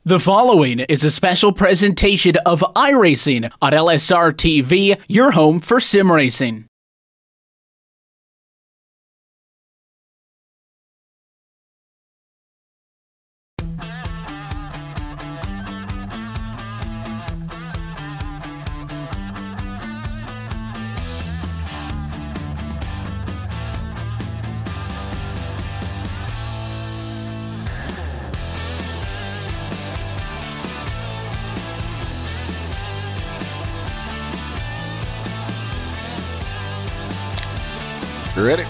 The following is a special presentation of iRacing on LSRTV, your home for sim racing. Ready?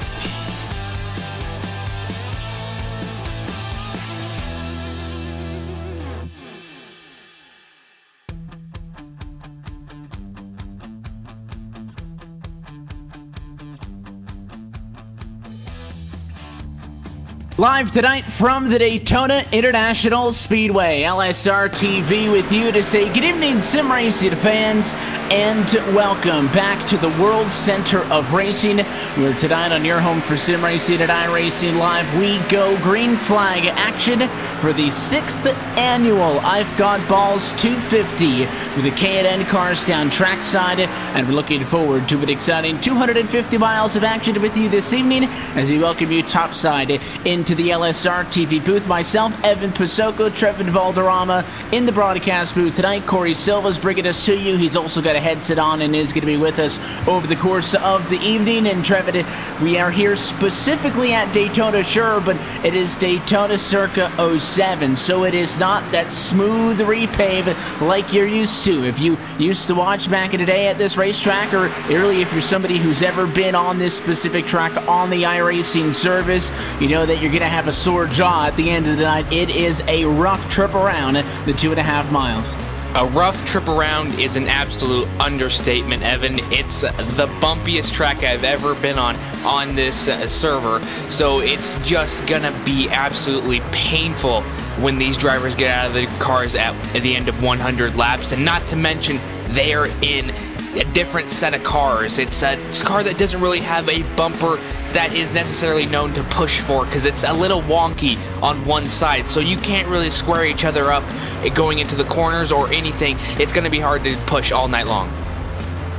Live tonight from the Daytona International Speedway, LSRTV with you to say good evening, sim racing fans, and welcome back to the World Center of Racing, where tonight on your home for sim racing at iRacing Live, we go green flag action for the 6th annual I've Got Ballz 250 with the K&N cars down trackside, and we're looking forward to an exciting 250 miles of action with you this evening as we welcome you topside into the LSRTV booth. Myself, Evan Pasoko, Trevin Valderrama in the broadcast booth tonight. Corey Silva's bringing us to you. He's also got a headset on and is going to be with us over the course of the evening. And Trevin, we are here specifically at Daytona, sure, but it is Daytona circa 07, so it is not that smooth repave like you're used to. If you used to watch back in the day at this racetrack, or really if you're somebody who's ever been on this specific track on the iRacing service, you know that you're going to have a sore jaw at the end of the night. It is a rough trip around the 2.5 miles. A rough trip around is an absolute understatement, Evan. It's the bumpiest track I've ever been on this server, so it's just gonna be absolutely painful when these drivers get out of the cars at the end of 100 laps, and not to mention they are in a different set of cars. It's a car that doesn't really have a bumper that is necessarily known to push for, because it's a little wonky on one side, so you can't really square each other up going into the corners or anything. It's going to be hard to push all night long.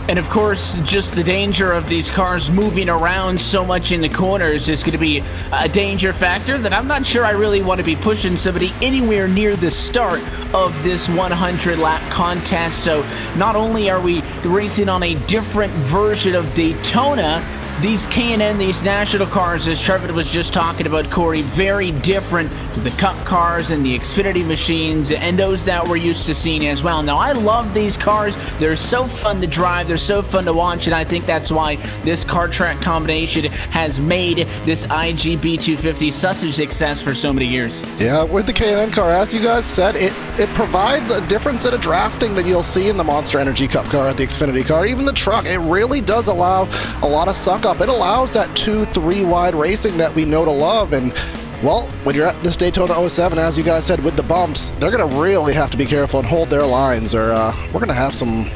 And of course, just the danger of these cars moving around so much in the corners is going to be a danger factor that I'm not sure I really want to be pushing somebody anywhere near the start of this 100-lap contest. So not only are we racing on a different version of Daytona, these K&N, these national cars, as Trevor was just talking about, Corey, very different to the Cup cars and the Xfinity machines and those that we're used to seeing as well. Now, I love these cars. They're so fun to drive. They're so fun to watch, and I think that's why this car track combination has made this IGB 250 such a success for so many years. Yeah, with the K&N car, as you guys said, it provides a different set of drafting that you'll see in the Monster Energy Cup car, the Xfinity car, even the truck. It really does allow a lot of suck-up. It allows that 2-3 wide racing that we know to love, and well, when you're at this Daytona 07, as you guys said, with the bumps, they're going to really have to be careful and hold their lines, or we're going to have some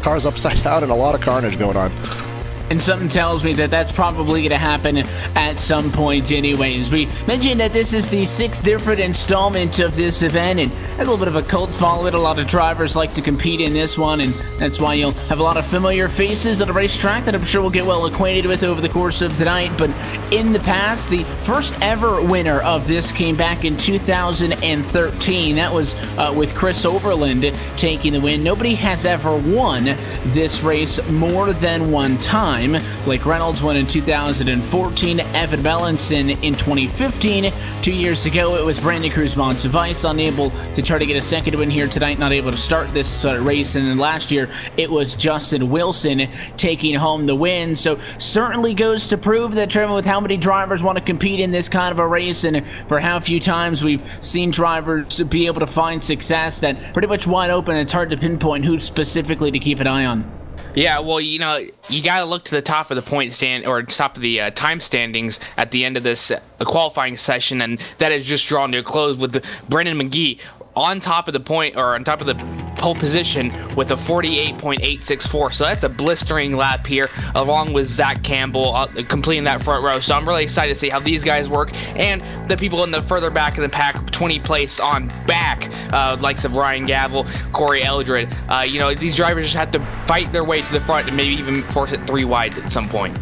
cars upside down and a lot of carnage going on. And something tells me that that's probably going to happen at some point anyways. We mentioned that this is the 6th different installment of this event, and a little bit of a cult following. A lot of drivers like to compete in this one, and that's why you'll have a lot of familiar faces at a racetrack that I'm sure we'll get well acquainted with over the course of the night. But in the past, the first ever winner of this came back in 2013. That was with Chris Overland taking the win. Nobody has ever won this race more than one time. Blake Reynolds won in 2014, Evan Bellinson in 2015. 2 years ago, it was Brandon Cruz-Montevich, unable to try to get a second win here tonight, not able to start this race. And then last year, it was Justin Wilson taking home the win. So certainly goes to prove that, Trevor, with how many drivers want to compete in this kind of a race, and for how few times we've seen drivers be able to find success, that pretty much wide open, it's hard to pinpoint who specifically to keep an eye on. Yeah, well, you know, you got to look to the top of the point stand, or top of the time standings at the end of this qualifying session, and that is just drawn to a close with Brendan McGee on top of the point, or on top of the pole position with a 48.864. So that's a blistering lap here, along with Zach Campbell completing that front row. So I'm really excited to see how these guys work, and the people in the further back in the pack, 20 place on back, likes of Ryan Gavel, Corey Eldred. You know, these drivers just have to fight their way to the front and maybe even force it 3 wide at some point.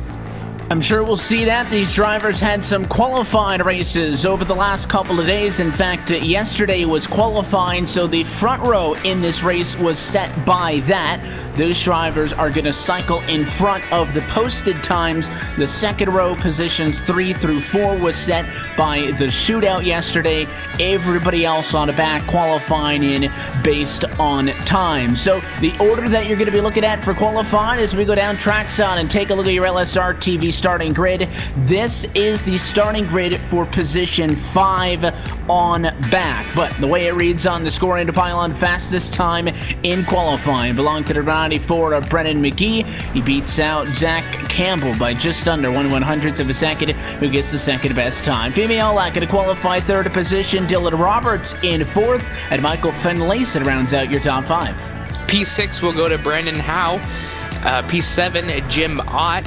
I'm sure we'll see that. These drivers had some qualified races over the last couple of days. In fact, yesterday was qualifying, so the front row in this race was set by that. Those drivers are going to cycle in front of the posted times. The second row, positions 3 through 4, was set by the shootout yesterday. Everybody else on the back qualifying in based on time. So the order that you're going to be looking at for qualifying as we go down trackside and take a look at your LSRTV starting grid. This is the starting grid for position 5 on back. But the way it reads on the scoring to pylon, fastest time in qualifying belongs to the 94 of Brennan McGee. He beats out Zach Campbell by just under 1/100th of a second, who gets the second best time. Female lacking to qualify third position, Dylan Roberts in fourth, and Michael Finlayson rounds out your top 5. P6 will go to Brandon Howe. P7, Jim Ott.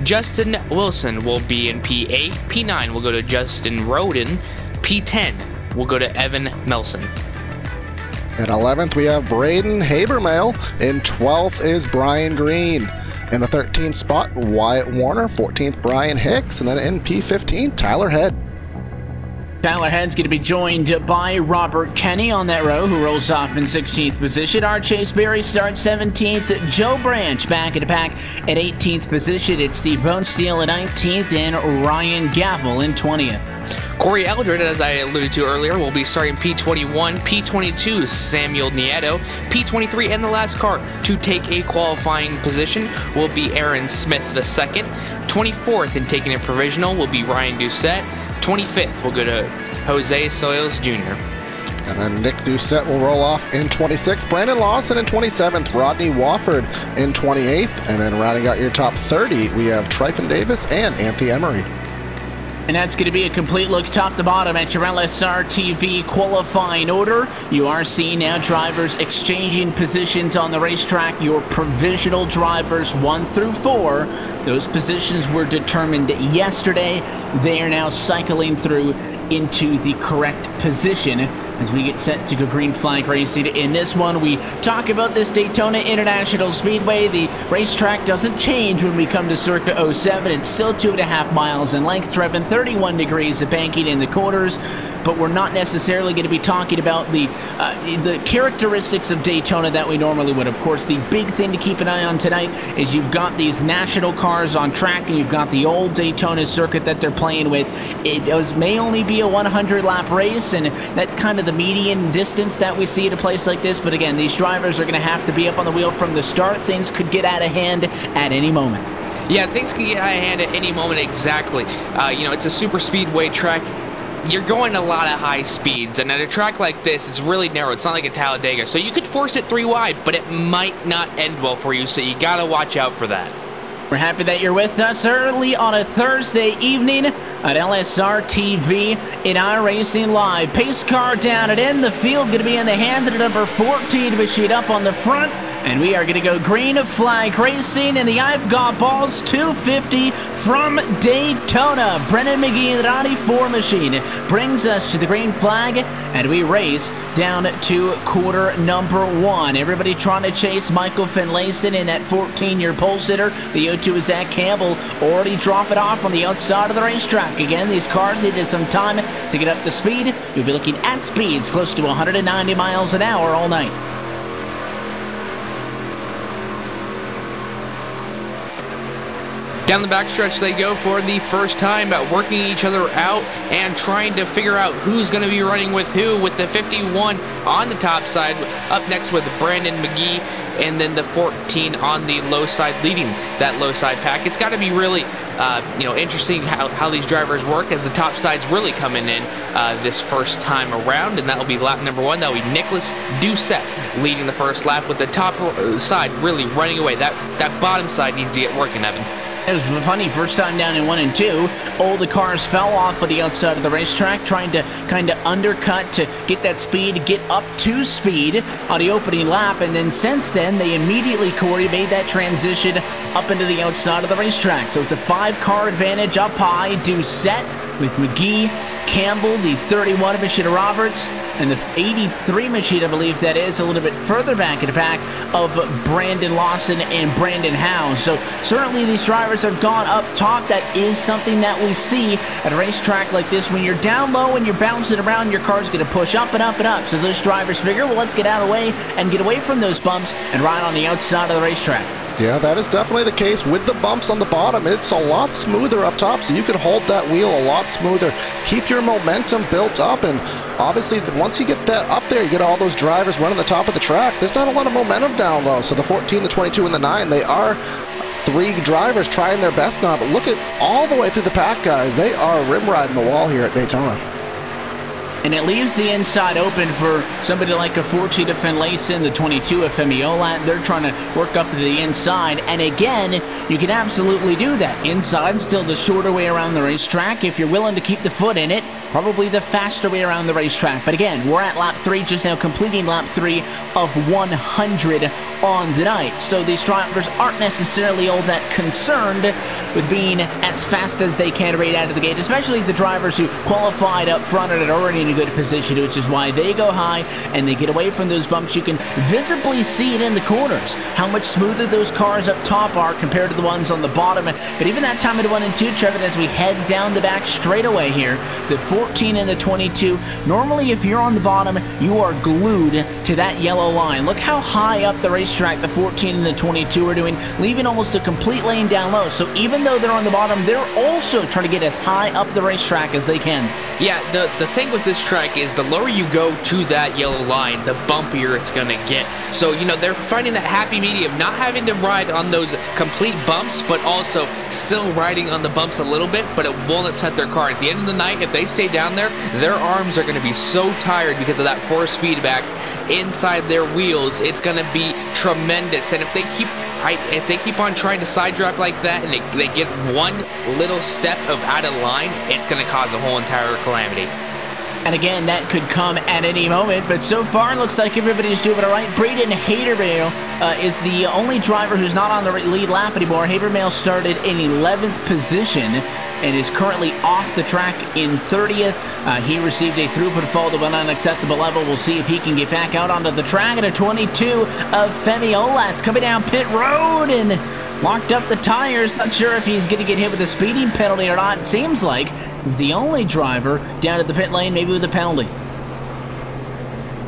Justin Wilson will be in P8. P9 will go to Justin Roden. P10 will go to Evan Melson. At 11th, we have Braden Habermail. In 12th is Brian Green. In the 13th spot, Wyatt Warner. 14th, Brian Hicks. And then in P15, Tyler Head. Tyler Head's going to be joined by Robert Kenny on that row, who rolls off in 16th position. Our Chase Berry starts 17th. Joe Branch back in the pack at 18th position. It's Steve Bonesteel at 19th and Ryan Gavel in 20th. Corey Eldred, as I alluded to earlier, will be starting P21, P22, Samuel Nieto, P23, and the last car to take a qualifying position will be Aaron Smith II. 24th and taking a provisional will be Ryan Doucette. 25th will go to Jose Soils Jr. And then Nick Doucette will roll off in 26th. Brandon Lawson in 27th. Rodney Wofford in 28th. And then rounding out your top 30, we have Tryphon Davis and Anthony Emery. And that's going to be a complete look top to bottom at your LSRTV qualifying order. You are seeing now drivers exchanging positions on the racetrack. Your provisional drivers 1 through 4. Those positions were determined yesterday. They are now cycling through into the correct position as we get set to go green flag racing. In this one, we talk about this Daytona International Speedway. The racetrack doesn't change when we come to Circa 07. It's still 2.5 miles in length, driving 31 degrees of banking in the corners. But we're not necessarily going to be talking about the characteristics of Daytona that we normally would. Of course, the big thing to keep an eye on tonight is you've got these national cars on track, and you've got the old Daytona circuit that they're playing with. May only be a 100-lap race, and that's kind of the median distance that we see at a place like this. But again, these drivers are going to have to be up on the wheel from the start. Things could get out of hand at any moment. Yeah, things can get out of hand at any moment, exactly. You know, it's a super speedway track. You're going a lot of high speeds, and at a track like this, it's really narrow. It's not like a Talladega, so you could force it 3 wide, but it might not end well for you, so you gotta watch out for that. We're happy that you're with us early on a Thursday evening at LSRTV in iRacing Live. Pace car down and in. The field going to be in the hands of the number 14 machine up on the front. And we are going to go green flag racing in the I've Got Ballz 250 from Daytona. Brennan McGee in the 94 machine brings us to the green flag, and we race down to quarter number 1. Everybody trying to chase Michael Finlayson in that 14-year pole sitter. The O2 is Zach Campbell already dropping off on the outside of the racetrack. Again, these cars needed some time to get up to speed. You'll be looking at speeds close to 190 miles an hour all night. Down the backstretch they go for the first time, working each other out and trying to figure out who's going to be running with who, with the 51 on the top side, up next with Brandon McGee, and then the 14 on the low side leading that low side pack. It's got to be really interesting how these drivers work, as the top side's really coming in this first time around, and that will be lap number 1. That will be Nicholas Doucette leading the first lap, with the top side really running away. That bottom side needs to get working, Evan. It was funny, first time down in 1 and 2, all the cars fell off of the outside of the racetrack, trying to kind of undercut to get that speed, get up to speed on the opening lap, and then since then, they immediately, Corey, made that transition up into the outside of the racetrack. So it's a 5-car advantage up high, Doucette with McGee, Campbell, the 31 of Machida Roberts, and the 83 machine, I believe that is, a little bit further back in the back of Brandon Lawson and Brandon Howe. So certainly these drivers have gone up top. That is something that we see at a racetrack like this. When you're down low and you're bouncing around, your car's going to push up and up and up. So those drivers figure, well, let's get out of the way and get away from those bumps and ride on the outside of the racetrack. Yeah, that is definitely the case. With the bumps on the bottom, it's a lot smoother up top, so you can hold that wheel a lot smoother. Keep your momentum built up, and obviously, once you get that up there, you get all those drivers running the top of the track. There's not a lot of momentum down low, so the 14, the 22, and the 9, they are 3 drivers trying their best now, but look at all the way through the pack, guys. They are rim riding the wall here at Daytona. And it leaves the inside open for somebody like a 14 of Finlayson, the 22 of Femi Olat. They're trying to work up to the inside. And again, you can absolutely do that. Inside, still the shorter way around the racetrack. If you're willing to keep the foot in it, probably the faster way around the racetrack. But again, we're at lap 3, just now completing lap 3 of 100 on the night. So these drivers aren't necessarily all that concerned with being as fast as they can right out of the gate, especially the drivers who qualified up front and are already in a good position, which is why they go high and they get away from those bumps. You can visibly see it in the corners, how much smoother those cars up top are compared to the ones on the bottom. But even that time at 1 and 2, Trevor, as we head down the back straightaway here, the 14 and the 22, normally if you're on the bottom, you are glued to that yellow line. Look how high up the racetrack the 14 and the 22 are doing, leaving almost a complete lane down low. So even though they're on the bottom, they're also trying to get as high up the racetrack as they can. Yeah, the thing with this track is the lower you go to that yellow line, the bumpier it's going to get. So, you know, they're finding that happy medium, not having to ride on those complete bumps, but also still riding on the bumps a little bit, but it won't upset their car. At the end of the night, if they stay down there, their arms are going to be so tired because of that force feedback inside their wheels. It's going to be tremendous. And if they keep on trying to side drive like that and they get one little step of out of line, it's going to cause a whole entire calamity. And again, that could come at any moment, but so far it looks like everybody's doing all right. Braden Habermail is the only driver who's not on the lead lap anymore. Habermail started in 11th position and is currently off the track in 30th. He received a throughput fault of an unacceptable level. We'll see if he can get back out onto the track. And a 22 of Femi Olat's coming down pit road and locked up the tires. Not sure if he's going to get hit with a speeding penalty or not. It seems like he's the only driver down at the pit lane, maybe with a penalty.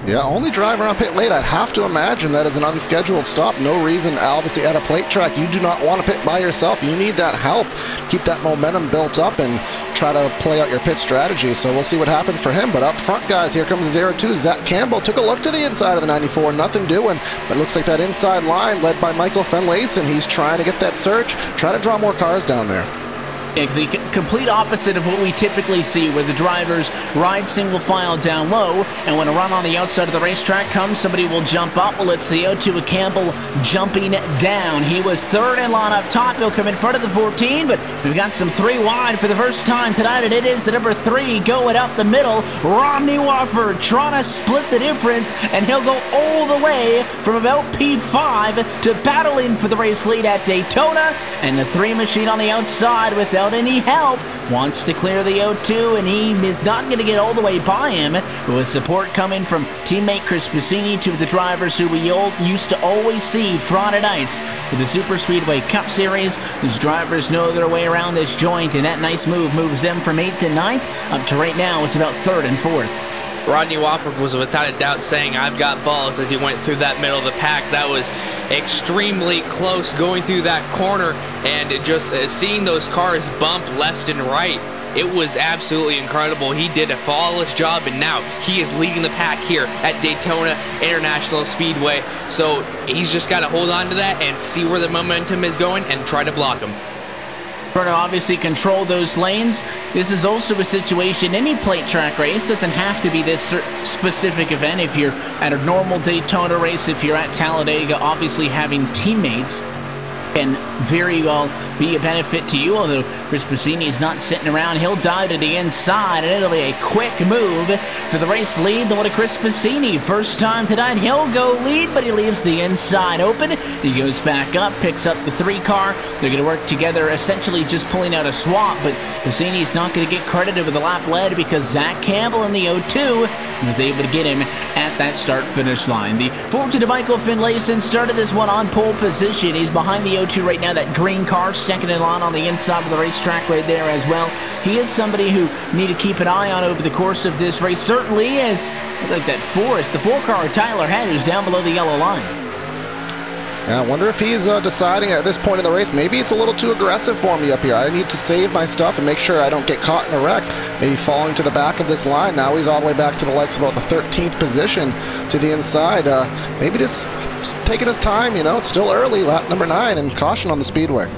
Yeah, only driver on pit lane. I'd have to imagine that is an unscheduled stop. No reason, obviously, at a plate track, you do not want to pit by yourself. You need that help. Keep that momentum built up and try to play out your pit strategy. So we'll see what happens for him. But up front, guys, here comes 0-2. Zach Campbell took a look to the inside of the 94. Nothing doing. But it looks like that inside line led by Michael Finlayson. He's trying to get that surge, try to draw more cars down there. The complete opposite of what we typically see, where the drivers ride single file down low, and when a run on the outside of the racetrack comes, somebody will jump up. Well, it's the 0-2 with Campbell jumping down. He was third in line up top. He'll come in front of the 14, but we've got some 3 wide for the first time tonight, and it is the number 3 going up the middle. Rodney Wofford trying to split the difference, and he'll go all the way from about P5 to battling for the race lead at Daytona, and the 3 machine on the outside without any help wants to clear the 0-2, and he is not going to get all the way by him, but with support coming from teammate Chris Bassini, 2 of the drivers who we used to always see Friday nights with the Super Speedway Cup Series. These drivers know their way around this joint, and that nice move moves them from 8th to 9th up to right now it's about 3rd and 4th. Rodney Wofford was without a doubt saying, "I've got balls," as he went through that middle of the pack. That was extremely close going through that corner, and just seeing those cars bump left and right. It was absolutely incredible. He did a flawless job, and now he is leading the pack here at Daytona International Speedway. So he's just got to hold on to that and see where the momentum is going and try to block him. Trying to obviously control those lanes. This is also a situation, any plate track race doesn't have to be this specific event. If you're at a normal Daytona race, if you're at Talladega, obviously having teammates can very well be a benefit to you, although Chris Bassini's not sitting around. He'll dive to the inside, and it'll be a quick move for the race lead. The one of Chris Bassini. First time tonight, he'll go lead, but he leaves the inside open. He goes back up, picks up the 3 car. They're going to work together, essentially just pulling out a swap, but Bassini's not going to get credited with the lap led because Zach Campbell in the 02 was able to get him at that start-finish line. The forward to Michael Finlayson started this one on pole position. He's behind the 02 right now, that green car, second in line on the inside of the racetrack right there as well. He is somebody who need to keep an eye on over the course of this race. Certainly is. Like that Forrest, the 4 car Tyler Head, who's down below the yellow line. Yeah, I wonder if he's deciding at this point in the race, maybe it's a little too aggressive for me up here. I need to save my stuff and make sure I don't get caught in a wreck. Maybe falling to the back of this line. Now he's all the way back to the likes of about the 13th position to the inside. Maybe just taking his time, you know, it's still early, lap number 9, and caution on the speedway.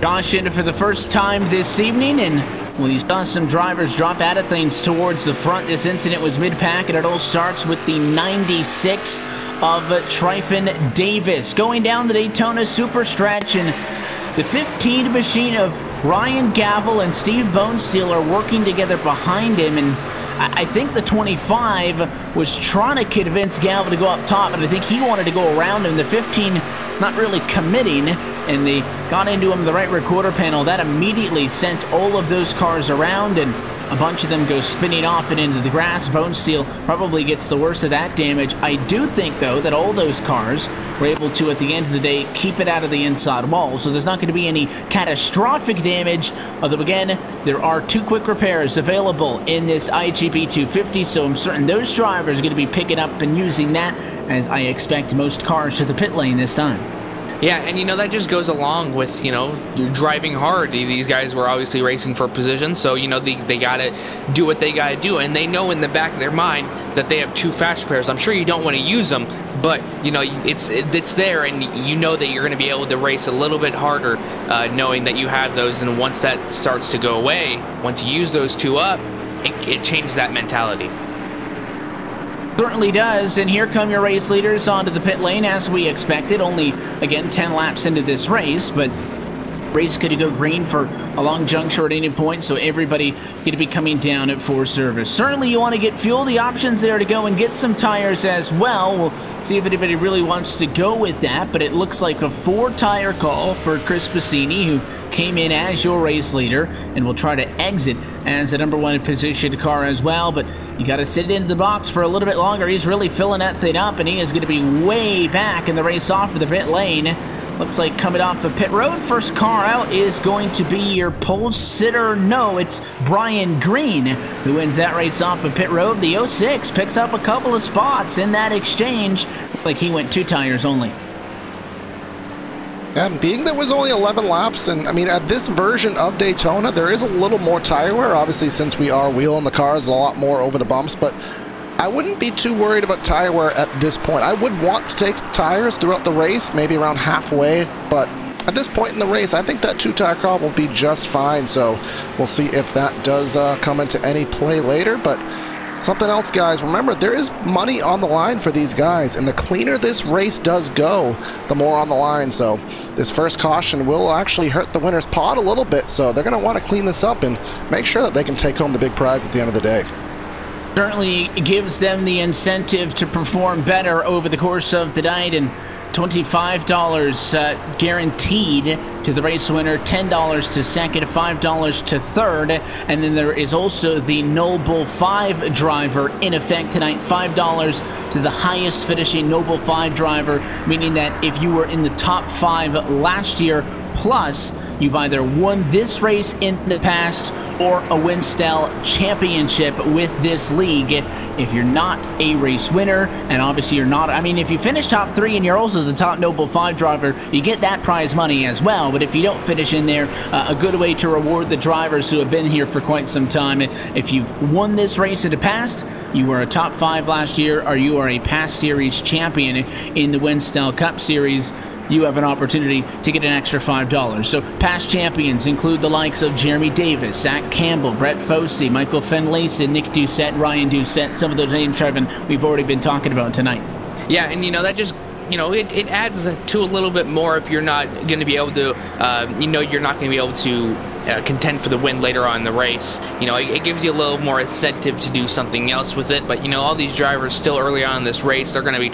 Caution for the first time this evening, and when you saw some drivers drop out of things towards the front, this incident was mid-pack, and it all starts with the 96 of Tryphon Davis going down the Daytona Super Stretch, and the 15 machine of Ryan Gavel and Steve Bonesteel are working together behind him, and I think the 25 was trying to convince Gavel to go up top, and I think he wanted to go around him. The 15 not really committing, and they got into him the right rear quarter panel. That immediately sent all of those cars around, and a bunch of them go spinning off and into the grass. Bonesteel probably gets the worst of that damage. I do think, though, that all those cars were able to, at the end of the day, keep it out of the inside wall, so there's not going to be any catastrophic damage, although, again, there are 2 quick repairs available in this IGB 250, so I'm certain those drivers are going to be picking up and using that, as I expect most cars to the pit lane this time. Yeah, and you know, that just goes along with, you know, driving hard. These guys were obviously racing for position, so, you know, they got to do what they got to do, and they know in the back of their mind that they have 2 fast repairs. I'm sure you don't want to use them, but, you know, it's there, and you know that you're going to be able to race a little bit harder knowing that you have those, and once that starts to go away, once you use those 2 up, it changes that mentality. Certainly does, and here come your race leaders onto the pit lane as we expected. Only, again, 10 laps into this race, but race could go green for a long juncture at any point, so everybody going to be coming down at for service. Certainly you want to get fuel. The options there to go and get some tires as well. We'll see if anybody really wants to go with that, but it looks like a 4-tire call for Chris Bassini, who came in as your race leader and will try to exit as the #1 position car as well, but you got to sit into the box for a little bit longer. He's really filling that thing up, and he is going to be way back in the race off of the pit lane. Looks like coming off of pit road, first car out is going to be your pole sitter. No, it's Brian Green who wins that race off of pit road. The 06 picks up a couple of spots in that exchange. Looks like he went 2 tires only. And being there was only 11 laps, and I mean, at this version of Daytona, there is a little more tire wear. Obviously, since we are wheeling the cars a lot more over the bumps, but I wouldn't be too worried about tire wear at this point. I would want to take tires throughout the race, maybe around halfway, but at this point in the race, I think that 2-tire call will be just fine, so we'll see if that does come into any play later. But something else, guys, remember, there is money on the line for these guys, and the cleaner this race does go, the more on the line. So this first caution will actually hurt the winner's pot a little bit, so they're going to want to clean this up and make sure that they can take home the big prize at the end of the day. Certainly gives them the incentive to perform better over the course of the night, and $25 guaranteed to the race winner, $10 to second, $5 to third, and then there is also the Noble 5 driver in effect tonight, $5 to the highest finishing Noble 5 driver, meaning that if you were in the top 5 last year, plus you've either won this race in the past or a Winstall championship with this league. If you're not a race winner, and obviously you're not, I mean, if you finish top 3 and you're also the top Noble 5 driver, you get that prize money as well. But if you don't finish in there, a good way to reward the drivers who have been here for quite some time. If you've won this race in the past, you were a top 5 last year, or you are a past series champion in the Winstall Cup Series, you have an opportunity to get an extra $5. So past champions include the likes of Jeremy Davis, Zach Campbell, Brett Fossey, Michael Finlayson, Nick Doucette, Ryan Doucette, some of those names, Trevin, we've already been talking about tonight. Yeah, and you know, that just you know, it adds to a little bit more if you're not going to be able to, you're not going to be able to contend for the win later on in the race. You know, it gives you a little more incentive to do something else with it. But, you know, all these drivers still early on in this race, they're going to be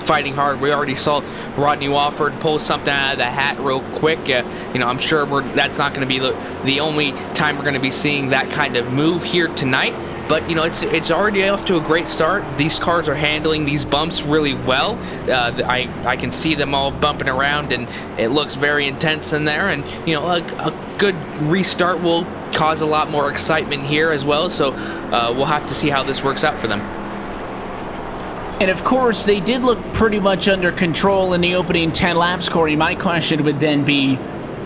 fighting hard. We already saw Rodney Walford pull something out of the hat real quick. You know, I'm sure that's not going to be the only time we're going to be seeing that kind of move here tonight. But, you know, it's already off to a great start. These cars are handling these bumps really well. I can see them all bumping around, and it looks very intense in there. And, you know, a good restart will cause a lot more excitement here as well. So we'll have to see how this works out for them. And of course, they did look pretty much under control in the opening 10 laps, Corey. My question would then be,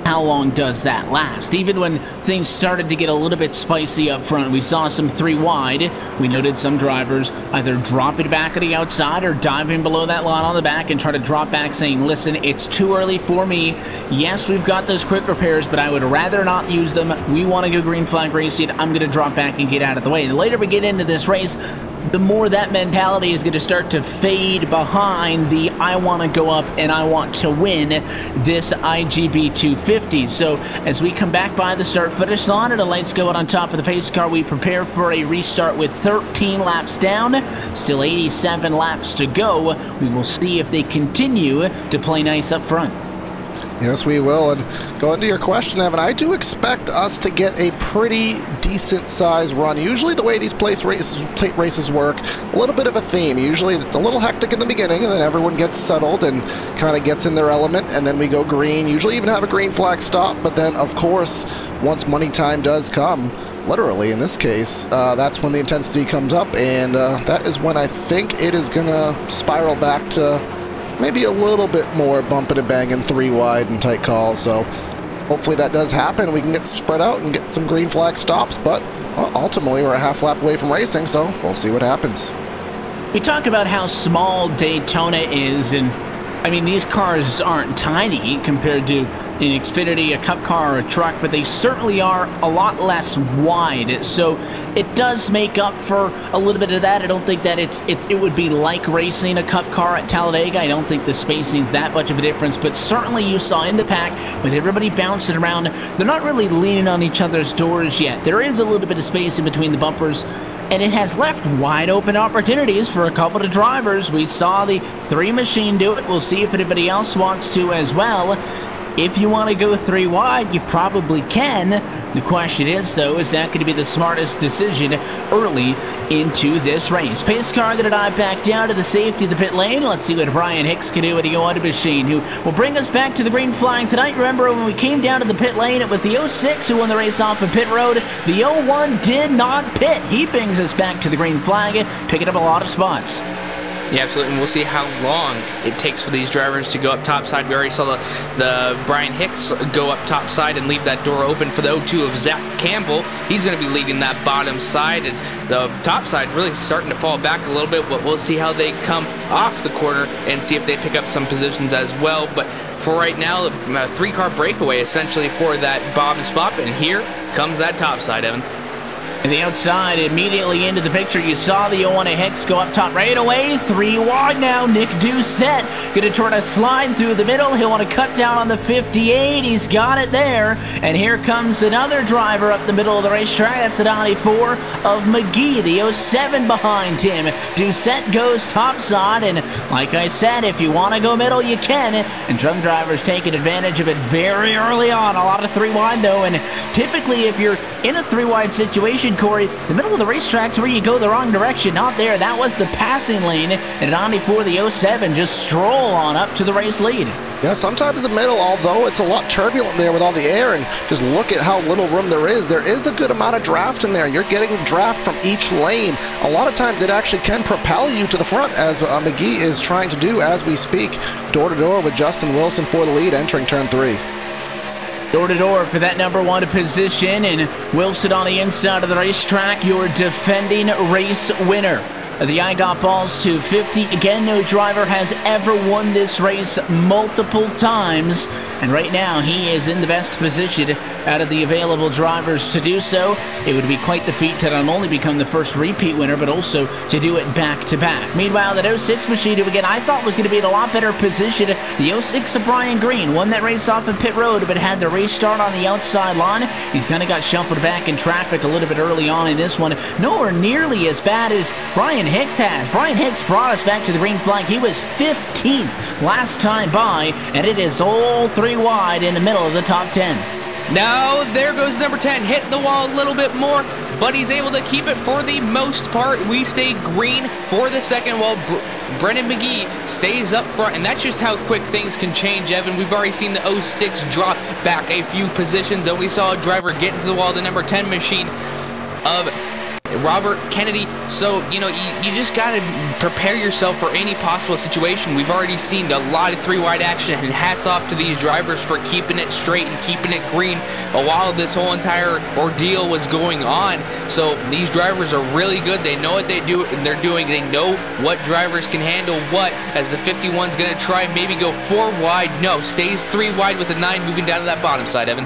how long does that last? Even when things started to get a little bit spicy up front, we saw some 3 wide. We noted some drivers either dropping back at the outside or diving below that line on the back and try to drop back saying, listen, it's too early for me. Yes, we've got those quick repairs, but I would rather not use them. We want to go green flag racing. I'm going to drop back and get out of the way. The later we get into this race, the more that mentality is going to start to fade behind the I want to go up and I want to win this IGB 250. So as we come back by the start-finish line and the lights go out on top of the pace car, we prepare for a restart with 13 laps down, still 87 laps to go. We will see if they continue to play nice up front. Yes, we will. And going to your question, Evan, I do expect us to get a pretty decent size run. Usually the way these plate races work, a little bit of a theme. Usually it's a little hectic in the beginning, and then everyone gets settled and kind of gets in their element, and then we go green. Usually even have a green flag stop, but then, of course, once money time does come, literally in this case, that's when the intensity comes up, and that is when I think it is going to spiral back to maybe a little bit more bumping and banging 3 wide and tight calls. So hopefully that does happen. We can get spread out and get some green flag stops, but ultimately we're a half lap away from racing, so we'll see what happens. We talk about how small Daytona is, and I mean, these cars aren't tiny compared to an Xfinity, a Cup car, or a truck, but they certainly are a lot less wide. So it does make up for a little bit of that. I don't think that it would be like racing a Cup car at Talladega. I don't think the spacing's that much of a difference, but certainly you saw in the pack with everybody bouncing around, they're not really leaning on each other's doors yet. There is a little bit of space in between the bumpers, and it has left wide open opportunities for a couple of drivers. We saw the 3 machine do it. We'll see if anybody else wants to as well. If you want to go 3 wide, you probably can. The question is, though, is that going to be the smartest decision early into this race? Pace car going to dive back down to the safety of the pit lane. Let's see what Brian Hicks can do with the Honda machine, who will bring us back to the green flag tonight. Remember, when we came down to the pit lane, it was the 06 who won the race off of pit road. The 01 did not pit. He brings us back to the green flag, picking up a lot of spots. Yeah, absolutely, and we'll see how long it takes for these drivers to go up topside. We already saw the Brian Hicks go up topside and leave that door open for the 02 of Zach Campbell. He's going to be leading that bottom side. It's the top side really starting to fall back a little bit, but we'll see how they come off the corner and see if they pick up some positions as well. But for right now, a 3-car breakaway essentially for that bottom spot, and here comes that top side, Evan. And the outside, immediately into the picture, you saw the 01 Hicks go up top right away. 3 wide now. Nick Doucette going to try to slide through the middle. He'll want to cut down on the 58. He's got it there. And here comes another driver up the middle of the racetrack. That's the 94 of McGee, the 07 behind him. Doucette goes topside, and like I said, if you want to go middle, you can. And some drivers taking advantage of it very early on. A lot of 3 wide, though, and typically if you're in a 3 wide situation, Corey, the middle of the racetrack's where you go the wrong direction. Not there. That was the passing lane, and an 94 the 07 just stroll on up to the race lead. Yeah, sometimes the middle, although it's a lot turbulent there with all the air, and just look at how little room there is a good amount of draft in there. You're getting draft from each lane. A lot of times it actually can propel you to the front, as McGee is trying to do as we speak. Door to door with Justin Wilson for the lead entering turn 3. Door-to-door for that number 1 position, and Wilson on the inside of the racetrack, your defending race winner. The I Got Ballz 250. Again, no driver has ever won this race multiple times. and right now he is in the best position out of the available drivers to do so. It would be quite the feat to not only become the first repeat winner, but also to do it back-to-back. Meanwhile, that 06 machine, who again I thought was going to be in a lot better position, the 06 of Brian Green, won that race off of pit road, but had to restart on the outside line. He's kind of got shuffled back in traffic a little bit early on in this one. Nowhere nearly as bad as Brian Hicks has. Brian Hicks brought us back to the green flag. He was 15th last time by, and it is all 3 wide in the middle of the top 10. Now, there goes number 10, hitting the wall a little bit more, but he's able to keep it for the most part. We stay green for the second, while Brennan McGee stays up front, and that's just how quick things can change, Evan. We've already seen the 06 drop back a few positions, and we saw a driver get into the wall, the number 10 machine of Robert Kennedy. So, you know, you just got to prepare yourself for any possible situation. We've already seen a lot of 3-wide action, and hats off to these drivers for keeping it straight and keeping it green while this whole entire ordeal was going on. So these drivers are really good. They know what they're doing. They know what drivers can handle what, as the 51's going to try and maybe go 4 wide. No, stays 3 wide with a 9 moving down to that bottom side, Evan.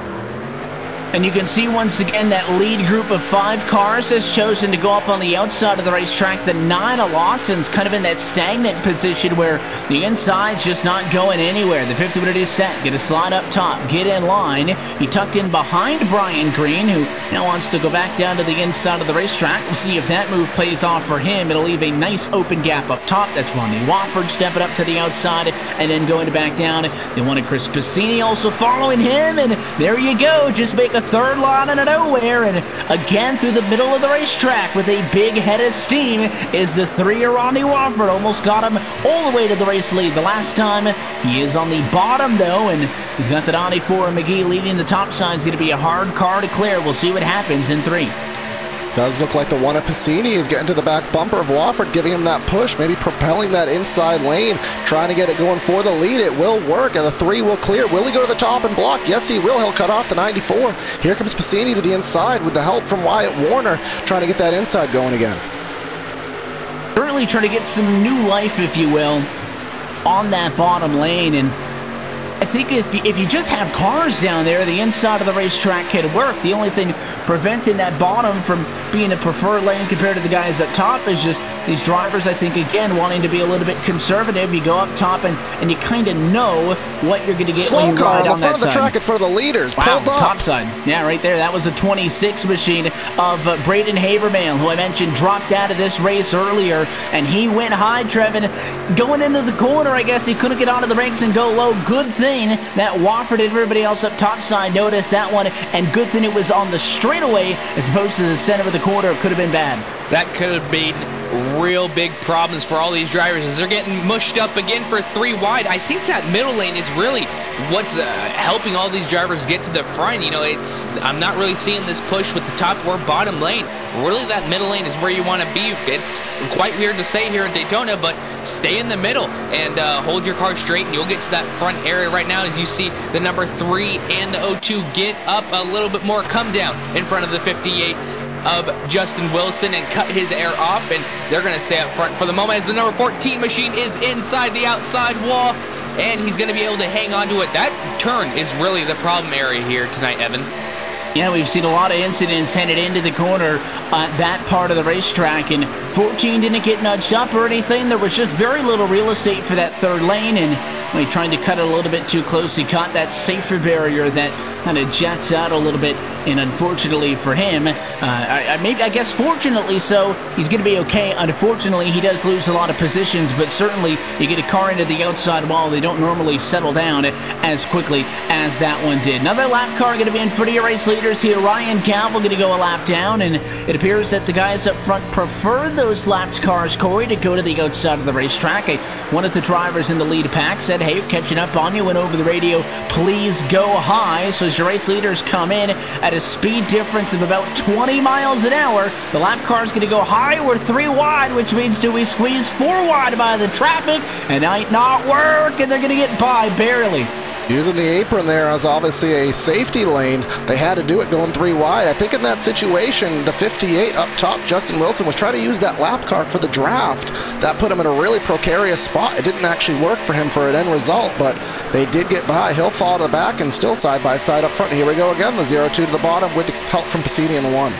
And you can see once again that lead group of 5 cars has chosen to go up on the outside of the racetrack. The 9 of Lawson's kind of in that stagnant position where the inside's just not going anywhere. The 50 minute is set. Get a slide up top. Get in line. He tucked in behind Brian Green, who now wants to go back down to the inside of the racetrack. We'll see if that move plays off for him. It'll leave a nice open gap up top. That's Ronnie Wofford stepping up to the outside and then going to back down. They wanted Chris Piscini also following him, and there you go. Just make a third line out of nowhere, and again through the middle of the racetrack with a big head of steam is the 3 of Ronnie Wofford. Almost got him all the way to the race lead the last time. He is on the bottom though, and he's got the 94 of McGee leading the top side. It's going to be a hard car to clear. We'll see what happens in 3. Does look like the 1 of Piscini is getting to the back bumper of Wofford, giving him that push, maybe propelling that inside lane, trying to get it going for the lead. It will work, and the 3 will clear. Will he go to the top and block? Yes, he will. He'll cut off the 94. Here comes Piscini to the inside with the help from Wyatt Warner, trying to get that inside going again. Currently trying to get some new life, if you will, on that bottom lane, and I think if you just have cars down there, the inside of the racetrack can work. The only thing preventing that bottom from being a preferred lane compared to the guys up top is just these drivers, I think, again, wanting to be a little bit conservative. You go up top and you kind of know what you're going to get when you ride on that side. Slow car on the front of the track in front of the leaders. Wow, pulled up. Top side. Yeah, right there. That was a 26 machine of Braden Haberman, who I mentioned dropped out of this race earlier, and he went high, Trevin. Going into the corner, I guess he couldn't get onto the brakes and go low. Good thing that Wofford and everybody else up top side noticed that one, and good thing it was on the straightaway as opposed to the center of the corner. It could have been bad. That could have been real big problems for all these drivers as they're getting mushed up again for 3 wide. I think that middle lane is really what's helping all these drivers get to the front. You know, I'm not really seeing this push with the top or bottom lane. Really, that middle lane is where you want to be. It's quite weird to say here in Daytona, but stay in the middle and hold your car straight, and you'll get to that front area right now as you see the number 3 and the 02 get up a little bit more, come down in front of the 58 of Justin Wilson and cut his air off, and they're going to stay up front for the moment as the number 14 machine is inside the outside wall, and he's going to be able to hang on to it. That turn is really the problem area here tonight, Evan. Yeah, we've seen a lot of incidents headed into the corner that part of the racetrack, and 14 didn't get nudged up or anything. There was just very little real estate for that third lane, and when he tried to cut it a little bit too close, he caught that safer barrier that kind of jets out a little bit, and unfortunately for him, I guess fortunately so, he's going to be okay. Unfortunately, he does lose a lot of positions, but certainly you get a car into the outside wall, they don't normally settle down as quickly as that one did. Another lap car going to be in front of your race leaders here. Ryan Campbell going to go a lap down, and it appears that the guys up front prefer those lapped cars, Corey, to go to the outside of the racetrack. One of the drivers in the lead pack said, hey, catching up on you, went over the radio, please go high. So as your race leaders come in at a speed difference of about 20 miles an hour, the lap car's going to go high. We're 3 wide, which means do we squeeze 4 wide by the traffic? And might not work, and they're going to get by barely. Using the apron there as obviously a safety lane. They had to do it going 3 wide. I think in that situation, the 58 up top, Justin Wilson, was trying to use that lap car for the draft. That put him in a really precarious spot. It didn't actually work for him for an end result, but they did get by. He'll fall to the back and still side by side up front. Here we go again, the 0-2 to the bottom with the help from Piscini in the 1.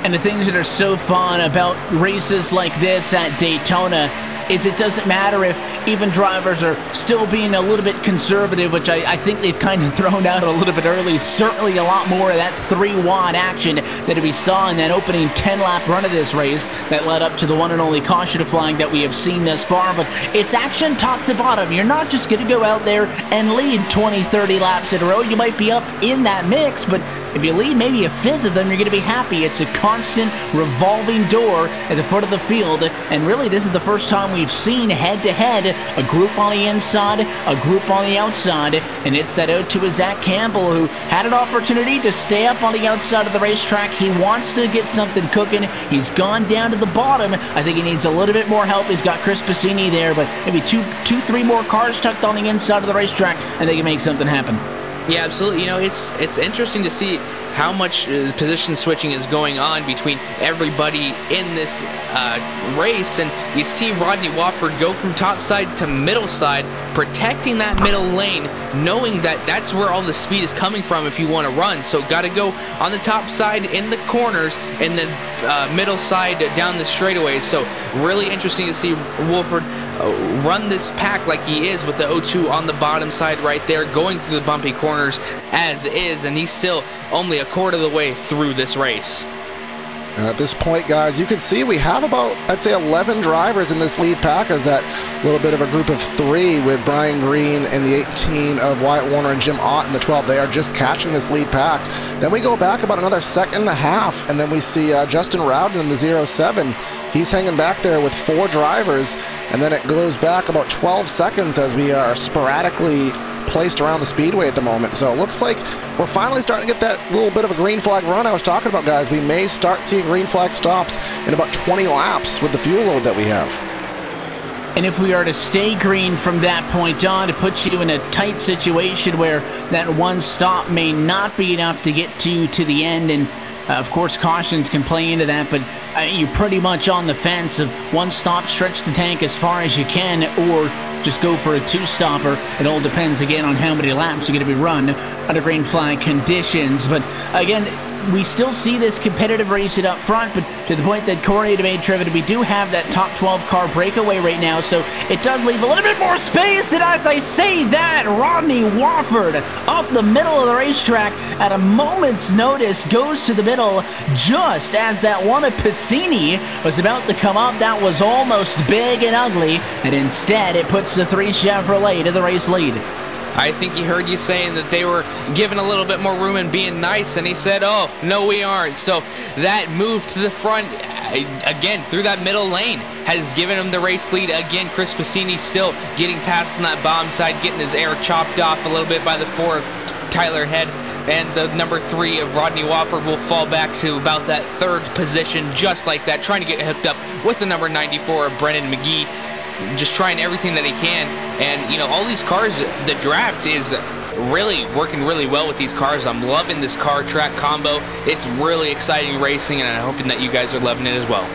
And the things that are so fun about races like this at Daytona is it doesn't matter if even drivers are still being a little bit conservative, which I think they've kind of thrown out a little bit early. Certainly a lot more of that 3-wide action that we saw in that opening 10-lap run of this race that led up to the one and only caution flag that we have seen thus far. But it's action top to bottom. You're not just going to go out there and lead 20, 30 laps in a row. You might be up in that mix, but if you lead maybe a fifth of them, you're going to be happy. It's a constant revolving door at the foot of the field, and really this is the first time we've seen head-to-head a group on the inside, a group on the outside, and it's that 0-2 of Zach Campbell, who had an opportunity to stay up on the outside of the racetrack. He wants to get something cooking. He's gone down to the bottom. I think he needs a little bit more help. He's got Chris Piscini there, but maybe two, 3 more cars tucked on the inside of the racetrack, and they can make something happen. Yeah, absolutely. You know, it's interesting to see how much position switching is going on between everybody in this race, and you see Rodney Wofford go from top side to middle side, protecting that middle lane, knowing that that's where all the speed is coming from if you want to run. So got to go on the top side in the corners and then middle side down the straightaways. So really interesting to see Wofford run this pack like he is, with the 0-2 on the bottom side right there, going through the bumpy corners as is, and he's still only a quarter of the way through this race. And at this point, guys, you can see we have about, I'd say, 11 drivers in this lead pack, as that little bit of a group of 3 with Brian Green and the 18 of Wyatt Warner and Jim Ott in the 12. They are just catching this lead pack. Then we go back about another second and a half, and then we see Justin Rowden in the 0-7. He's hanging back there with 4 drivers, and then it goes back about 12 seconds as we are sporadically placed around the speedway at the moment. So it looks like we're finally starting to get that little bit of a green flag run I was talking about, guys. We may start seeing green flag stops in about 20 laps with the fuel load that we have. And if we are to stay green from that point on, to put you in a tight situation where that one stop may not be enough to get to the end, and of course cautions can play into that, but you're pretty much on the fence of one stop, stretch the tank as far as you can, or just go for a 2-stopper. It all depends again on how many laps you're going to be run under green flag conditions. But again, we still see this competitive racing up front, but to the point that Corey had made, Trevor, we do have that top 12 car breakaway right now, so it does leave a little bit more space. And as I say that, Rodney Wofford up the middle of the racetrack at a moment's notice goes to the middle just as that one of Piscini was about to come up. That was almost big and ugly, and instead it puts the 3 Chevrolet to the race lead. I think he heard you saying that they were giving a little bit more room and being nice, and he said, oh, no, we aren't. So that move to the front, again, through that middle lane, has given him the race lead. Again, Chris Piscini still getting past on that bomb side, getting his air chopped off a little bit by the 4 of Tyler Head, and the number 3 of Rodney Wofford will fall back to about that 3rd position, just like that, trying to get hooked up with the number 94 of Brennan McGee. Just trying everything that he can, and you know, all these cars, the draft is really working really well with these cars. I'm loving this car track combo. It's really exciting racing, and I'm hoping that you guys are loving it as well.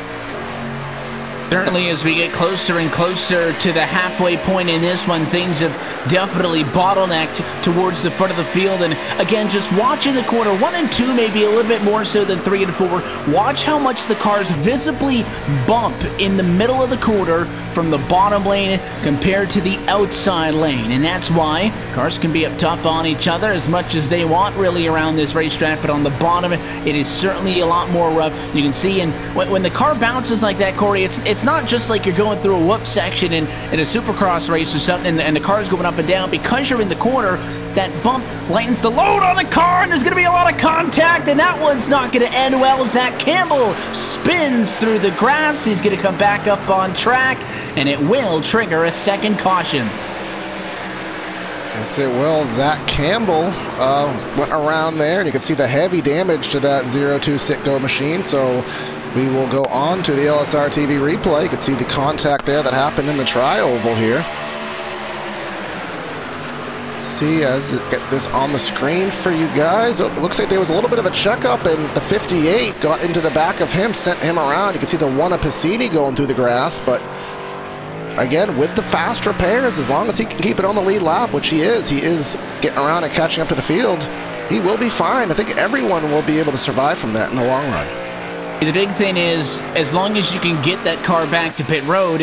Certainly, as we get closer and closer to the halfway point in this one, things have definitely bottlenecked towards the front of the field. And again, just watching the corner, 1 and 2 maybe a little bit more so than 3 and 4. Watch how much the cars visibly bump in the middle of the quarter from the bottom lane compared to the outside lane. And that's why cars can be up top on each other as much as they want really around this racetrack, but on the bottom it is certainly a lot more rough. You can see, and when the car bounces like that, Corey, it's not just like you're going through a whoop section in a supercross race or something, and the car's going up and down. Because you're in the corner, that bump lightens the load on the car, and there's going to be a lot of contact, and that one's not going to end well. Zach Campbell spins through the grass. He's going to come back up on track, and it will trigger a 2nd caution. Yes, it will. Zach Campbell went around there, and you can see the heavy damage to that 0-2 Citgo machine. So we will go on to the LSRTV replay. You can see the contact there that happened in the tri-oval here. see as it get this on the screen for you guys. Oh, it looks like there was a little bit of a checkup, and the 58 got into the back of him, sent him around. You can see the one of Piscini going through the grass, but again, with the fast repairs, as long as he can keep it on the lead lap, which he is getting around and catching up to the field, he will be fine. I think everyone will be able to survive from that in the long run. The big thing is, as long as you can get that car back to pit road,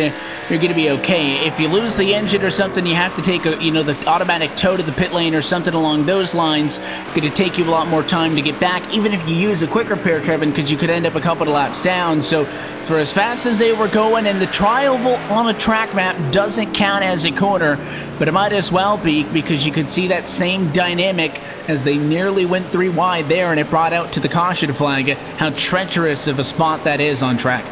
you're going to be okay. If you lose the engine or something, you have to take the automatic tow to the pit lane or something along those lines. It's going to take you a lot more time to get back, even if you use a quick repair, Trevin, because you could end up a couple of laps down. So for as fast as they were going, and the tri-oval on a track map doesn't count as a corner, but it might as well be, because you could see that same dynamic as they nearly went 3 wide there, and it brought out to the caution flag how treacherous of a spot that is on track.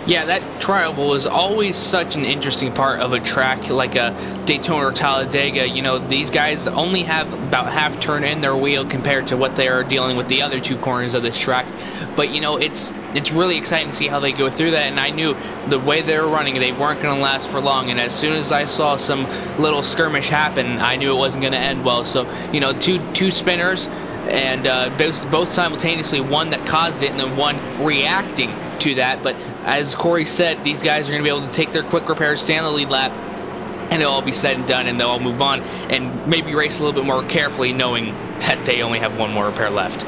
Yeah, that tri-oval is always such an interesting part of a track like a Daytona or Talladega. You know, these guys only have about half turn in their wheel compared to what they are dealing with the other 2 corners of this track. But, you know, it's really exciting to see how they go through that. And I knew the way they were running, they weren't going to last for long. And as soon as I saw some little skirmish happen, I knew it wasn't going to end well. So, you know, two spinners, and both simultaneously, one that caused it and then one reacting to that. But as Corey said, these guys are going to be able to take their quick repairs, stay on the lead lap, and it'll all be said and done, and they'll all move on and maybe race a little bit more carefully, knowing that they only have one more repair left.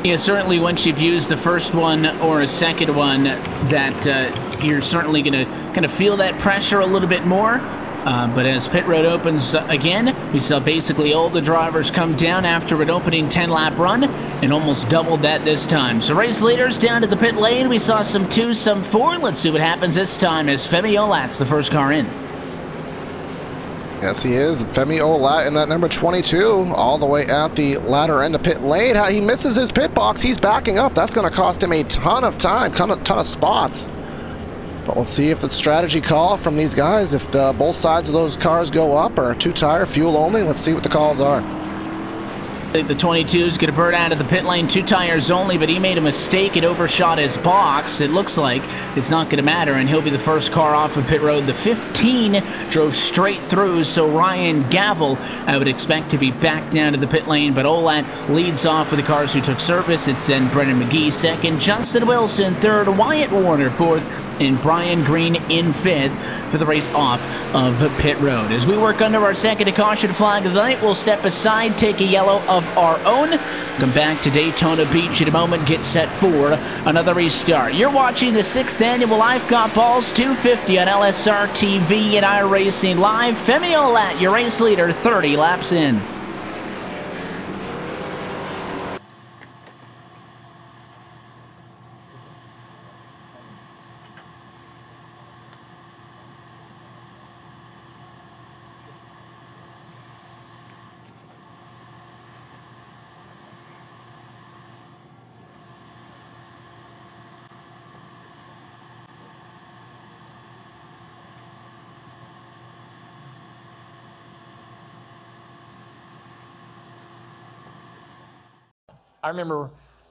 Yeah, certainly once you've used the first one or a second one, that you're certainly going to kind of feel that pressure a little bit more. But as pit road opens again, we saw basically all the drivers come down after an opening 10-lap run, and almost doubled that this time. So race leaders down to the pit lane. We saw some 2, some 4. Let's see what happens this time as Femi Olat's the first car in. Yes, he is. Femi Olat in that number 22, all the way at the latter end of pit lane. He misses his pit box. He's backing up. That's going to cost him a ton of time, ton of spots. But we'll see if the strategy call from these guys, if both sides of those cars go up or 2-tire, fuel only. Let's see what the calls are. The 22 is going to burn out of the pit lane, 2 tires only, but he made a mistake and overshot his box. It looks like it's not going to matter, and he'll be the first car off of pit road. The 15 drove straight through, so Ryan Gavel, I would expect to be back down to the pit lane, but Olat leads off for the cars who took service. It's then Brendan McGee second, Justin Wilson third, Wyatt Warner fourth, and Brian Green in fifth for the race off of pit road. As we work under our second caution flag of the night, we'll step aside, take a yellow of our own, come back to Daytona Beach in a moment, get set for another restart. You're watching the 6th annual Life Got Ballz 250 on LSRTV and iRacing Live. Femi Olat, your race leader, 30 laps in. I remember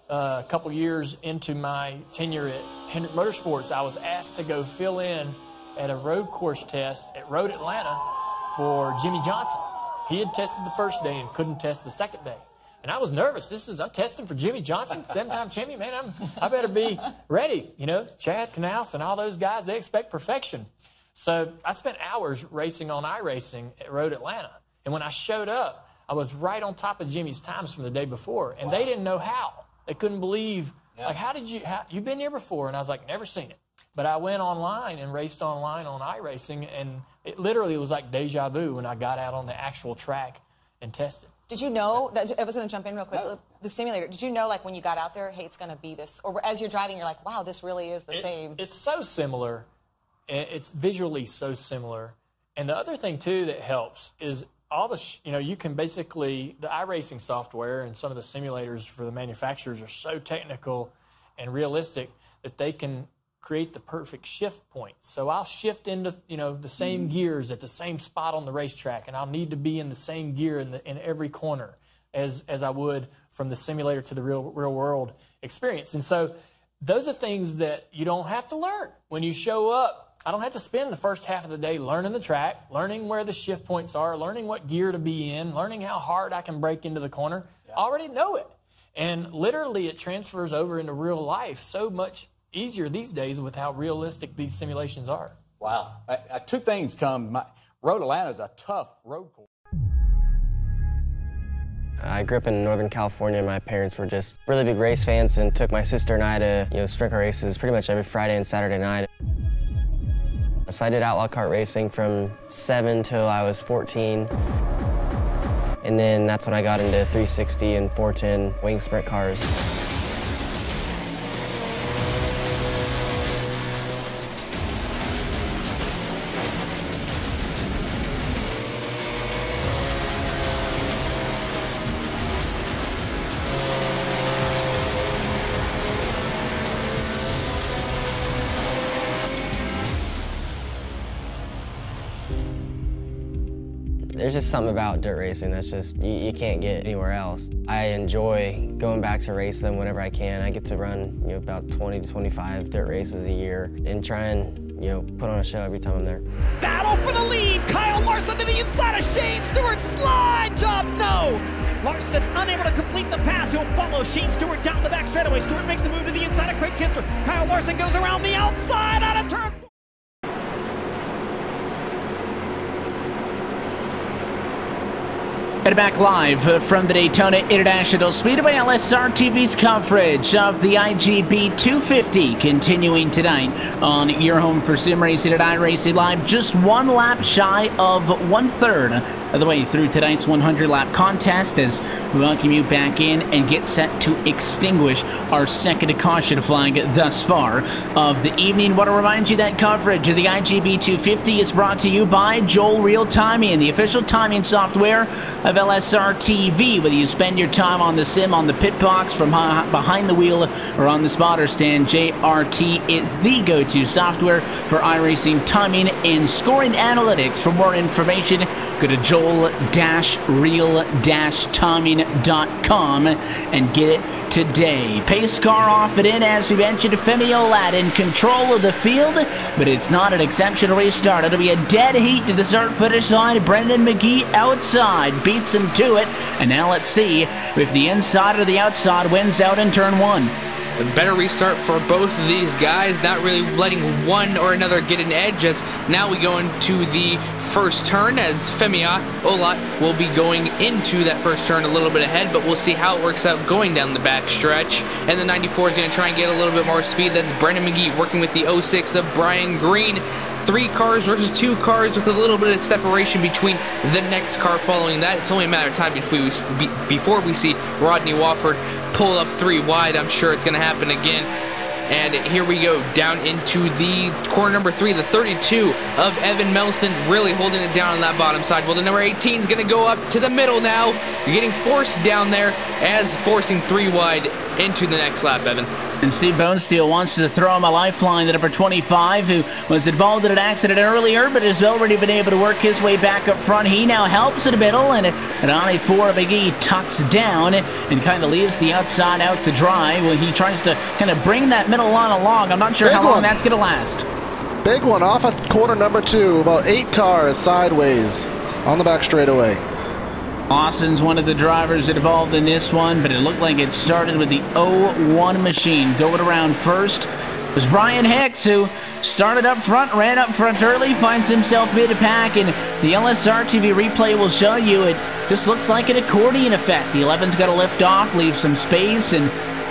a couple years into my tenure at Hendrick Motorsports, I was asked to go fill in at a road course test at Road Atlanta for Jimmy Johnson. He had tested the first day and couldn't test the second day. And I was nervous. I'm testing for Jimmy Johnson, 7-time champion. Man, I better be ready. You know, Chad Knaus and all those guys, they expect perfection. So I spent hours racing on iRacing at Road Atlanta. And when I showed up, I was right on top of Jimmy's times from the day before, and they didn't know how. They couldn't believe, like, you've been here before? And I was like, never seen it. But I went online and raced online on iRacing, and it literally was like deja vu when I got out on the actual track and tested. Did you know that, I was going to jump in real quick, the simulator, did you know, like, when you got out there, hey, it's going to be this, or as you're driving, you're like, wow, this really is the same? It's so similar. It's visually so similar. And the other thing, too, that helps is all the, you can basically, the iRacing software and some of the simulators for the manufacturers are so technical and realistic that they can create the perfect shift point. So I'll shift into, the same gears at the same spot on the racetrack, and I'll need to be in the same gear in every corner as I would from the simulator to the real world experience. And so those are things that you don't have to learn. When you show up I don't have to spend the first half of the day learning the track, learning where the shift points are, learning what gear to be in, learning how hard I can brake into the corner. I already know it. And literally it transfers over into real life so much easier these days with how realistic these simulations are. Wow. Two things come. Road Atlanta is a tough road course. I grew up in Northern California. My parents were just really big race fans and took my sister and I to sprint car races pretty much every Friday and Saturday night. So I did outlaw kart racing from 7 till I was 14. And then that's when I got into 360 and 410 wing sprint cars. There's just something about dirt racing that's just, you can't get anywhere else. I enjoy going back to race them whenever I can. I get to run about 20 to 25 dirt races a year and try and put on a show every time I'm there. Battle for the lead. Kyle Larson to the inside of Shane Stewart. Slide job, no. Larson unable to complete the pass. He'll follow Shane Stewart down the back straightaway. Stewart makes the move to the inside of Craig Kinster. Kyle Larson goes around the outside out of turn. Back live from the Daytona International Speedway, LSRTV's coverage of the IGB 250 continuing tonight on your home for sim racing at iRacing Live. Just one lap shy of 1/3 of the way through tonight's 100-lap contest as we welcome you back in and get set to extinguish our second caution flag thus far of the evening. I want to remind you that coverage of the IGB 250 is brought to you by Joel Real Timing, the official timing software of LSRTV. Whether you spend your time on the sim, on the pit box, from behind the wheel, or on the spotter stand, JRT is the go-to software for iRacing timing and scoring analytics. For more information, go to joel-real-timing.com and get it today. Pace car off and in as we mentioned. Femi Olat in control of the field, but it's not an exceptional restart. It'll be a dead heat to the start-finish line. Brendan McGee outside beats him to it, and now let's see if the inside or the outside wins out in turn 1. A better restart for both of these guys, not really letting one or another get an edge, as now we go into the first turn as Femi Olat will be going into that first turn a little bit ahead, but we'll see how it works out going down the back stretch. And the 94 is going to try and get a little bit more speed. That's Brendan McGee working with the 06 of Brian Green. 3 cars versus 2 cars with a little bit of separation between the next car following that. It's only a matter of time before we see Rodney Wofford pull up 3 wide. I'm sure it's going to happen again. And here we go down into the corner number 3, the 32 of Evan Melson, really holding it down on that bottom side. Well, the number 18 is going to go up to the middle now. You're getting forced down there as forcing 3 wide into the next lap, Evan. And Steve Bonesteel wants to throw him a lifeline to number 25, who was involved in an accident earlier, but has already been able to work his way back up front. He now helps in the middle, and on a 4, McGee tucks down and kind of leaves the outside out to dry when he tries to kind of bring that middle line along. I'm not sure how long that's going to last. Big one off at corner number 2, about 8 cars sideways on the back straightaway. Lawson's one of the drivers involved in this one, but it looked like it started with the 01 machine. Going around first was Brian Hicks, who started up front, ran up front early, finds himself mid-pack, and the LSRTV replay will show you it just looks like an accordion effect. The 11's got to lift off, leave some space, and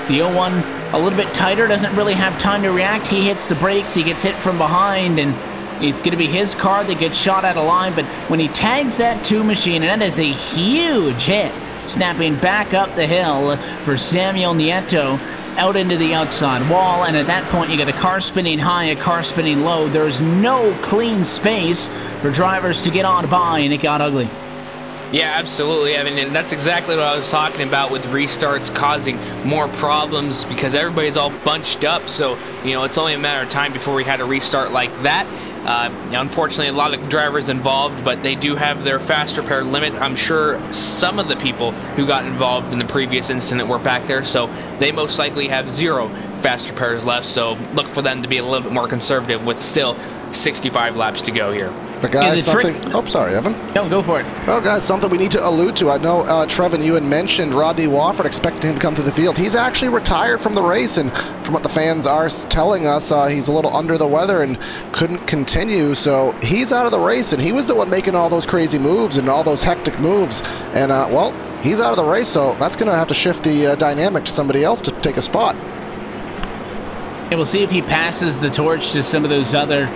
the 01 a little bit tighter, doesn't really have time to react. He hits the brakes, he gets hit from behind, and it's going to be his car that gets shot out of line, but when he tags that 2 machine, and that is a huge hit, snapping back up the hill for Samuel Nieto out into the outside wall, and at that point you got a car spinning high, a car spinning low. There's no clean space for drivers to get on by, and it got ugly. Yeah, absolutely, Evan, and that's exactly what I was talking about with restarts causing more problems because everybody's all bunched up, so, it's only a matter of time before we had a restart like that. Unfortunately, a lot of drivers involved, but they do have their fast repair limit. I'm sure some of the people who got involved in the previous incident were back there, so they most likely have 0 fast repairs left, so look for them to be a little bit more conservative with still 65 laps to go here. But guys, something... Oh, sorry, Evan. No, go for it. Oh, guys, something we need to allude to. I know, Trevin, you had mentioned Rodney Wofford, expecting him to come to the field. He's actually retired from the race, and from what the fans are telling us, he's a little under the weather and couldn't continue. So he's out of the race, and he was the one making all those crazy moves and all those hectic moves. And, well, he's out of the race, so that's going to have to shift the dynamic to somebody else to take a spot. And we'll see if he passes the torch to some of those other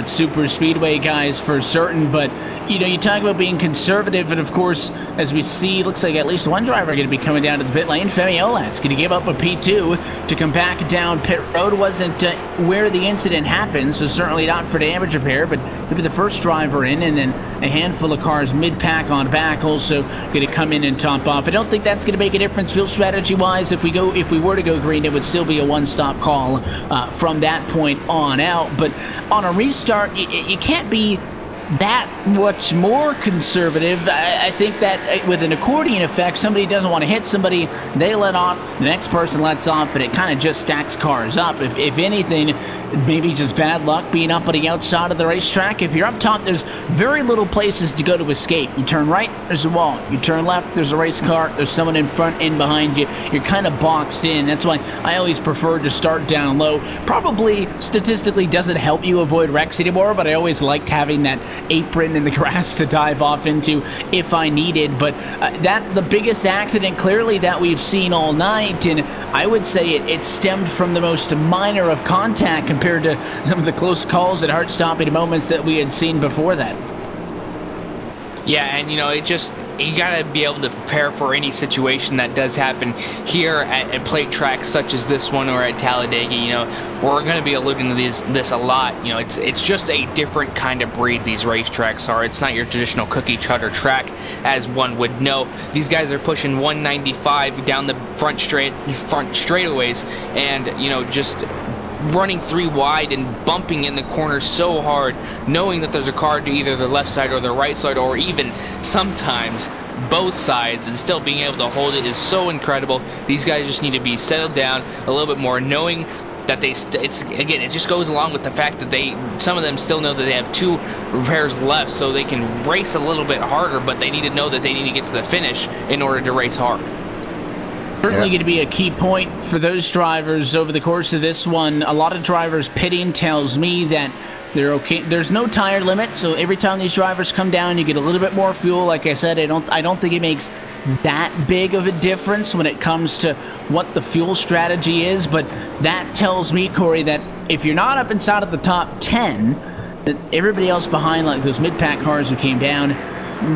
super speedway guys for certain. But, you know, you talk about being conservative, and of course, as we see, looks like at least one driver going to be coming down to the pit lane. Femi Olat's going to give up a P2 to come back down pit road. Wasn't where the incident happened, so certainly not for damage repair, but he'll be the first driver in, and then a handful of cars mid-pack on back also going to come in and top off. I don't think that's going to make a difference fuel strategy-wise. If we were to go green, it would still be a one-stop call from that point on out. But on a restart, you can't be that much more conservative. I think that with an accordion effect, somebody doesn't want to hit somebody, they let off, the next person lets off, but it kind of just stacks cars up. If anything, maybe just bad luck being up on the outside of the racetrack. If you're up top, there's very little places to go to escape. You turn right, there's a wall. You turn left, there's a race car. There's someone in front and behind you. You're kind of boxed in. That's why I always prefer to start down low. Probably statistically doesn't help you avoid wrecks anymore, but I always liked having that apron in the grass to dive off into if I needed. But the biggest accident clearly that we've seen all night, and I would say it stemmed from the most minor of contact compared to some of the close calls and heart-stopping moments that we had seen before that. Yeah, and you know, you gotta be able to prepare for any situation that does happen here at plate tracks such as this one or at Talladega. You know, we're gonna be alluding to this a lot. You know, it's just a different kind of breed these racetracks are. It's not your traditional cookie cutter track, as one would know. These guys are pushing 195 down the front straightaways, and you know, just running 3 wide and bumping in the corners so hard, knowing that there's a car to either the left side or the right side, or even sometimes both sides, and still being able to hold it is so incredible. These guys just need to be settled down a little bit more, knowing that it just goes along with the fact that some of them still know that they have 2 repairs left, so they can race a little bit harder, but they need to know that they need to get to the finish in order to race hard. Certainly going to be a key point for those drivers over the course of this one. A lot of drivers pitting tells me that they're okay. There's no tire limit, so every time these drivers come down, you get a little bit more fuel. Like I said, I don't think it makes that big of a difference when it comes to what the fuel strategy is, but that tells me, Corey, that if you're not up inside of the top 10, that everybody else behind, like those mid-pack cars who came down,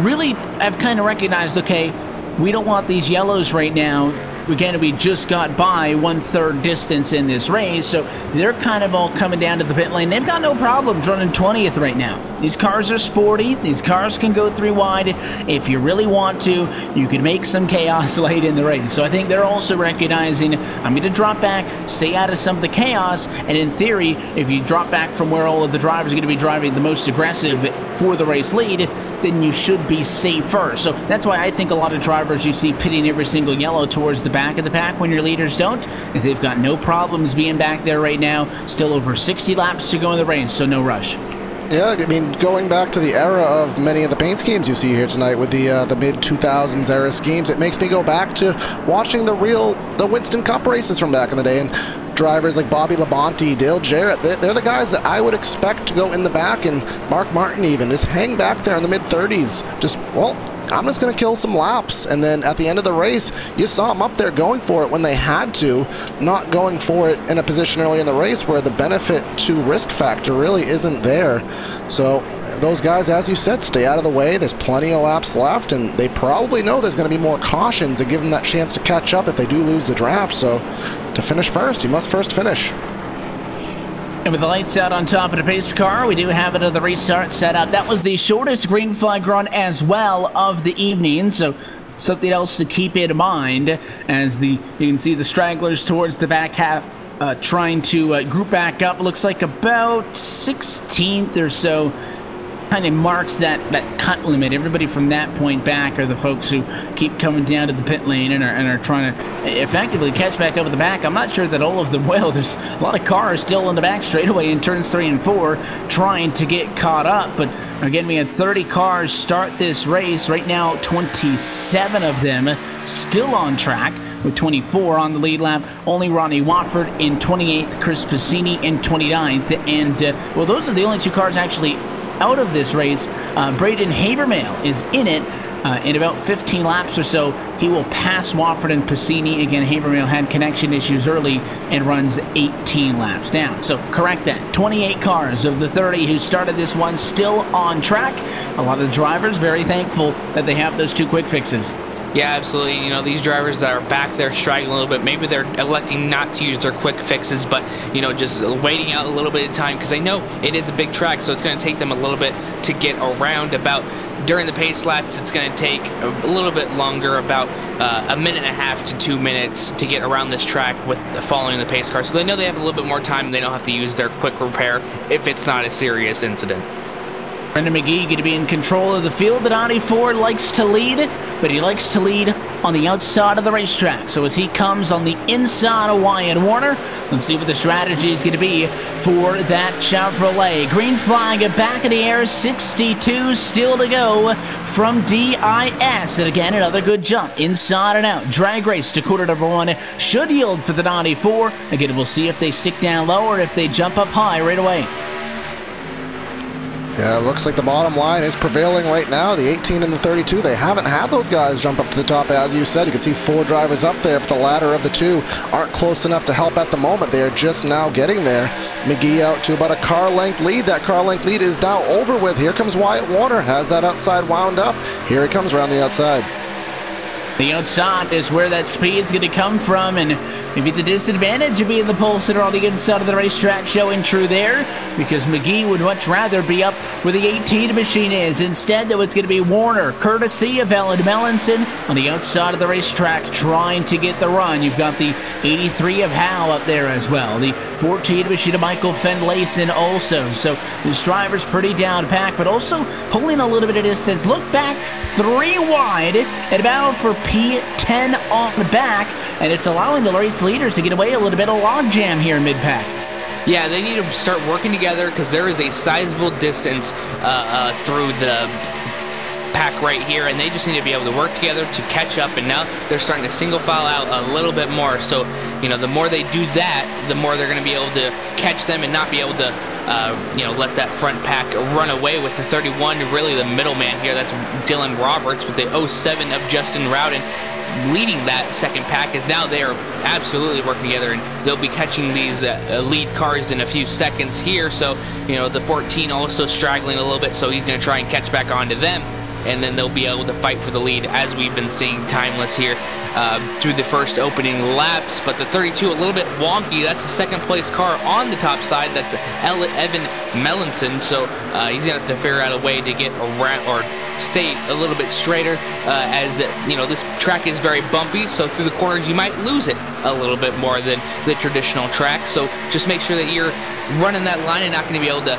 really have kind of recognized, okay, we don't want these yellows right now. Again, we just got by 1/3 distance in this race, so they're kind of all coming down to the pit lane. They've got no problems running 20th right now. These cars are sporty. These cars can go 3 wide. If you really want to, you can make some chaos late in the race. So I think they're also recognizing, I'm going to drop back, stay out of some of the chaos, and in theory, if you drop back from where all of the drivers are going to be driving the most aggressive for the race lead, then you should be safer. So that's why I think a lot of drivers you see pitting every single yellow towards the back of the pack when your leaders don't, is they've got no problems being back there right now. Still over 60 laps to go in the race, so no rush. Yeah, I mean, going back to the era of many of the paint schemes you see here tonight with the mid-2000s era schemes, it makes me go back to watching the Winston Cup races from back in the day, and drivers like Bobby Labonte, Dale Jarrett, they're the guys that I would expect to go in the back, and Mark Martin even, just hang back there in the mid-30s. Just, well, I'm just going to kill some laps. And then at the end of the race, you saw them up there going for it when they had to, not going for it in a position early in the race where the benefit to risk factor really isn't there. So those guys, as you said, stay out of the way. There's plenty of laps left, and they probably know there's going to be more cautions and give them that chance to catch up if they do lose the draft. So to finish first, you must first finish. And with the lights out on top of the pace car, we do have another restart set up. That was the shortest green flag run as well of the evening, so something else to keep in mind as you can see the stragglers towards the back half trying to group back up. Looks like about 16th or so kind of marks that cut limit. Everybody from that point back are the folks who keep coming down to the pit lane and are trying to effectively catch back up at the back. I'm not sure that all of them will. There's a lot of cars still in the back straightaway in turns 3 and 4 trying to get caught up. But again, we had 30 cars start this race. Right now, 27 of them still on track, with 24 on the lead lap. Only Ronnie Watford in 28th, Chris Piscini in 29th. And, well, those are the only 2 cars actually out of this race. Braden Habermail is in it. In about 15 laps or so, he will pass Watford and Piscini. Again, Habermail had connection issues early and runs 18 laps down. So correct that. 28 cars of the 30 who started this one still on track. A lot of the drivers very thankful that they have those 2 quick fixes. Yeah, absolutely. You know, these drivers that are back there struggling a little bit, maybe they're electing not to use their quick fixes, but, you know, just waiting out a little bit of time, because they know it is a big track, so it's going to take them a little bit to get around. About during the pace laps, it's going to take a little bit longer, about a minute and a half to 2 minutes to get around this track with following the pace car. So they know they have a little bit more time, and they don't have to use their quick repair if it's not a serious incident. Brendan McGee going to be in control of the field. The 94 likes to lead, but he likes to lead on the outside of the racetrack. So as he comes on the inside of Wyatt Warner, let's see what the strategy is going to be for that Chevrolet. Green flag back in the air, 62 still to go from DIS. And again, another good jump inside and out. Drag race to quarter number 1 should yield for the 94. Again, we'll see if they stick down low or if they jump up high right away. Yeah, it looks like the bottom line is prevailing right now. The 18 and the 32, they haven't had those guys jump up to the top. As you said, you can see 4 drivers up there, but the latter of the 2 aren't close enough to help at the moment. They are just now getting there. McGee out to about a car length lead. That car length lead is now over with. Here comes Wyatt Warner, has that outside wound up. Here he comes around the outside. The outside is where that speed's going to come from, and maybe the disadvantage of being the pole sitter on the inside of the racetrack showing true there, because McGee would much rather be up where the 18 machine is. Instead, though, it's going to be Warner, courtesy of Ellen Mellinson, on the outside of the racetrack trying to get the run. You've got the 83 of Howe up there as well. The 14 machine of Michael Fendlayson also. So this driver's pretty down pack, but also pulling a little bit of distance. Look back 3 wide and battle for P10 on the back, and it's allowing the race leaders to get away a little bit of logjam here in mid-pack. Yeah, they need to start working together, because there is a sizable distance through the pack right here, and they just need to be able to work together to catch up. And now they're starting to single file out a little bit more. So, you know, the more they do that, the more they're going to be able to catch them and not be able to you know, let that front pack run away with the 31, really the middleman here. That's Dylan Roberts with the 07 of Justin Rowden leading that second pack, as now they are absolutely working together, and they'll be catching these lead cars in a few seconds here. So, you know, the 14 also straggling a little bit, so he's going to try and catch back onto them, and then they'll be able to fight for the lead, as we've been seeing Timeless here through the first opening laps. But the 32 a little bit wonky. That's the second place car on the top side. That's Evan Mellinson. So he's gonna have to figure out a way to get around or stay a little bit straighter, as you know, this track is very bumpy, so through the corners you might lose it a little bit more than the traditional track. So just make sure that you're running that line and not going to be able to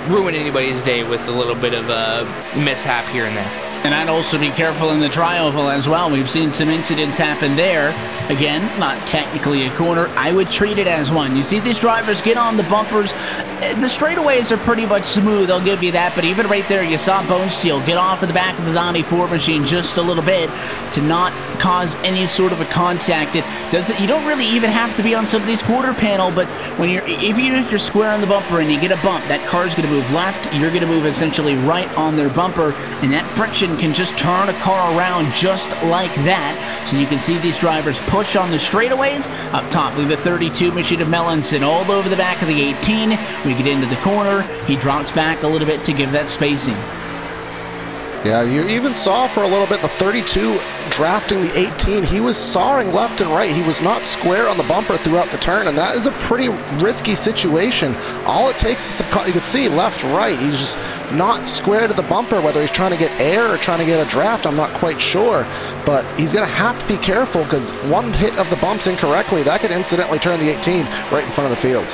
ruin anybody's day with a little bit of a mishap here and there. And I'd also be careful in the tri-oval as well. We've seen some incidents happen there. Again, not technically a corner. I would treat it as one. You see these drivers get on the bumpers. The straightaways are pretty much smooth, I'll give you that. But even right there, you saw Bone Steel get off of the back of the 94 machine just a little bit to not cause any sort of a contact. It doesn't. You don't really even have to be on somebody's quarter panel, but when even if you're square on the bumper and you get a bump, that car's going to move left. You're going to move essentially right on their bumper, and that friction can just turn a car around just like that. So you can see these drivers push on the straightaways. Up top, we have the 32 machine of Mellinson all over the back of the 18. We get into the corner. He drops back a little bit to give that spacing. Yeah, you even saw for a little bit the 32 drafting the 18. He was sawing left and right. He was not square on the bumper throughout the turn, and that is a pretty risky situation. All it takes is some, you can see left, right. He's just not square to the bumper, whether he's trying to get air or trying to get a draft, I'm not quite sure. But he's going to have to be careful, because one hit of the bumps incorrectly, that could incidentally turn the 18 right in front of the field.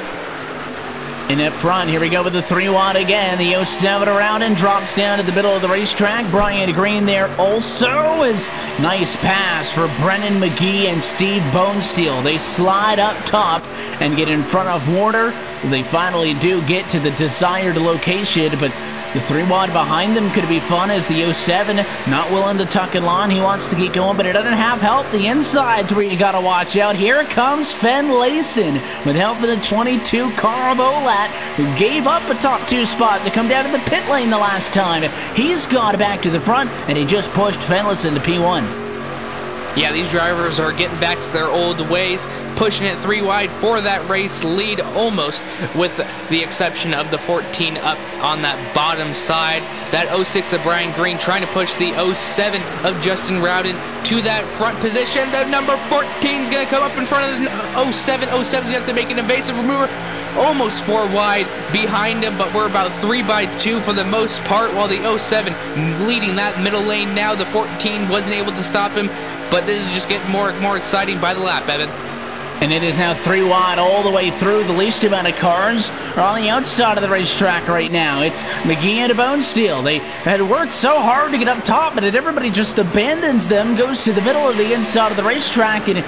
And up front, here we go with the 3-wide again. The 07 around and drops down to the middle of the racetrack. Brian Green there also is nice pass for Brennan McGee and Steve Bonesteel. They slide up top and get in front of Warner. They finally do get to the desired location, but the 3-wide behind them could be fun as the 07 not willing to tuck in line. He wants to keep going, but it doesn't have help. The inside's where you got to watch out. Here comes Finlayson with help of the 22 Carl Bolat, who gave up a top 2 spot to come down to the pit lane the last time. He's got back to the front, and he just pushed Finlayson to P1. Yeah, these drivers are getting back to their old ways, pushing it 3-wide for that race lead almost, with the exception of the 14 up on that bottom side. That 06 of Brian Green trying to push the 07 of Justin Rowden to that front position. The number 14 is going to come up in front of the 07. 07's going to have to make an evasive remover. Almost 4 wide behind him, but we're about 3 by 2 for the most part, while the 07 leading that middle lane now. The 14 wasn't able to stop him, but this is just getting more exciting by the lap, Evan. And it is now 3 wide all the way through. The least amount of cars are on the outside of the racetrack right now. It's McGee and Bonesteel. They had worked so hard to get up top, but everybody just abandons them, goes to the middle of the inside of the racetrack, and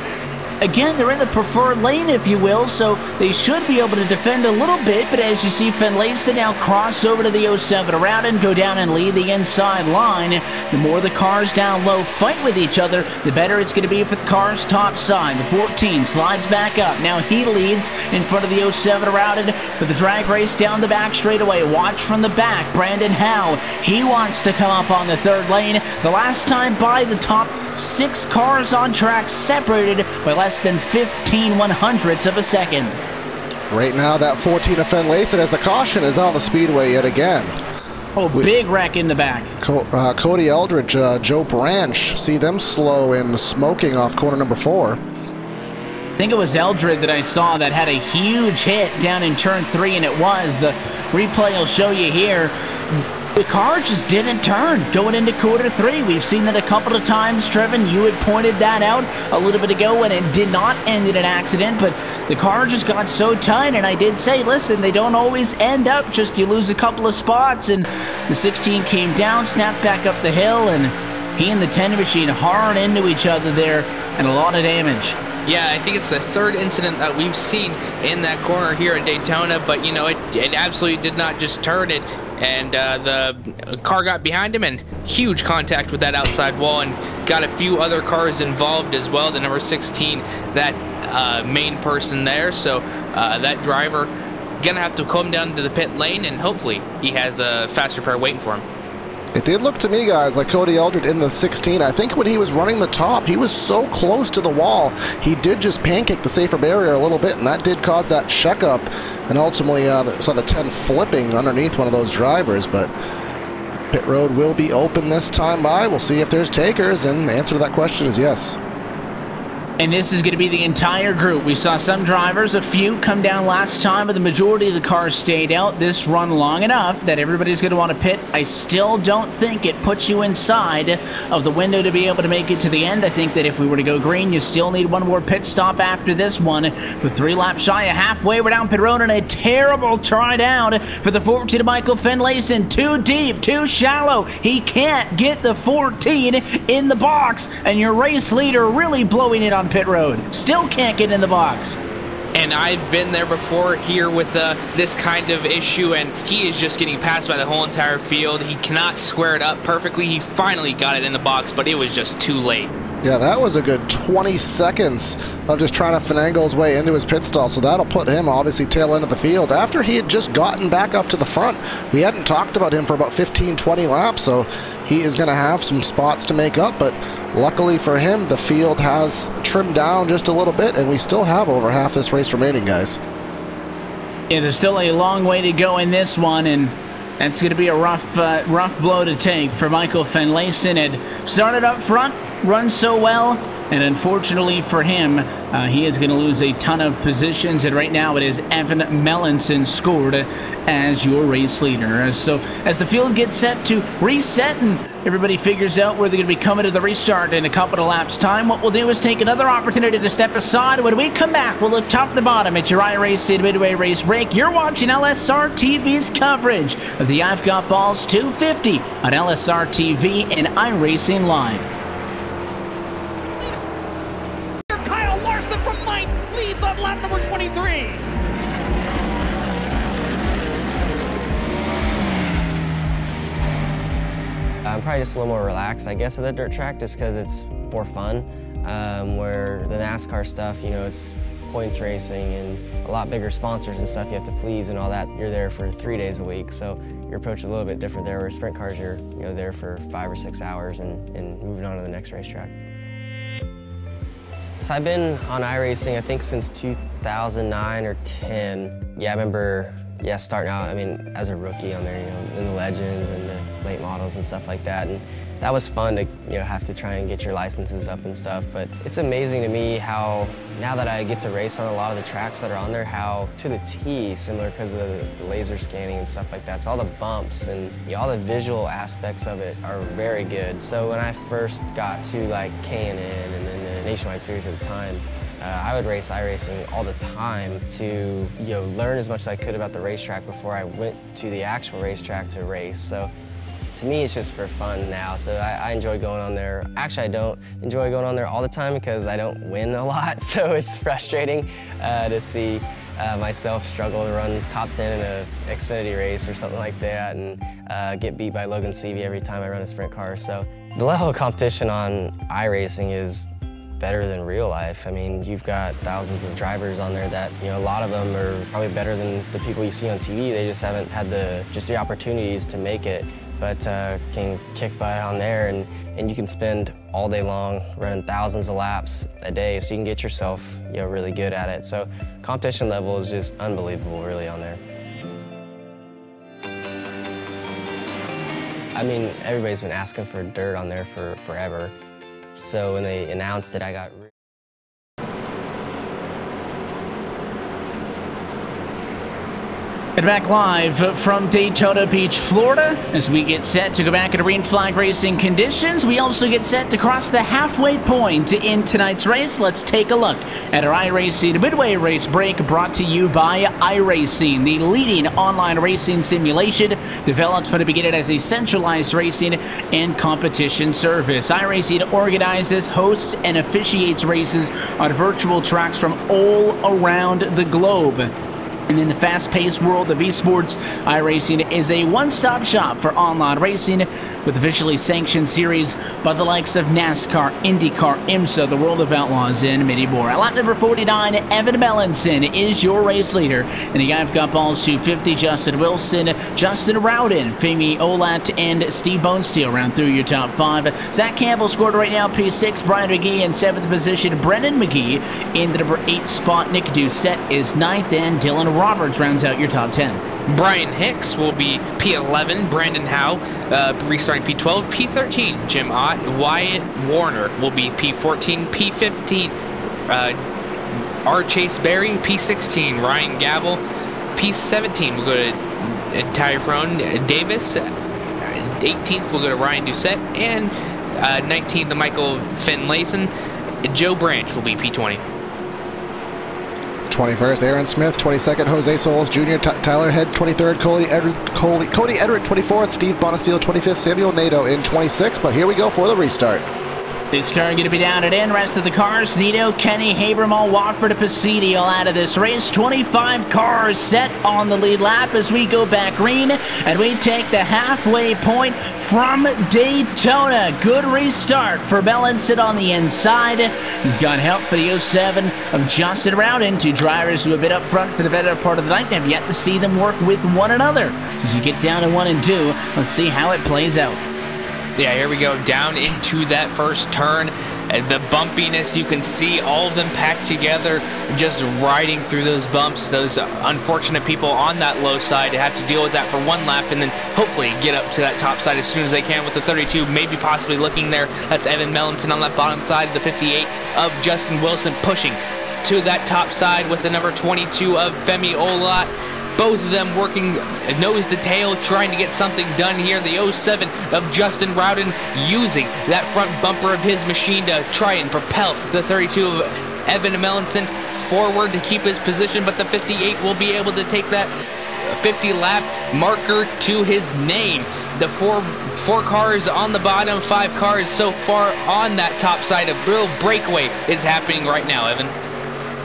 again, they're in the preferred lane, if you will, so they should be able to defend a little bit, but as you see Finlayson now cross over to the 07 around and go down and lead the inside line. The more the cars down low fight with each other, the better it's going to be for the car's top side. The 14 slides back up. Now he leads in front of the 07 around with the drag race down the back straightaway. Watch from the back, Brandon Howe. He wants to come up on the 3rd lane. The last time by, the top 6 cars on track separated by less than 15 100ths of a second. Right now, that 14 of Finlayson as the caution is on the speedway yet again. Oh, big wreck in the back. Cody Eldridge, Joe Branch, see them slow in smoking off corner number 4. I think it was Eldred that I saw that had a huge hit down in turn 3, and it was. The replay will show you here. The car just didn't turn going into quarter 3. We've seen that a couple of times, Trevin. You had pointed that out a little bit ago, and it did not end in an accident, but the car just got so tight, and I did say, listen, they don't always end up, just you lose a couple of spots, and the 16 came down, snapped back up the hill, and he and the 10 machine hard into each other there, and a lot of damage. Yeah, I think it's the 3rd incident that we've seen in that corner here at Daytona, but, you know, it absolutely did not just turn it, and the car got behind him, and huge contact with that outside wall, and got a few other cars involved as well. The number 16, that main person there, so that driver gonna have to come down to the pit lane, and hopefully he has a fast repair waiting for him. It did look to me, guys, like Cody Eldred in the 16. I think when he was running the top, he was so close to the wall, he did just pancake the safer barrier a little bit, and that did cause that checkup, and ultimately saw the 10 flipping underneath one of those drivers. But pit road will be open this time by. We'll see if there's takers, and the answer to that question is yes. And this is going to be the entire group. We saw some drivers, a few, come down last time, but the majority of the cars stayed out. This run long enough that everybody's going to want to pit. I still don't think it puts you inside of the window to be able to make it to the end. I think that if we were to go green, you still need one more pit stop after this one. With 3 laps shy of halfway, we're down pit road, and a terrible try down for the 14 of Michael Finlayson. Too deep, too shallow. He can't get the 14 in the box, and your race leader really blowing it on pit road. Still can't get in the box. And I've been there before here with this kind of issue, and he is just getting passed by the whole entire field. He cannot square it up perfectly. He finally got it in the box, but it was just too late. Yeah, that was a good 20 seconds of just trying to finagle his way into his pit stall, so that'll put him obviously tail end of the field. After he had just gotten back up to the front, we hadn't talked about him for about 15, 20 laps, so he is going to have some spots to make up, but luckily for him, the field has trimmed down just a little bit, and we still have over half this race remaining, guys. Yeah, there's still a long way to go in this one, and that's going to be a rough blow to take for Michael Finlayson. It started up front, run so well, And unfortunately for him, he is going to lose a ton of positions. And right now it is Evan Melanson scored as your race leader. So as the field gets set to reset and everybody figures out where they're going to be coming to the restart in a couple of laps time, what we'll do is take another opportunity to step aside. When we come back, we'll look top to bottom at your iRacing Midway Race Break. You're watching LSRTV's coverage of the I've Got Ballz 250 on LSRTV and iRacing Live. Kyle Larson from ninth leads on lap number 23. I'm probably just a little more relaxed, I guess, at the dirt track just because it's for fun, where the NASCAR stuff, you know, it's points racing and a lot bigger sponsors and stuff you have to please and all that. You're there for 3 days a week, so your approach is a little bit different there, where sprint cars, you're there for 5 or 6 hours and moving on to the next racetrack. So I've been on iRacing, I think, since 2009 or 10. Yeah, I remember, starting out, I mean, as a rookie on there, in the legends and the late models and stuff like that. And that was fun to, have to try and get your licenses up and stuff. But it's amazing to me how, now that I get to race on a lot of the tracks that are on there, how to the T, similar because of the laser scanning and stuff like that. So all the bumps and all the visual aspects of it are very good. So when I first got to like K&N and then the Nationwide Series at the time, I would race iRacing all the time to learn as much as I could about the racetrack before I went to the actual racetrack to race. So to me, it's just for fun now. So I enjoy going on there. Actually, I don't enjoy going on there all the time because I don't win a lot. So it's frustrating to see myself struggle to run top 10 in an Xfinity race or something like that and get beat by Logan Seavey every time I run a sprint car. So the level of competition on iRacing is better than real life. I mean, you've got thousands of drivers on there that, a lot of them are probably better than the people you see on TV. They just haven't had the opportunities to make it, but can kick butt on there and you can spend all day long running thousands of laps a day, so you can get yourself, really good at it. So competition level is just unbelievable, really, on there. I mean, everybody's been asking for dirt on there for forever. So when they announced it, I got And back live from Daytona Beach, Florida, as we get set to go back into green flag racing conditions. We also get set to cross the halfway point in tonight's race. Let's take a look at our iRacing Midway Race Break, brought to you by iRacing, the leading online racing simulation developed from the beginning as a centralized racing and competition service. iRacing organizes, hosts, and officiates races on virtual tracks from all around the globe. And in the fast-paced world of esports, iRacing is a one-stop shop for online racing with officially sanctioned series by the likes of NASCAR, IndyCar, IMSA, the World of Outlaws, and many more. At lap number 49, Evan Melanson is your race leader. And the I've Got Ballz 250, Justin Wilson, Justin Rowden, Femi Olat, and Steve Bonesteel round through your top 5. Zach Campbell scored right now P6, Brian McGee in 7th position, Brennan McGee in the number 8 spot, Nick Doucette is 9th, and Dylan Roberts rounds out your top 10. Brian Hicks will be P11, Brandon Howe restarting P12, P13, Jim Ott, Wyatt Warner will be P14, P15, R. Chase Berry, P16, Ryan Gavel, P17 will go to Tyrone Davis, 18th will go to Ryan Doucette, and 19th, Michael Finlayson. Joe Branch will be P20. 21st, Aaron Smith. 22nd, Jose Solis Jr. Tyler Head, 23rd, Cody Edrick, 24th, Steve Bonesteel, 25th, Samuel Nato in 26th. But here we go for the restart. This car going to be down at end. Rest of the cars, Nito, Kenny, Habermal, Watford, Pacidi all out of this race. 25 cars set on the lead lap as we go back green, and we take the halfway point from Daytona. Good restart for Melanson on the inside. He's got help for the 07 of Justin Rowden, two drivers who have been up front for the better part of the night and have yet to see them work with one another. As you get down to 1 and 2, let's see how it plays out. Yeah, here we go, down into that first turn. The bumpiness, you can see all of them packed together, just riding through those bumps. Those unfortunate people on that low side have to deal with that for one lap and then hopefully get up to that top side as soon as they can with the 32, maybe possibly looking there. That's Evan Mellinson on that bottom side of the 58 of Justin Wilson, pushing to that top side with the number 22 of Femi Olot. Both of them working nose to tail, trying to get something done here. The 07 of Justin Rowden using that front bumper of his machine to try and propel the 32 of Evan Mellinson forward to keep his position, but the 58 will be able to take that 50-lap marker to his name. The four cars on the bottom, 5 cars so far on that top side. A real breakaway is happening right now, Evan.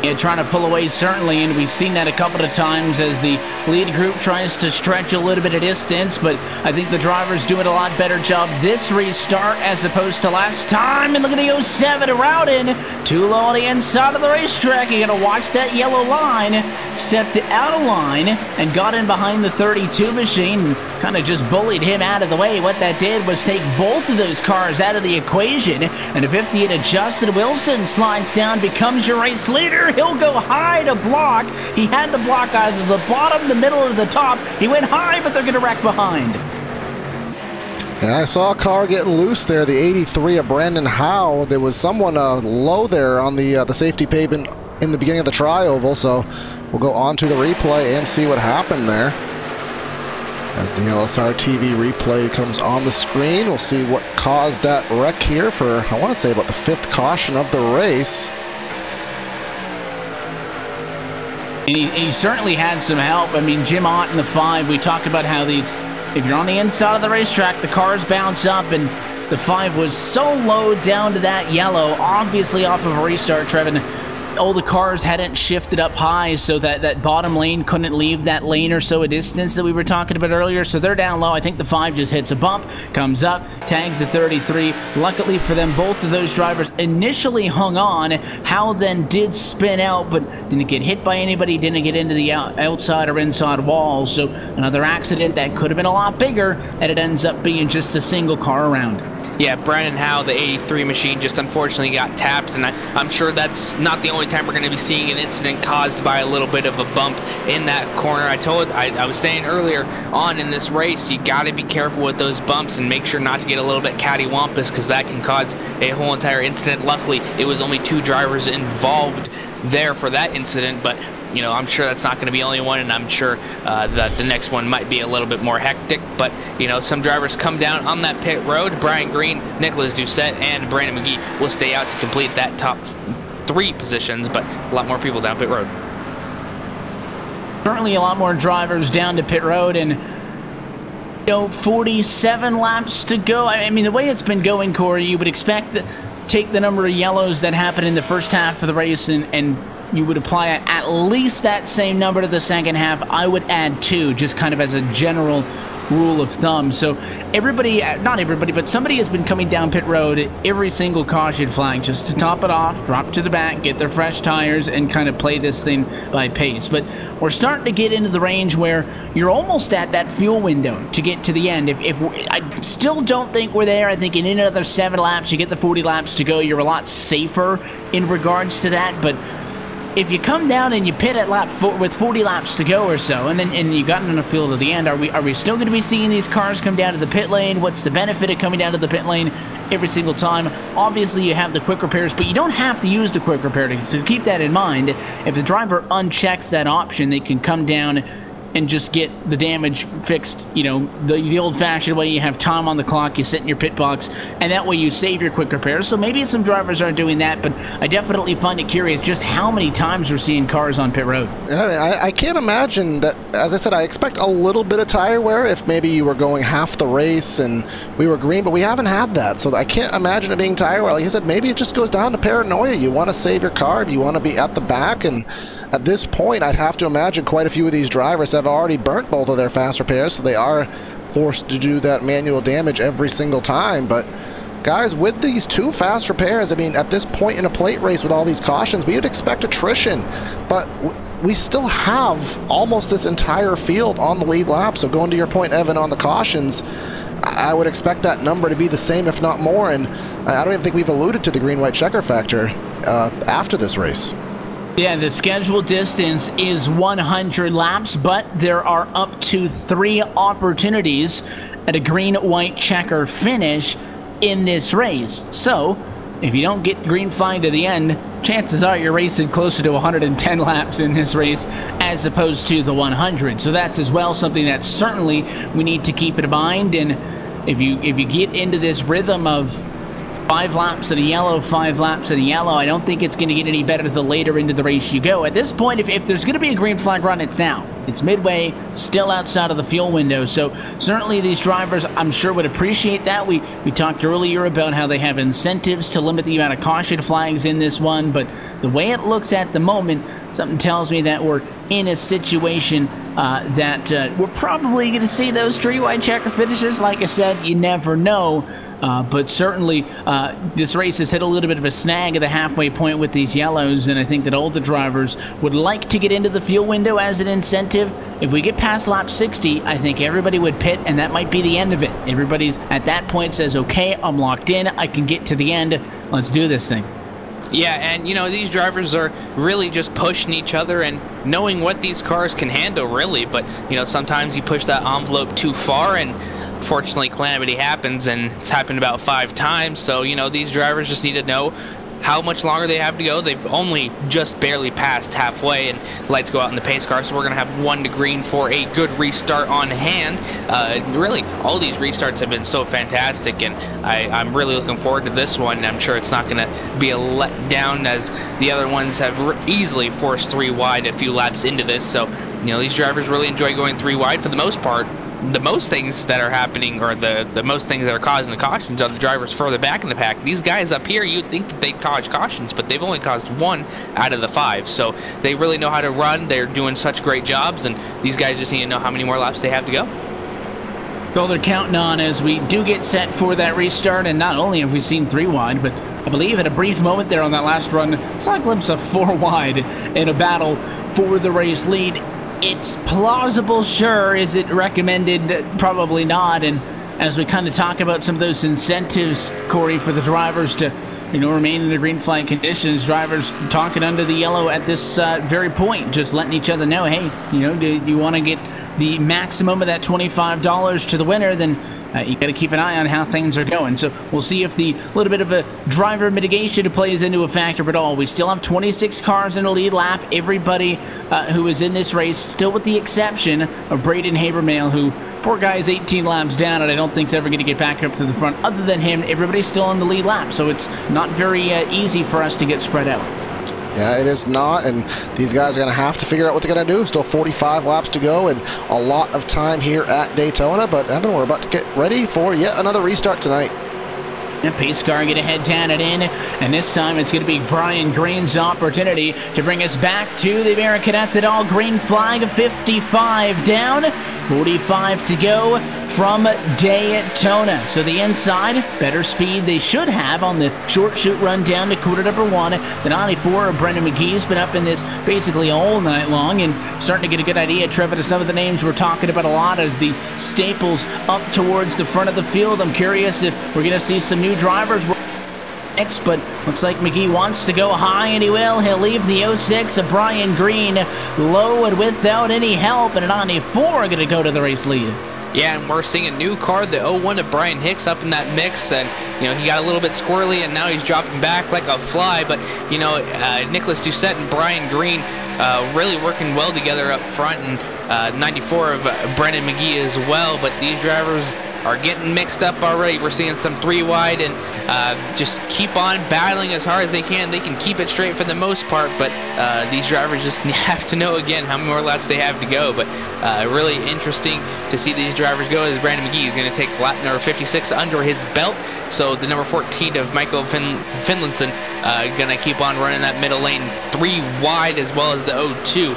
Yeah, trying to pull away, certainly, and we've seen that a couple of times as the lead group tries to stretch a little bit of distance, but I think the driver's doing a lot better job this restart as opposed to last time. And look at the 07 Rowden, too low on the inside of the racetrack. You gotta watch that yellow line. Stepped out of line and got in behind the 32 machine, kind of just bullied him out of the way. What that did was take both of those cars out of the equation, and a 58 of Justin Wilson slides down, becomes your race leader. He'll go high to block. He had to block either the bottom, the middle, or the top. He went high, but they're going to wreck behind. And I saw a car getting loose there, the 83 of Brandon Howe. There was someone low there on the safety pavement in the beginning of the tri-oval, so we'll go on to the replay and see what happened there. As the LSRTV replay comes on the screen, we'll see what caused that wreck here for, I want to say, about the 5th caution of the race. And he certainly had some help. I mean, Jim Ott in the 5, we talked about how these, if you're on the inside of the racetrack, the cars bounce up, and the 5 was so low down to that yellow, obviously off of a restart, Trevin. All the cars hadn't shifted up high, so that bottom lane couldn't leave that lane or so a distance that we were talking about earlier. So they're down low. I think the 5 just hits a bump, comes up, tags the 33. Luckily for them, both of those drivers initially hung on. Howe then did spin out, but didn't get hit by anybody, didn't get into the outside or inside walls. So another accident that could have been a lot bigger, and it ends up being just a single car around. Yeah, Brandon Howe, the 83 machine, just unfortunately got tapped, and I'm sure that's not the only time we're going to be seeing an incident caused by a little bit of a bump in that corner. I was saying earlier on in this race, you got to be careful with those bumps and make sure not to get a little bit cattywampus, because that can cause a whole entire incident. Luckily, it was only 2 drivers involved there for that incident, but you know, I'm sure that's not going to be the only one, and I'm sure that the next one might be a little bit more hectic. But, you know, some drivers come down on that pit road. Brian Green, Nicholas Doucette, and Brandon McGee will stay out to complete that top 3 positions, but a lot more people down pit road. Certainly a lot more drivers down to pit road, and, you know, 47 laps to go. I mean, the way it's been going, Corey, you would expect that take the number of yellows that happened in the first half of the race and you would apply at least that same number to the second half. I would add 2, just kind of as a general rule of thumb. So everybody, not everybody, but somebody has been coming down pit road every single caution flag just to top it off, drop to the back, get their fresh tires, and kind of play this thing by pace. But we're starting to get into the range where you're almost at that fuel window to get to the end. I still don't think we're there. I think in another 7 laps, you get the 40 laps to go, you're a lot safer in regards to that. But if you come down and you pit at lap 4 with 40 laps to go or so, and you gotten enough fuel to the end, are we still going to be seeing these cars come down to the pit lane? What's the benefit of coming down to the pit lane every single time? Obviously, you have the quick repairs, but you don't have to use the quick repair. So keep that in mind. If the driver unchecks that option, they can come down and just get the damage fixed, you know, the old-fashioned way. You have time on the clock, you sit in your pit box, and that way you save your quick repairs. So maybe some drivers aren't doing that, but I definitely find it curious just how many times we're seeing cars on pit road. I can't imagine that. As I said, I expect a little bit of tire wear if maybe you were going half the race and we were green, but we haven't had that. So I can't imagine it being tire wear. Like I said, maybe it just goes down to paranoia. You want to save your car, you want to be at the back, and at this point, I'd have to imagine quite a few of these drivers have already burnt both of their fast repairs, so they are forced to do that manual damage every single time. But guys, with these 2 fast repairs, I mean, at this point in a plate race with all these cautions, we would expect attrition. But we still have almost this entire field on the lead lap. So going to your point, Evan, on the cautions, I would expect that number to be the same, if not more, and I don't even think we've alluded to the green-white checker factor after this race. Yeah, the scheduled distance is 100 laps, but there are up to 3 opportunities at a green-white checker finish in this race. So, if you don't get green flag to the end, chances are you're racing closer to 110 laps in this race as opposed to the 100. So that's as well something that certainly we need to keep in mind. And if you get into this rhythm of 5 laps in a yellow, 5 laps in a yellow, I don't think it's going to get any better the later into the race you go. At this point, if there's going to be a green flag run, it's now. It's midway, still outside of the fuel window. So certainly these drivers, I'm sure, would appreciate that. We talked earlier about how they have incentives to limit the amount of caution flags in this one, but the way it looks at the moment, something tells me that we're in a situation that we're probably going to see those 3 wide checker finishes. Like I said, you never know. But certainly, this race has hit a little bit of a snag at the halfway point with these yellows, and I think that all the drivers would like to get into the fuel window as an incentive. If we get past lap 60, I think everybody would pit, and that might be the end of it. Everybody's at that point says, okay, I'm locked in, I can get to the end, let's do this thing. Yeah, and, you know, these drivers are really just pushing each other and knowing what these cars can handle, really. But, you know, sometimes you push that envelope too far, and unfortunately calamity happens, and it's happened about 5 times. So, you know, these drivers just need to know how much longer they have to go. They've only just barely passed halfway, and lights go out in the pace car, so we're going to have 1 to green for a good restart on hand. Really, all these restarts have been so fantastic, and I'm really looking forward to this one. I'm sure it's not going to be a letdown, as the other ones have easily forced 3 wide a few laps into this. So, you know, these drivers really enjoy going 3 wide for the most part. The most things that are happening, or the most things that are causing the cautions, are the drivers further back in the pack. These guys up here, you'd think that they'd cause cautions, but they've only caused 1 out of the 5. So they really know how to run. They're doing such great jobs, and these guys just need to know how many more laps they have to go. So they're counting on as we do get set for that restart, and not only have we seen 3 wide, but I believe at a brief moment there on that last run, saw a glimpse of 4 wide in a battle for the race lead. It's plausible, sure. Is it recommended? Probably not. And as we kind of talk about some of those incentives, Corey, for the drivers to, you know, remain in the green flag conditions, drivers talking under the yellow at this very point, just letting each other know, hey, you know, do you want to get the maximum of that $25 to the winner, then you got to keep an eye on how things are going. So we'll see if the little bit of a driver mitigation plays into a factor at all. We still have 26 cars in the lead lap. Everybody who is in this race, still with the exception of Braden Habermail, who, poor guy, is 18 laps down, and I don't think is ever going to get back up to the front. Other than him, everybody's still on the lead lap, so it's not very easy for us to get spread out. Yeah, it is not, and these guys are going to have to figure out what they're going to do. Still 45 laps to go and a lot of time here at Daytona, but Evan, we're about to get ready for yet another restart tonight. The pace car going to head down and in, and this time it's going to be Brian Green's opportunity to bring us back to the American Ethanol green flag. 55 down, 45 to go from Daytona. So the inside, better speed they should have on the short shoot run down to quarter number 1. The 94 of Brendan McGee's been up in this basically all night long, and starting to get a good idea, Trevor, to some of the names we're talking about a lot as the staples up towards the front of the field. I'm curious if we're going to see some new drivers next, but looks like McGee wants to go high, and he will. He'll leave the 06 of Brian Green low and without any help, and a 94 are going to go to the race lead. Yeah, and we're seeing a new car, the 01 of Brian Hicks, up in that mix, and, you know, he got a little bit squirrely, and now he's dropping back like a fly, but, you know, Nicholas Doucette and Brian Green really working well together up front, and 94 of Brendan McGee as well, but these drivers are getting mixed up already. We're seeing some 3 wide, and just keep on battling as hard as they can. They can keep it straight for the most part, but these drivers just have to know again how many more laps they have to go. But really interesting to see these drivers go, as Brandon McGee is going to take lap number 56 under his belt. So the number 14 of Michael Finlinson going to keep on running that middle lane 3 wide, as well as the 02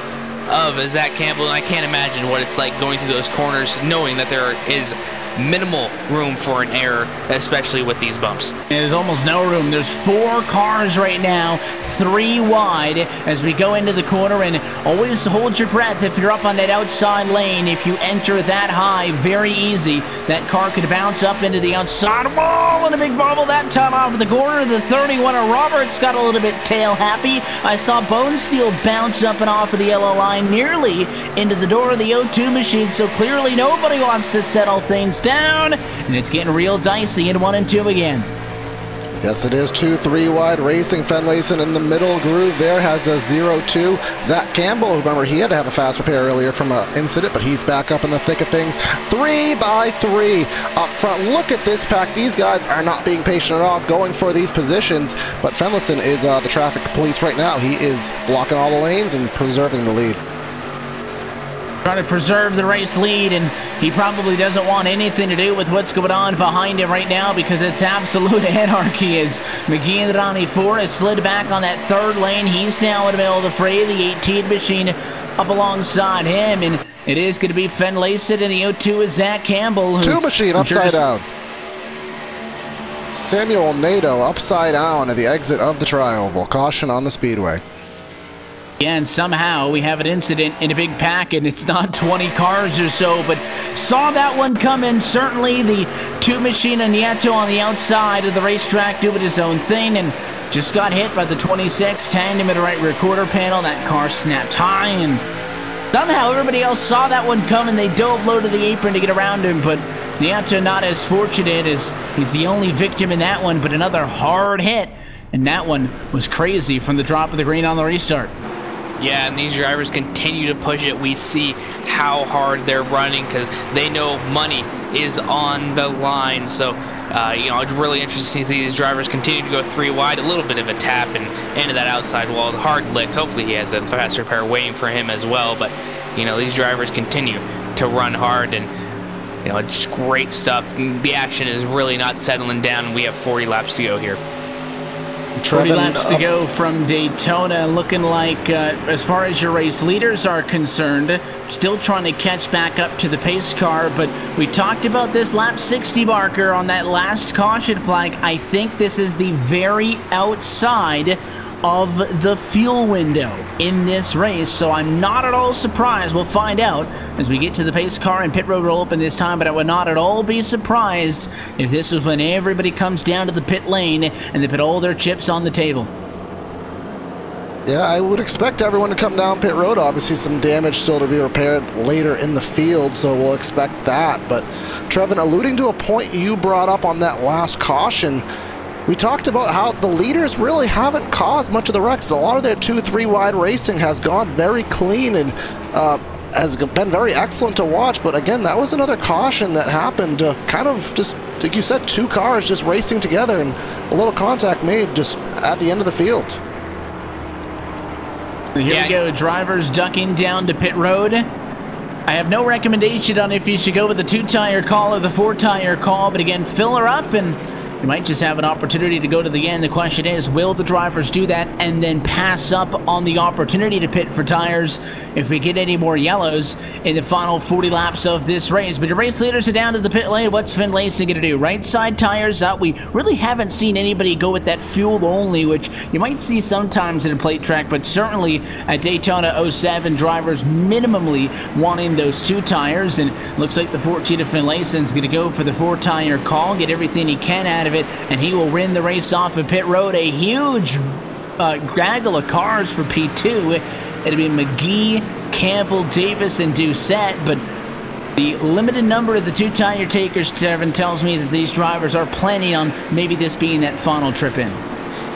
of Zach Campbell. And I can't imagine what it's like going through those corners, knowing that there is minimal room for an error, especially with these bumps. There's almost no room. There's 4 cars right now, 3 wide as we go into the corner, and always hold your breath if you're up on that outside lane. If you enter that high, very easy. That car could bounce up into the outside wall, and a big bubble that time off of the corner. The 31 of Roberts got a little bit tail happy. I saw Bone Steel bounce up and off of the yellow line nearly into the door of the O2 machine, so clearly nobody wants to settle things down, and it's getting real dicey in 1 and 2 again. Yes, it is 2-3 wide racing. Finlayson in the middle groove there has the 0-2. Zach Campbell, remember he had to have a fast repair earlier from an incident, but he's back up in the thick of things. 3 by 3 up front. Look at this pack. These guys are not being patient at all, going for these positions, but Finlayson is the traffic police right now. He is blocking all the lanes and preserving the lead. Trying to preserve the race lead, and he probably doesn't want anything to do with what's going on behind him right now, because it's absolute anarchy as McGee and Ronnie Ford has slid back on that 3rd lane. He's now in the middle of the fray. The 18 machine up alongside him, and it is going to be Finlayson, and the O2 is Zach Campbell. 2 machine upside down. Samuel Nato upside down at the exit of the tri-oval. Caution on the speedway. Yeah, and somehow we have an incident in a big pack, and it's not 20 cars or so, but saw that one coming. Certainly the 2 machine and Nieto on the outside of the racetrack doing his own thing, and just got hit by the 26 tandem at the right rear quarter panel. That car snapped high, and somehow everybody else saw that one coming. They dove low to the apron to get around him, but Nieto not as fortunate, as he's the only victim in that one, but another hard hit, and that one was crazy from the drop of the green on the restart. Yeah, and these drivers continue to push it. We see how hard they're running because they know money is on the line. So, you know, it's really interesting to see these drivers continue to go 3 wide. A little bit of a tap and into that outside wall. Hard lick. Hopefully he has a fast repair waiting for him as well. But, you know, these drivers continue to run hard, and, you know, it's just great stuff. The action is really not settling down. We have 40 laps to go here. 40 laps to go from Daytona, looking like, as far as your race leaders are concerned, still trying to catch back up to the pace car, but we talked about this lap 60 marker on that last caution flag. I think this is the very outside of the fuel window in this race, so I'm not at all surprised. We'll find out as we get to the pace car, and pit road will open this time, but I would not at all be surprised if this is when everybody comes down to the pit lane and they put all their chips on the table. Yeah, I would expect everyone to come down pit road. Obviously some damage still to be repaired later in the field, so we'll expect that. But Trevin, alluding to a point you brought up on that last caution, we talked about how the leaders really haven't caused much of the wrecks. A lot of their 2-3 wide racing has gone very clean and has been very excellent to watch. But again, that was another caution that happened, kind of just, like you said, 2 cars just racing together and a little contact made just at the end of the field. Here we go, drivers ducking down to pit road. I have no recommendation on if you should go with the 2-tire call or the 4-tire call, but again, fill her up and you might just have an opportunity to go to the end. The question is, will the drivers do that and then pass up on the opportunity to pit for tires if we get any more yellows in the final 40 laps of this race? But your race leaders are down to the pit lane. What's Finlayson going to do? Right side tires up. We really haven't seen anybody go with that fuel only, which you might see sometimes at a plate track, but certainly at Daytona 07, drivers minimally wanting those 2 tires, and looks like the 14 of Finlayson's going to go for the 4-tire call, get everything he can out of it, and he will win the race off of pit road. A huge gaggle of cars for P2. It'll be McGee, Campbell, Davis, and Doucette, but the limited number of the 2-tire takers, Devin, tells me that these drivers are planning on maybe this being that final trip in.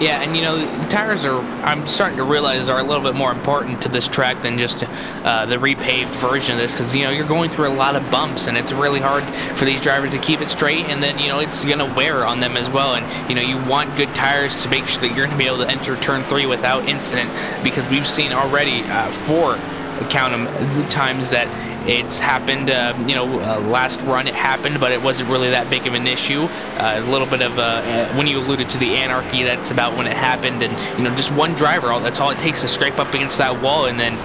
Yeah, and you know, the tires are, I'm starting to realize, are a little bit more important to this track than just the repaved version of this, because, you know, you're going through a lot of bumps, and it's really hard for these drivers to keep it straight, and then, you know, it's going to wear on them as well. And, you know, you want good tires to make sure that you're going to be able to enter turn 3 without incident, because we've seen already 4 count them the times that it's happened. Last run it happened, but it wasn't really that big of an issue. A little bit of when you alluded to the anarchy, that's about when it happened, and just one driver, that's all it takes to scrape up against that wall, and then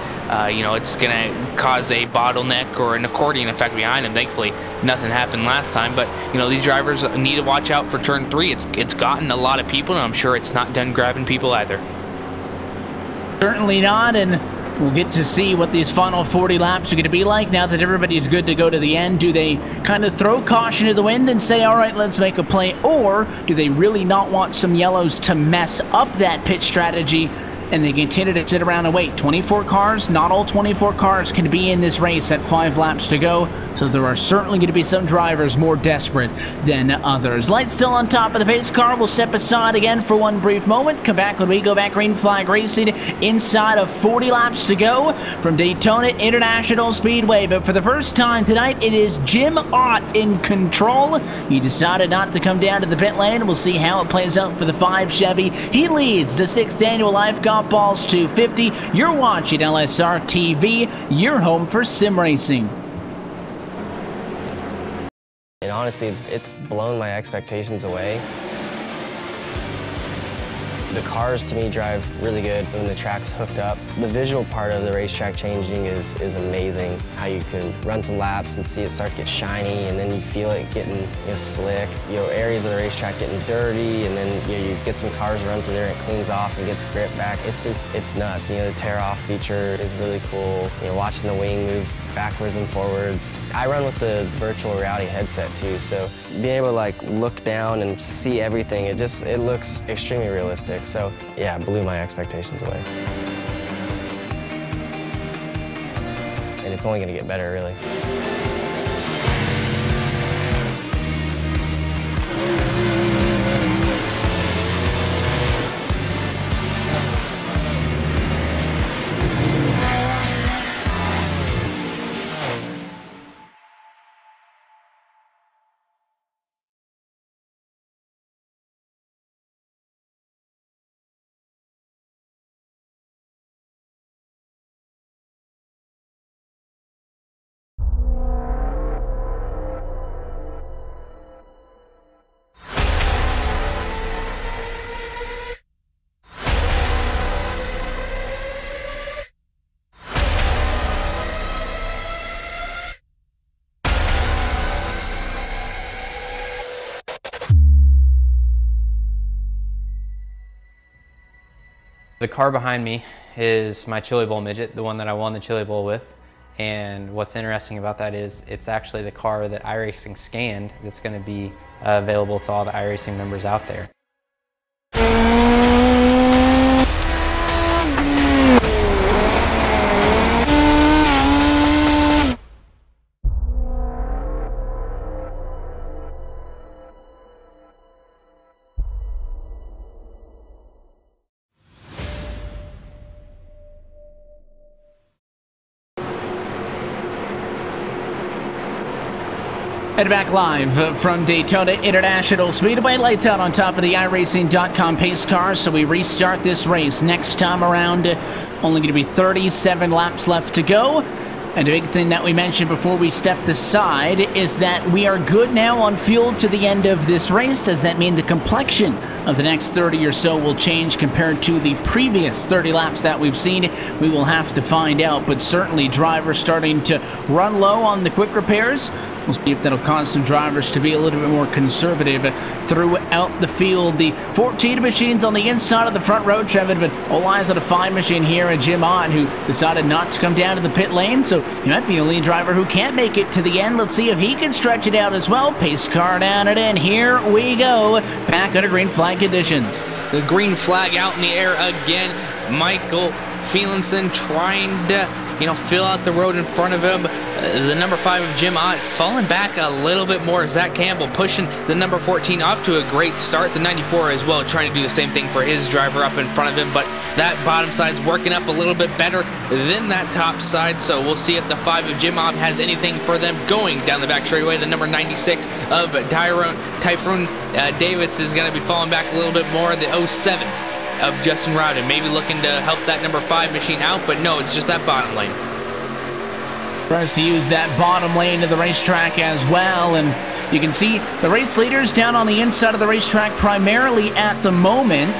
it's gonna cause a bottleneck or an accordion effect behind him. Thankfully, nothing happened last time, but these drivers need to watch out for turn 3. It's gotten a lot of people, and I'm sure it's not done grabbing people either. Certainly not, and we'll get to see what these final 40 laps are going to be like now that everybody's good to go to the end. Do they kind of throw caution to the wind and say, all right, let's make a play, or do they really not want some yellows to mess up that pit strategy and they continue to sit around and wait? 24 cars, not all 24 cars can be in this race at 5 laps to go, so there are certainly going to be some drivers more desperate than others. Lights still on top of the pace car. We'll step aside again for one brief moment. Come back when we go back green flag racing inside of 40 laps to go from Daytona International Speedway. But for the first time tonight, it is Jim Ott in control. He decided not to come down to the pit lane. We'll see how it plays out for the 5 Chevy. He leads the 6th annual Life Got Ballz 250. You're watching LSRTV, your home for sim racing. And honestly, it's blown my expectations away. The cars, to me, drive really good when the track's hooked up. The visual part of the racetrack changing is amazing. How you can run some laps and see it start to get shiny, and then you feel it getting slick. Areas of the racetrack getting dirty, and then you get some cars run through there and it cleans off and gets grip back. It's nuts. The tear-off feature is really cool. Watching the wing move backwards and forwards. I run with the virtual reality headset too, so being able to look down and see everything, it looks extremely realistic. So yeah, it blew my expectations away. And it's only going to get better, really. The car behind me is my Chili Bowl midget, the one that I won the Chili Bowl with. And what's interesting about that is it's actually the car that iRacing scanned that's going to be available to all the iRacing members out there. Head back live from Daytona International Speedway. Lights out on top of the iRacing.com pace car, so we restart this race. Next time around, only going to be 37 laps left to go. And a big thing that we mentioned before we stepped aside is that we are good now on fuel to the end of this race. Does that mean the complexion of the next 30 or so will change compared to the previous 30 laps that we've seen? We will have to find out, but certainly drivers starting to run low on the quick repairs. We'll see if that'll cause some drivers to be a little bit more conservative throughout the field. The 14 machines on the inside of the front row, Trevin, but all eyes on a 5 machine here, and Jim Ott, who decided not to come down to the pit lane, so he might be the only driver who can't make it to the end. Let's see if he can stretch it out as well. Pace car down and in. Here we go. Back under green flag conditions. The green flag out in the air again. Michael Felinson trying to, fill out the road in front of him. The number 5 of Jim Ott falling back a little bit more. Zach Campbell pushing the number 14 off to a great start. The 94 as well, trying to do the same thing for his driver up in front of him, but that bottom side's working up a little bit better than that top side, so we'll see if the 5 of Jim Ott has anything for them going down the back straightaway. The number 96 of Typhoon Davis is going to be falling back a little bit more. The 07 of Justin Rowden maybe looking to help that number 5 machine out, but no, it's just that bottom lane. Tries to use that bottom lane of the racetrack as well, and you can see the race leaders down on the inside of the racetrack primarily at the moment.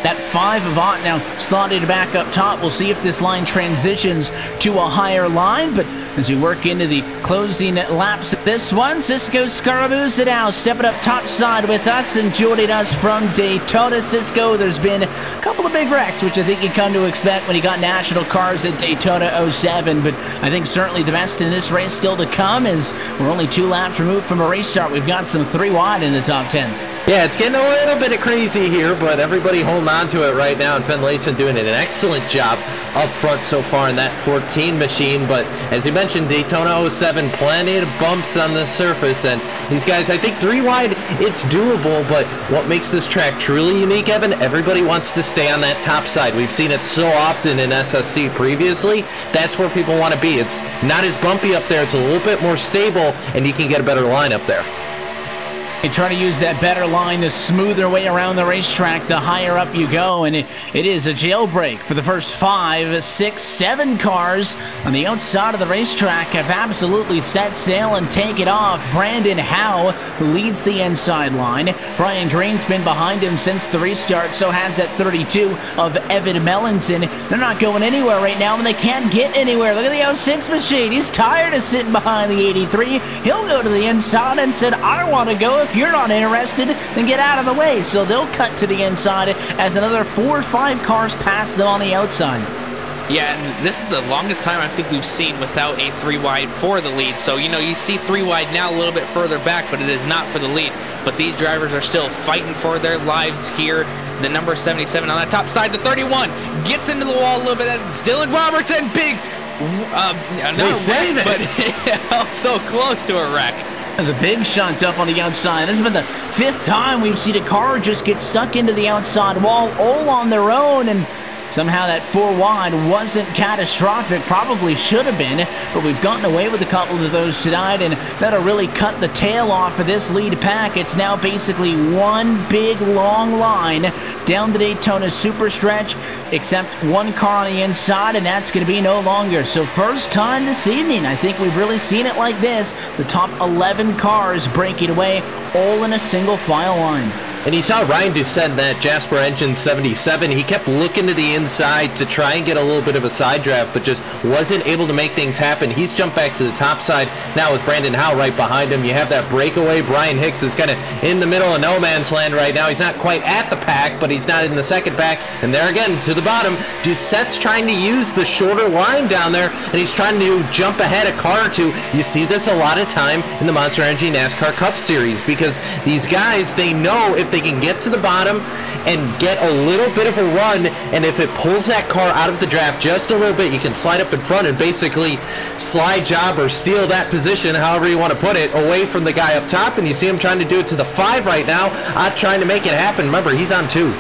That 5 of Ott now slotted back up top. We'll see if this line transitions to a higher line, but as we work into the closing laps of this one, Cisco Scaramuza now stepping up top side with us and joining us from Daytona. Cisco, there's been a couple of big wrecks, which I think you come to expect when you got national cars at Daytona 07, but I think certainly the best in this race still to come is we're only 2 laps removed from a race start. We've got some 3 wide in the top 10. Yeah, it's getting a little bit of crazy here, but everybody holding on to it right now, and Finlayson doing an excellent job up front so far in that 14 machine. But as you mentioned, Daytona 07, plenty of bumps on the surface, and these guys, I think 3 wide, it's doable, but what makes this track truly unique, Evan, everybody wants to stay on that top side. We've seen it so often in SSC previously. That's where people want to be. It's not as bumpy up there. It's a little bit more stable, and you can get a better line up there. They try to use that better line to smooth their way around the racetrack the higher up you go, and it is a jailbreak for the first 5, 6, 7 cars on the outside of the racetrack have absolutely set sail and take it off. Brandon Howe leads the inside line. Brian Green's been behind him since the restart, so has that 32 of Evan Mellinson. They're not going anywhere right now, and they can't get anywhere. Look at the 06 machine. He's tired of sitting behind the 83. He'll go to the inside and said, I want to go. If you're not interested, then get out of the way. So they'll cut to the inside as another 4 or 5 cars pass them on the outside. Yeah, and this is the longest time I think we've seen without a 3 wide for the lead. So, you see 3 wide now a little bit further back, but it is not for the lead. But these drivers are still fighting for their lives here. The number 77 on that top side, the 31 gets into the wall a little bit. It's Dylan Robertson, big, not a wreck, but so close to a wreck. There's a big shunt up on the outside. This has been the 5th time we've seen a car just get stuck into the outside wall all on their own, and somehow that 4 wide wasn't catastrophic. Probably should have been, but we've gotten away with a couple of those tonight, and that'll really cut the tail off of this lead pack. It's now basically one big long line down the Daytona super stretch, except 1 car on the inside, and that's going to be no longer. So first time this evening, I think we've really seen it like this. The top 11 cars breaking away all in a single file line. And you saw Ryan Doucette in that Jasper Engine 77. He kept looking to the inside to try and get a little bit of a side draft, but just wasn't able to make things happen. He's jumped back to the top side now with Brandon Howe right behind him. You have that breakaway. Brian Hicks is kind of in the middle of no man's land right now. He's not quite at the pack, but he's not in the second pack. And there again, to the bottom, Doucette's trying to use the shorter line down there, and he's trying to jump ahead a car or two. You see this a lot of time in the Monster Energy NASCAR Cup Series, because these guys, they know if they can get to the bottom and get a little bit of a run, and if it pulls that car out of the draft just a little bit, you can slide up in front and basically slide job or steal that position, however you want to put it, away from the guy up top. And you see him trying to do it to the 5 right now, trying to make it happen. Remember, he's on 2.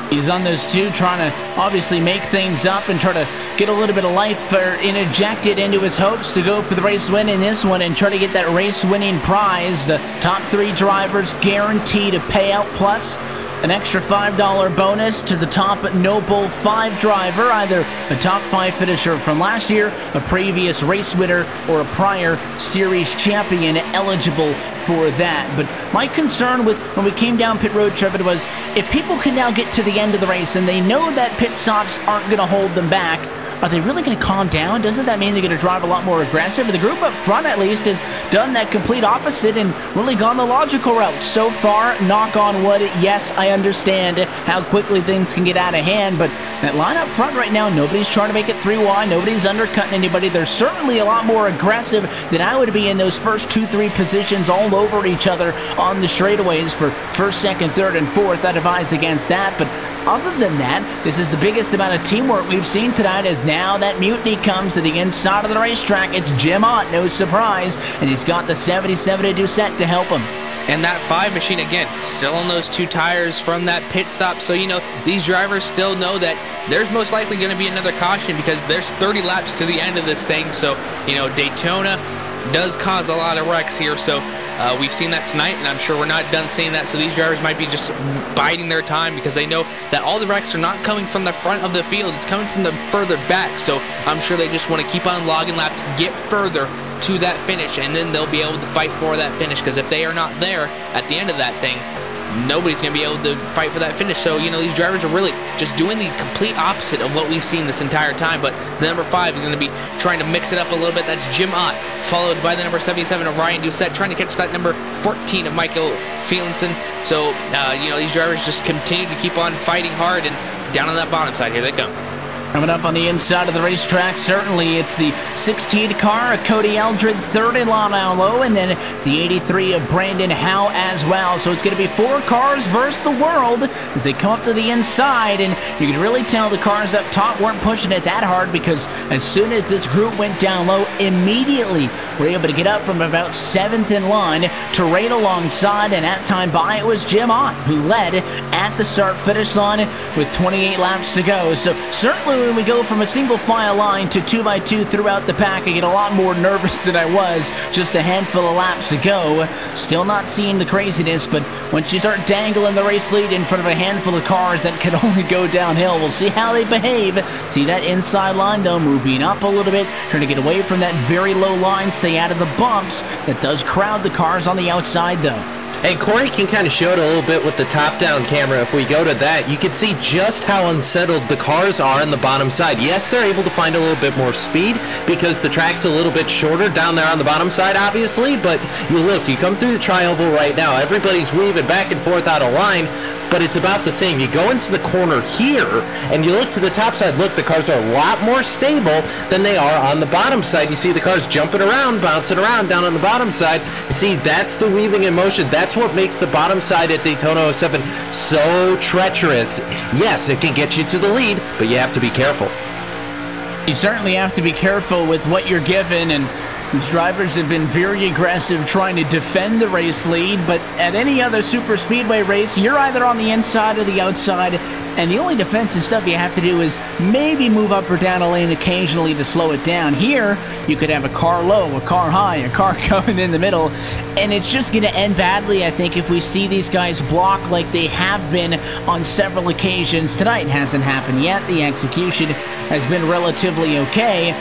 He's on those 2, trying to obviously make things up and try to get a little bit of life injected into his hopes to go for the race win in this one and try to get that race-winning prize. The top 3 drivers guaranteed a payout, plus an extra $5 bonus to the top Noble 5 driver, either a top 5 finisher from last year, a previous race winner, or a prior series champion eligible for that. But my concern with when we came down pit road, Trevor, was if people can now get to the end of the race and they know that pit stops aren't going to hold them back, are they really going to calm down? Doesn't that mean they're going to drive a lot more aggressive? The group up front, at least, has done that complete opposite and really gone the logical route. So far, knock on wood, yes, I understand how quickly things can get out of hand, but that line up front right now, nobody's trying to make it 3 wide. Nobody's undercutting anybody. They're certainly a lot more aggressive than I would be in those first 2, 3 positions all over each other on the straightaways for 1st, 2nd, 3rd, and 4th. That advise against that, but other than that, this is the biggest amount of teamwork we've seen tonight, as now that mutiny comes to the inside of the racetrack. It's Jim Ott, no surprise, and he's got the 77 to Doucette to help him. And that 5 machine, again, still on those 2 tires from that pit stop. So, these drivers still know that there's most likely going to be another caution, because there's 30 laps to the end of this thing. So, Daytona does cause a lot of wrecks here. So We've seen that tonight, and I'm sure we're not done seeing that, so these drivers might be just biding their time because they know that all the wrecks are not coming from the front of the field. It's coming from the further back, so I'm sure they just want to keep on logging laps, get further to that finish, and then they'll be able to fight for that finish, because if they are not there at the end of that thing, nobody's going to be able to fight for that finish. So, you know, these drivers are really just doing the complete opposite of what we've seen this entire time. But the number 5 is going to be trying to mix it up a little bit. That's Jim Ott, followed by the number 77 of Ryan Doucette, trying to catch that number 14 of Michael Felinson. So, you know, these drivers just continue to keep on fighting hard, and down on that bottom side, here they come. Coming up on the inside of the racetrack, certainly it's the 16 car, Cody Eldred, 3rd in Low, and then the 83 of Brandon Howe as well. So it's going to be 4 cars versus the world as they come up to the inside, and you can really tell the cars up top weren't pushing it that hard, because as soon as this group went down low, immediately were able to get up from about 7th in line to right alongside, and at time by it was Jim Ott who led at the start-finish line with 28 laps to go. So certainly when we go from a single file line to 2x2 throughout the pack, I get a lot more nervous than I was just a handful of laps ago. Still not seeing the craziness, but once you start dangling the race lead in front of a handful of cars that can only go downhill, we'll see how they behave. See that inside line though moving up a little bit, trying to get away from that very low line, stay out of the bumps. That does crowd the cars on the outside though. And Corey can kind of show it a little bit with the top-down camera. If we go to that, you can see just how unsettled the cars are on the bottom side. Yes, they're able to find a little bit more speed because the track's a little bit shorter down there on the bottom side, obviously. But you look, you come through the tri-oval right now, everybody's weaving back and forth out of line, but it's about the same. You go into the corner here, and you look to the top side. Look, the cars are a lot more stable than they are on the bottom side. You see the cars jumping around, bouncing around down on the bottom side. See, that's the weaving in motion. That's what makes the bottom side at Daytona 07 so treacherous. Yes, it can get you to the lead, but you have to be careful. You certainly have to be careful with what you're given, and these drivers have been very aggressive trying to defend the race lead, but at any other super speedway race, you're either on the inside or the outside, and the only defensive stuff you have to do is maybe move up or down a lane occasionally to slow it down. Here, you could have a car low, a car high, a car going in the middle, and it's just going to end badly, I think, if we see these guys block like they have been on several occasions tonight. It hasn't happened yet. The execution has been relatively okay,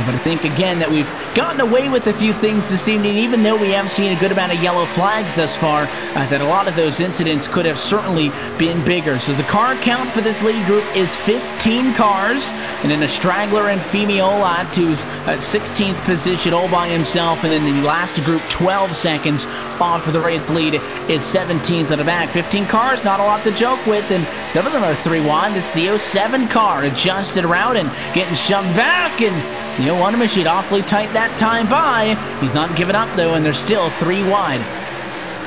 but I think, again, that we've gotten away with a few things this evening, even though we have seen a good amount of yellow flags thus far, that a lot of those incidents could have certainly been bigger. So the car count for this lead group is 15 cars, and then a straggler in Femi Olat, who's at 16th position all by himself, and then the last group 12 seconds off of the race lead is 17th at the back. 15 cars, not a lot to joke with, and some of them are 3 wide. It's the 07 car adjusted around and getting shoved back, and you know, one machine awfully tight that time by. He's not giving up though, and they're still 3 wide.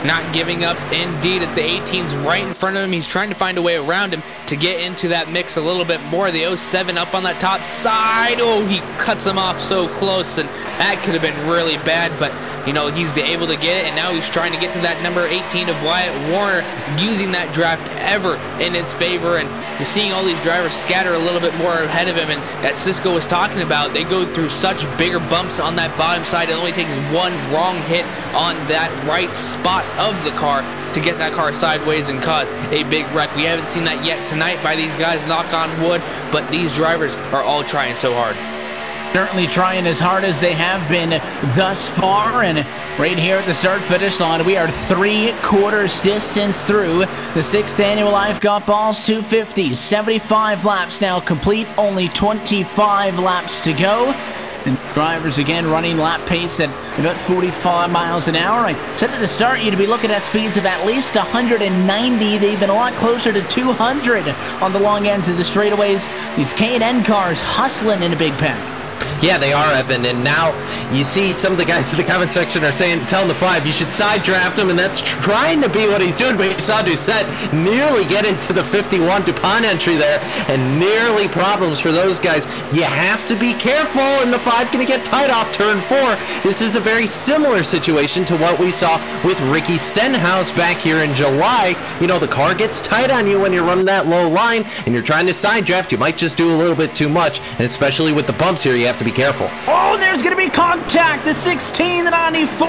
Not giving up indeed. It's the 18's right in front of him. He's trying to find a way around him to get into that mix a little bit more. The 07 up on that top side. Oh, he cuts him off so close, and that could have been really bad, but you know, he's able to get it, and now he's trying to get to that number 18 of Wyatt Warner, using that draft ever in his favor, and you're seeing all these drivers scatter a little bit more ahead of him, and as Cisco was talking about, they go through such bigger bumps on that bottom side. It only takes one wrong hit on that right spot of the car to get that car sideways and cause a big wreck. We haven't seen that yet tonight by these guys, knock on wood, but these drivers are all trying so hard. Certainly trying as hard as they have been thus far, and right here at the start-finish line, we are 3/4 distance through the 6th annual I've Got Ballz 250. 75 laps now complete, only 25 laps to go. And drivers again running lap pace at about 45 miles an hour. I said at the start you'd be looking at speeds of at least 190. They've been a lot closer to 200 on the long ends of the straightaways. These K&N cars hustling in a big pack. Yeah, they are, Evan, and now you see some of the guys in the comment section are saying, telling the 5, you should side draft him, and that's trying to be what he's doing, but you saw Doucette nearly get into the 51 DuPont entry there, and nearly problems for those guys. You have to be careful, and the 5 going to get tight off turn 4. This is a very similar situation to what we saw with Ricky Stenhouse back here in July. You know, the car gets tight on you when you're running that low line, and you're trying to side draft. You might just do a little bit too much, and especially with the bumps here, you have to be be careful. Oh, there's going to be contact. The 16, the 94,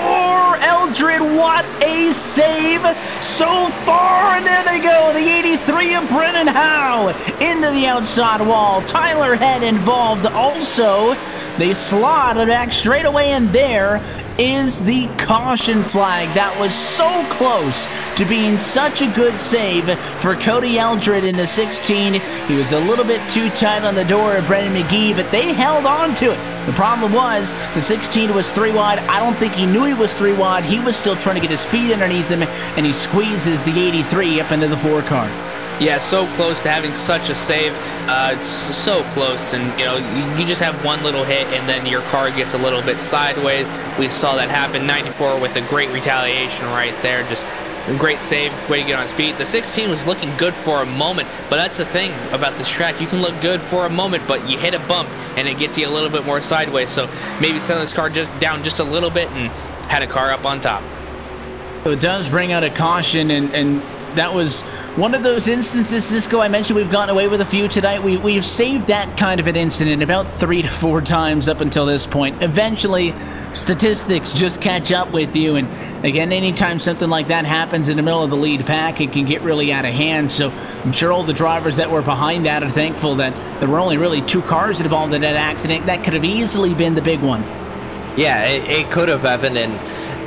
Eldred, what a save so far. And there they go, the 83 of Brennan Howe into the outside wall. Tyler Head involved also. They slot it back straight away, and there is the caution flag. That was so close to being such a good save for Cody Eldred in the 16. He was a little bit too tight on the door of Brendan McGee, but they held on to it. The problem was the 16 was 3 wide. I don't think he knew he was 3 wide. He was still trying to get his feet underneath him, and he squeezes the 83 up into the 4 car. Yeah, so close to having such a save. It's so close, and you know, you just have one little hit and then your car gets a little bit sideways. We saw that happen. 94 with a great retaliation right there. Just a great save, way to get on his feet. The 16 was looking good for a moment, but that's the thing about this track. You can look good for a moment, but you hit a bump and it gets you a little bit more sideways. So maybe send this car just down just a little bit and had a car up on top. So it does bring out a caution, and that was one of those instances, Cisco, I mentioned we've gotten away with a few tonight. We've saved that kind of an incident about 3 to 4 times up until this point. Eventually, statistics just catch up with you, and again, anytime something like that happens in the middle of the lead pack, it can get really out of hand. So I'm sure all the drivers that were behind that are thankful that there were only really 2 cars involved in that accident. That could have easily been the big one. Yeah, it could have, Evan, and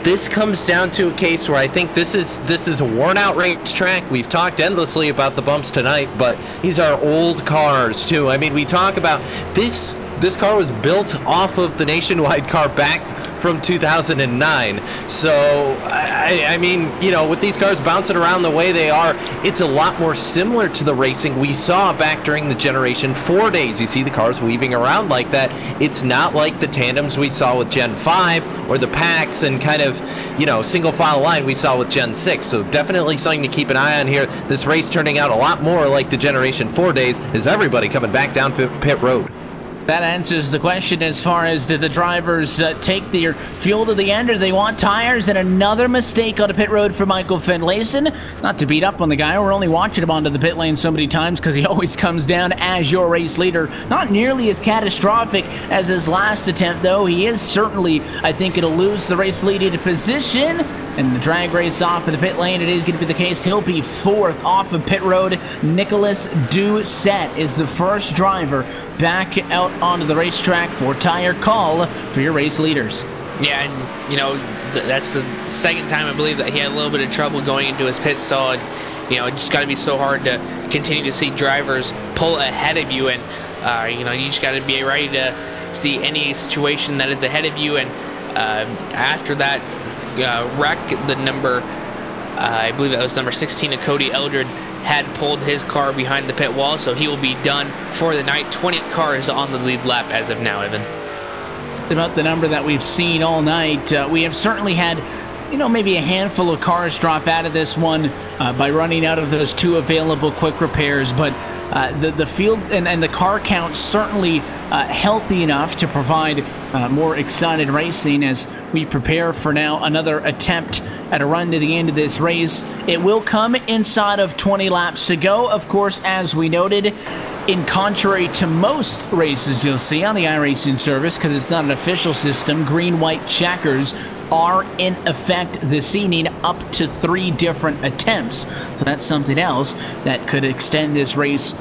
this comes down to a case where I think this is a worn-out racetrack. We've talked endlessly about the bumps tonight, but these are old cars too. I mean, we talk about this car was built off of the Nationwide car back from 2009. So, I mean, you know, with these cars bouncing around the way they are, it's a lot more similar to the racing we saw back during the Generation 4 days. You see the cars weaving around like that. It's not like the tandems we saw with Gen 5 or the packs and kind of, you know, single file line we saw with Gen 6. So definitely something to keep an eye on here. This race turning out a lot more like the Generation 4 days is everybody coming back down pit road. That answers the question as far as did the drivers take their fuel to the end, or do they want tires? And another mistake on the pit road for Michael Finlayson. Not to beat up on the guy, we're only watching him onto the pit lane so many times because he always comes down as your race leader. Not nearly as catastrophic as his last attempt, though. He is certainly, I think, going to lose the race leading position. And the drag race off of the pit lane, it is going to be the case. He'll be 4th off of pit road. Nicholas Doucette is the first driver back out onto the racetrack for tire call for your race leaders. Yeah, and you know, that's the second time I believe that he had a little bit of trouble going into his pit stall. And, you know, it just got to be so hard to continue to see drivers pull ahead of you, and you know, you just got to be ready to see any situation that is ahead of you. And after that wreck, the number, I believe that was number 16 of Cody Eldred, had pulled his car behind the pit wall, so he will be done for the night. 20 cars on the lead lap as of now, Evan. About the number that we've seen all night, we have certainly had, you know, maybe a handful of cars drop out of this one by running out of those 2 available quick repairs, but the field and the car count certainly healthy enough to provide more excited racing as we prepare for now another attempt at a run to the end of this race. It will come inside of 20 laps to go, of course, as we noted. In contrary to most races you'll see on the iRacing service, because it's not an official system, green-white checkers are in effect this evening, up to 3 different attempts. So that's something else that could extend this race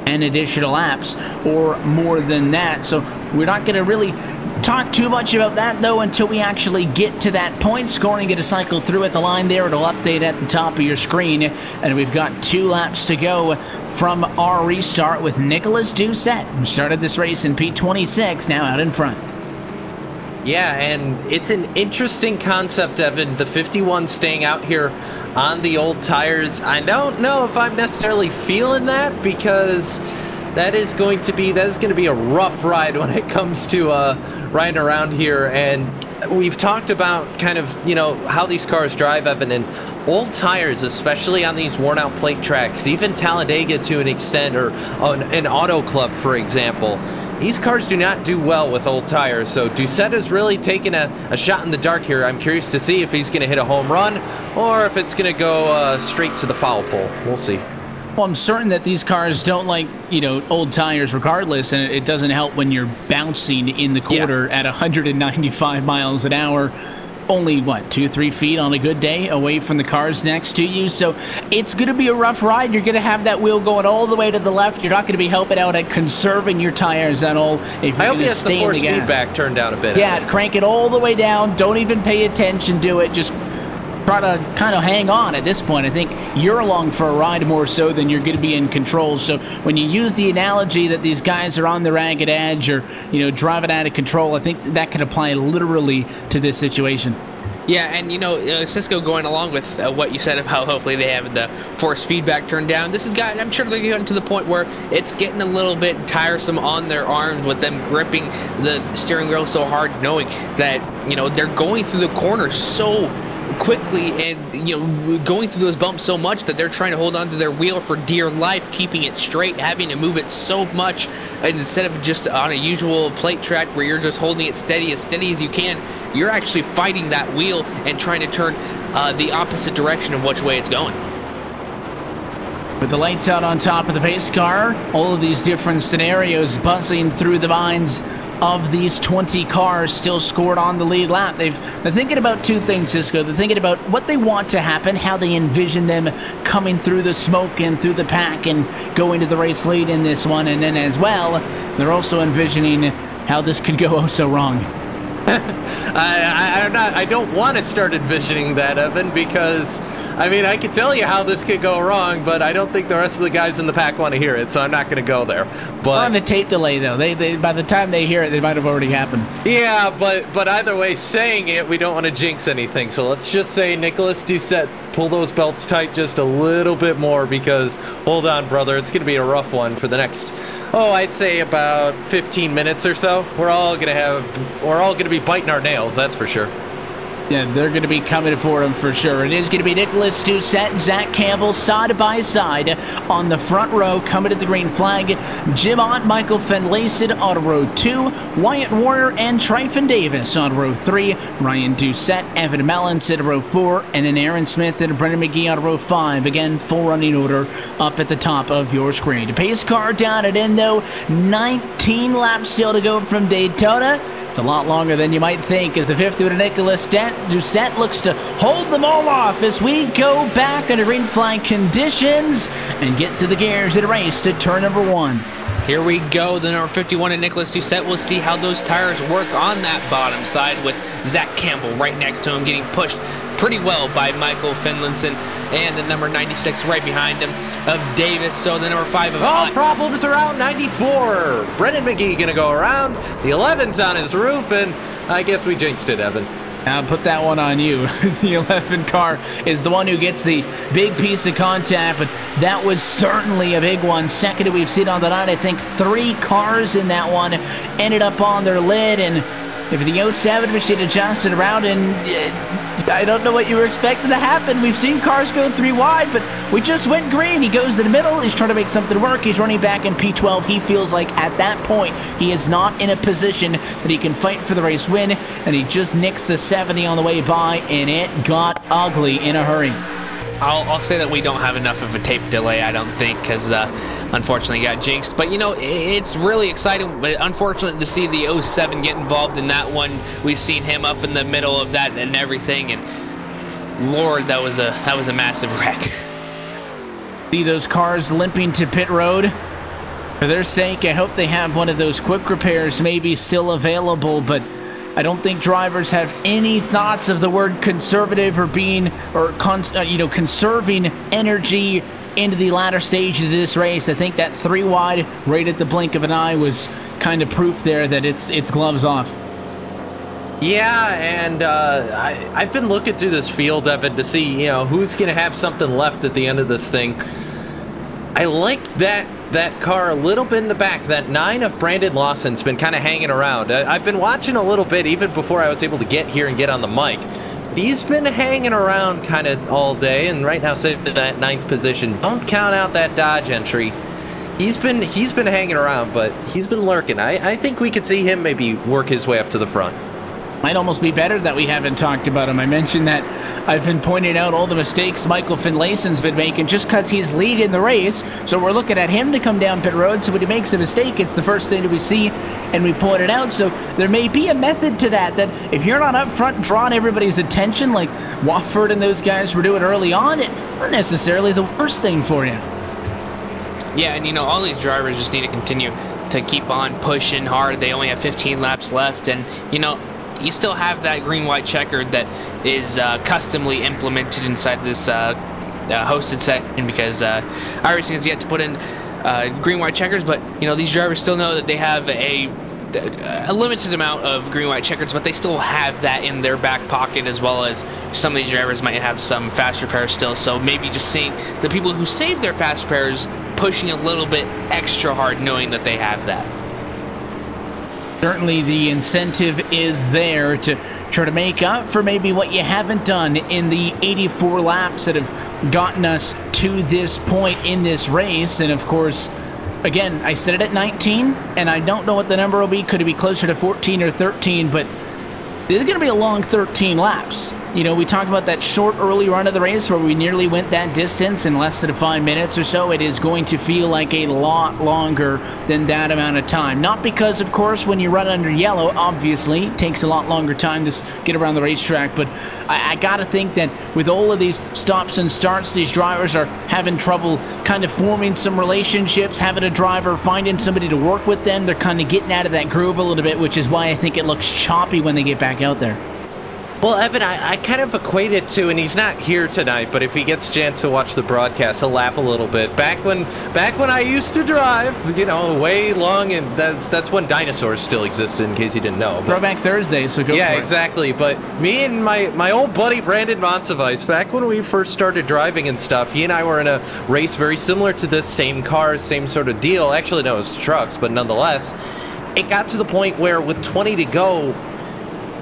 10 additional laps or more than that. So we're not going to really talk too much about that, though, until we actually get to that point. Scoring going to cycle through at the line there. It'll update at the top of your screen. And we've got 2 laps to go from our restart with Nicholas Doucette, who started this race in P26, now out in front. Yeah, and it's an interesting concept, Evan. The 51 staying out here on the old tires. I don't know if I'm necessarily feeling that, because that is going to be a rough ride when it comes to riding around here. And we've talked about kind of, you know, how these cars drive, Evan, and old tires, especially on these worn out plate tracks, even Talladega to an extent, or an Auto Club, for example. These cars do not do well with old tires, so Doucette is really taking a shot in the dark here. I'm curious to see if he's going to hit a home run or if it's going to go straight to the foul pole. We'll see. Well, I'm certain that these cars don't like, old tires regardless, and it doesn't help when you're bouncing in the quarter at 195 miles an hour, only, 2-3 feet on a good day away from the cars next to you. So it's going to be a rough ride. You're going to have that wheel going all the way to the left. You're not going to be helping out at conserving your tires at all. If you're I hope he has the force feedback turned down a bit. Yeah, crank it all the way down. Don't even pay attention to it. Just try to kind of hang on at this point. I think you're along for a ride more so than you're going to be in control. So when you use the analogy that these guys are on the ragged edge or, driving out of control, I think that could apply literally to this situation. Yeah, and Cisco, going along with what you said about hopefully they have the force feedback turned down. This has gotten, I'm sure they're getting to the point where it's getting a little bit tiresome on their arms with them gripping the steering wheel so hard, knowing that, they're going through the corners so quickly and going through those bumps so much that they're trying to hold on to their wheel for dear life, keeping it straight, having to move it so much instead of just on a usual plate track where you're just holding it steady as you can. You're actually fighting that wheel and trying to turn the opposite direction of which way it's going. With the lights out on top of the pace car, all of these different scenarios buzzing through the minds of these 20 cars still scored on the lead lap. They're thinking about two things, Cisco. They're thinking about what they want to happen, how they envision them coming through the smoke and through the pack and going to the race lead in this one. And then as well, they're also envisioning how this could go oh so wrong. I don't want to start envisioning that, Evan, because I can tell you how this could go wrong, but I don't think the rest of the guys in the pack want to hear it, so I'm not going to go there. But we're on a tape delay, though. They by the time they hear it, they might have already happened. Yeah, but either way, saying it, we don't want to jinx anything. So let's just say, Nicholas Doucette, pull those belts tight just a little bit more, because hold on, brother, it's going to be a rough one for the next, I'd say about 15 minutes or so. We're all going to be biting our nails, that's for sure. Yeah, they're going to be coming for him for sure. It is going to be Nicholas Doucette, Zach Campbell, side by side on the front row, coming to the green flag. Jim Ott, Michael Finlayson on row 2, Wyatt Warner and Tryphon Davis on row 3, Ryan Doucette, Evan Mellons at row 4, and then Aaron Smith and Brendan McGee on row 5. Again, full running order up at the top of your screen. The pace car down at end, though. 19 laps still to go from Daytona. It's a lot longer than you might think as the fifth dude, Nicholas Doucette, looks to hold them all off as we go back under green flag conditions and get to the gears of the race to turn number 1. Here we go, the number 51 and Nicholas Doucette. We'll see how those tires work on that bottom side with Zach Campbell right next to him, getting pushed pretty well by Michael Finlayson, and the number 96 right behind him of Davis. So the number 5 of all problems around 94. Brendan McGee gonna go around. The 11's on his roof, and I guess we jinxed it, Evan. I'll put that one on you. The 11 car is the one who gets the big piece of contact, but that was certainly a big one. Second we've seen on the night, I think 3 cars in that one ended up on their lid, and if the 07 machine adjusted around, and I don't know what you were expecting to happen. We've seen cars go 3 wide, but we just went green. He goes to the middle. He's trying to make something work. He's running back in P12. He feels like at that point he is not in a position that he can fight for the race win, and he just nicks the 70 on the way by, and it got ugly in a hurry. I'll say that we don't have enough of a tape delay, I don't think, because unfortunately got jinxed. But, it's really exciting, but unfortunate to see the 07 get involved in that one. We've seen him up in the middle of that and everything, and Lord, that was a massive wreck. See those cars limping to pit road? For their sake, I hope they have one of those quick repairs maybe still available, but I don't think drivers have any thoughts of the word conservative or conserving energy into the latter stage of this race. I think that 3 wide right at the blink of an eye was kind of proof there that it's gloves off. Yeah, and I've been looking through this field, Evan, to see who's going to have something left at the end of this thing. I like that car a little bit in the back. That 9 of Brandon Lawson's been kind of hanging around. I've been watching a little bit even before I was able to get here and get on the mic. He's been hanging around kind of all day, and right now sitting in that 9th position. Don't count out that Dodge entry. He's been hanging around, but he's been lurking. I think we could see him maybe work his way up to the front. Might almost be better that we haven't talked about him. I mentioned that I've been pointing out all the mistakes Michael Finlayson's been making just because he's leading the race. So we're looking at him to come down pit road. So when he makes a mistake, it's the first thing that we see and we point it out. So there may be a method to that if you're not up front drawing everybody's attention like Wofford and those guys were doing early on, it's not necessarily the worst thing for you. Yeah, and all these drivers just need to continue to keep on pushing hard. They only have 15 laps left, and you still have that green-white checkered that is customly implemented inside this hosted section because iRacing has yet to put in green-white checkers, but these drivers still know that they have a limited amount of green-white checkers, but they still have that in their back pocket, as well as some of these drivers might have some fast repairs still. So maybe just seeing the people who save their fast repairs pushing a little bit extra hard, knowing that they have that. Certainly the incentive is there to try to make up for maybe what you haven't done in the 84 laps that have gotten us to this point in this race. And of course, again, I said it at 19, and I don't know what the number will be. Could it be closer to 14 or 13? But this is going to be a long 13 laps. We talked about that short early run of the race where we nearly went that distance in less than 5 minutes or so. It is going to feel like a lot longer than that amount of time. Not because, of course, when you run under yellow, obviously, it takes a lot longer time to get around the racetrack. But I got to think that with all of these stops and starts, these drivers are having trouble kind of forming some relationships, having a driver, finding somebody to work with them. They're kind of getting out of that groove a little bit, which is why I think it looks choppy when they get back out there. Well, Evan, I kind of equate it to, and he's not here tonight, but if he gets a chance to watch the broadcast, he'll laugh a little bit. Back when I used to drive, way long, and that's when dinosaurs still existed, in case you didn't know. Throwback Thursday, so go for it. Yeah, exactly. But me and my old buddy Brandon Monsivice, back when we first started driving and stuff, he and I were in a race very similar to this, same cars, same sort of deal. Actually, no, it was trucks, but nonetheless, it got to the point where with 20 to go,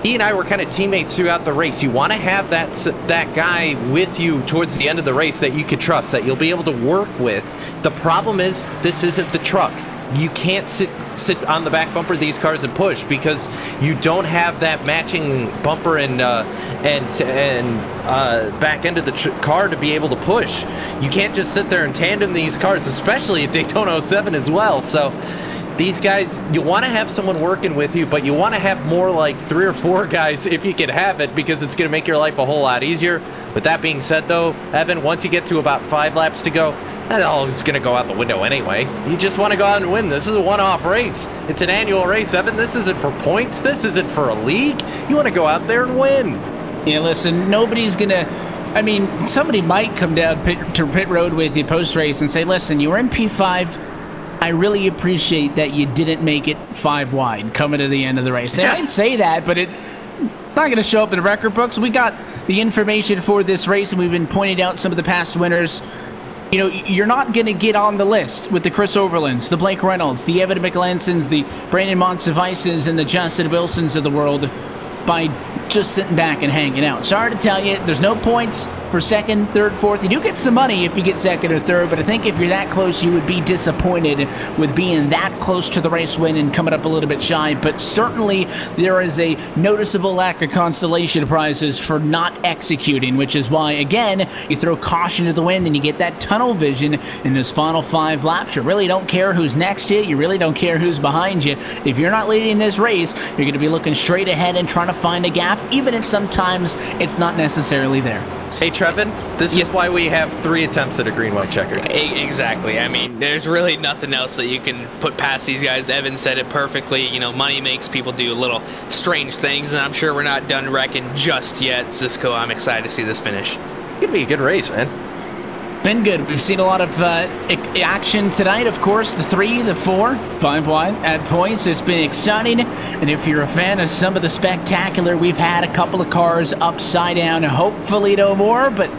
he and I were kind of teammates throughout the race. You want to have that guy with you towards the end of the race that you could trust, that you'll be able to work with. The problem is, this isn't the truck. You can't sit on the back bumper of these cars and push because you don't have that matching bumper and back end of the car to be able to push. You can't just sit there and tandem these cars, especially at Daytona 07 as well. So these guys, you want to have someone working with you, but you want to have more like 3 or 4 guys if you can have it, because it's going to make your life a whole lot easier. With that being said, though, Evan, once you get to about 5 laps to go, that all is going to go out the window anyway. You just want to go out and win. This is a one-off race. It's an annual race, Evan. This isn't for points. This isn't for a league. You want to go out there and win. Yeah, listen, nobody's going to... I mean, somebody might come down to pit road with you post-race and say, listen, you were in P5. I really appreciate that you didn't make it 5 wide coming to the end of the race. They might say that, but it's not going to show up in the record books. We got the information for this race, and we've been pointing out some of the past winners. You're not going to get on the list with the Chris Overlands, the Blake Reynolds, the Evan McLansons, the Brandon Monsivices, and the Justin Wilsons of the world by just sitting back and hanging out. Sorry to tell you, there's no points for second, third, fourth. You do get some money if you get second or third, but I think if you're that close, you would be disappointed with being that close to the race win and coming up a little bit shy. But certainly there is a noticeable lack of consolation prizes for not executing, which is why, again, you throw caution to the wind and you get that tunnel vision in those final 5 laps. You really don't care who's next to you. You really don't care who's behind you. If you're not leading this race, you're going to be looking straight ahead and trying to find a gap, even if sometimes it's not necessarily there. Hey, Trevin, this is why we have 3 attempts at a green-white checker. Exactly. I mean, there's really nothing else that you can put past these guys. Evan said it perfectly. Money makes people do little strange things, and I'm sure we're not done wrecking just yet. Cisco, I'm excited to see this finish. It's going to be a good race, man. Been good. We've seen a lot of action tonight, of course. The 3, the 4, 5 wide at points. It's been exciting. And if you're a fan of some of the spectacular, we've had a couple of cars upside down. Hopefully no more, but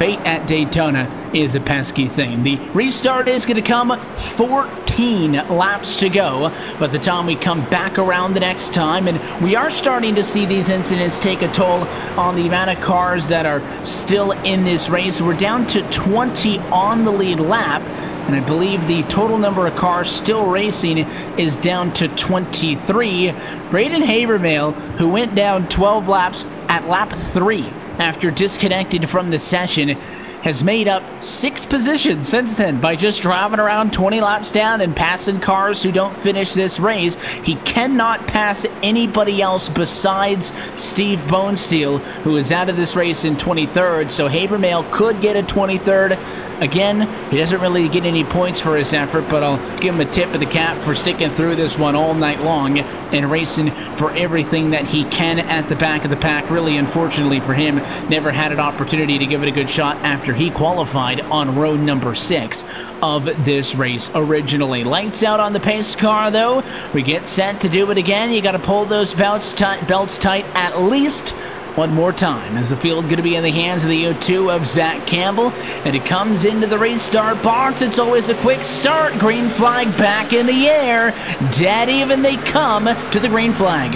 fate at Daytona is a pesky thing. The restart is going to come 14 laps to go by the time we come back around the next time, and we are starting to see these incidents take a toll on the amount of cars that are still in this race. We're down to 20 on the lead lap. and I believe the total number of cars still racing is down to 23. Braden Habermail, who went down 12 laps at lap 3 after disconnecting from the session, has made up 6 positions since then by just driving around 20 laps down and passing cars who don't finish this race. He cannot pass anybody else besides Steve Bonesteel, who is out of this race in 23rd, so Habermail could get a 23rd. Again, he doesn't really get any points for his effort, but I'll give him a tip of the cap for sticking through this one all night long and racing for everything that he can at the back of the pack. Really, unfortunately for him, never had an opportunity to give it a good shot after he qualified on row number 6 of this race originally. Lights out on the pace car, though. We get set to do it again. You got to pull those belts tight at least one more time. Is the field going to be in the hands of the O2 of Zach Campbell? And it comes into the restart box. It's always a quick start. Green flag back in the air. Dead even they come to the green flag.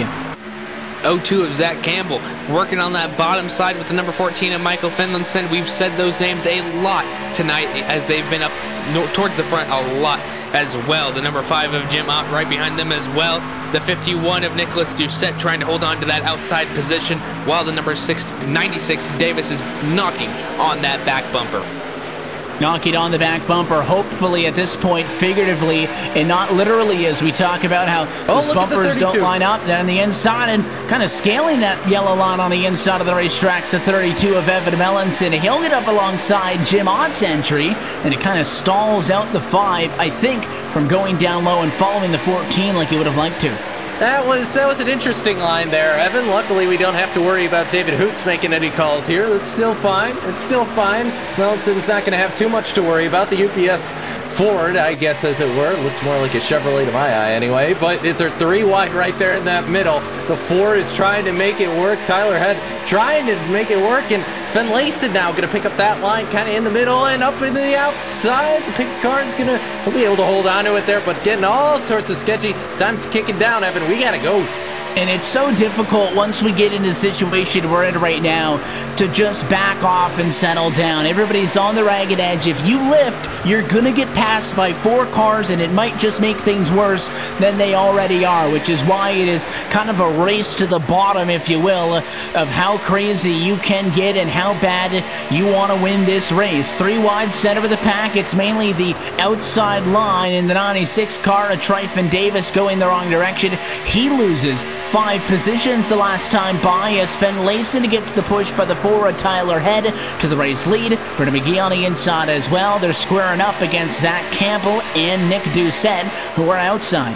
O2 of Zach Campbell working on that bottom side with the number 14 of Michael Finlayson. We've said those names a lot tonight as they've been up towards the front a lot as well. The number 5 of Jim Ott right behind them as well. The 51 of Nicholas Doucette trying to hold on to that outside position, while the number 96 Davis is knocking on that back bumper. Knocking on the back bumper, hopefully at this point, figuratively and not literally, as we talk about how those bumpers don't line up down the inside, and kind of scaling that yellow line on the inside of the racetrack's the 32 of Evan Mellinson. He'll get up alongside Jim Ott's entry, and it kind of stalls out the 5, I think, from going down low and following the 14 like he would have liked to. That was an interesting line there, Evan. Luckily, we don't have to worry about David Hoots making any calls here. That's still fine. It's still fine. Mellinson's not going to have too much to worry about. The UPS Ford, I guess, as it were, looks more like a Chevrolet to my eye anyway, but they're 3 wide right there in that middle. The 4 is trying to make it work. Tyler Head trying to make it work, and Finlayson now going to pick up that line kind of in the middle and up into the outside. The pink card's going to be able to hold on to it there, but getting all sorts of sketchy. Time's kicking down, Evan. We got to go. And it's so difficult once we get into the situation we're in right now to just back off and settle down. Everybody's on the ragged edge. If you lift, you're going to get passed by 4 cars, and it might just make things worse than they already are, which is why it is kind of a race to the bottom, if you will, of how crazy you can get and how bad you want to win this race. 3 wide center of the pack. It's mainly the outside line in the 96 car of Tryphon Davis going the wrong direction. He loses 5 positions the last time by as Finlayson gets the push by the 4 of Tyler Head to the race lead. Brendan McGee on the inside as well. They're squaring up against Zach Campbell and Nick Doucette, who are outside.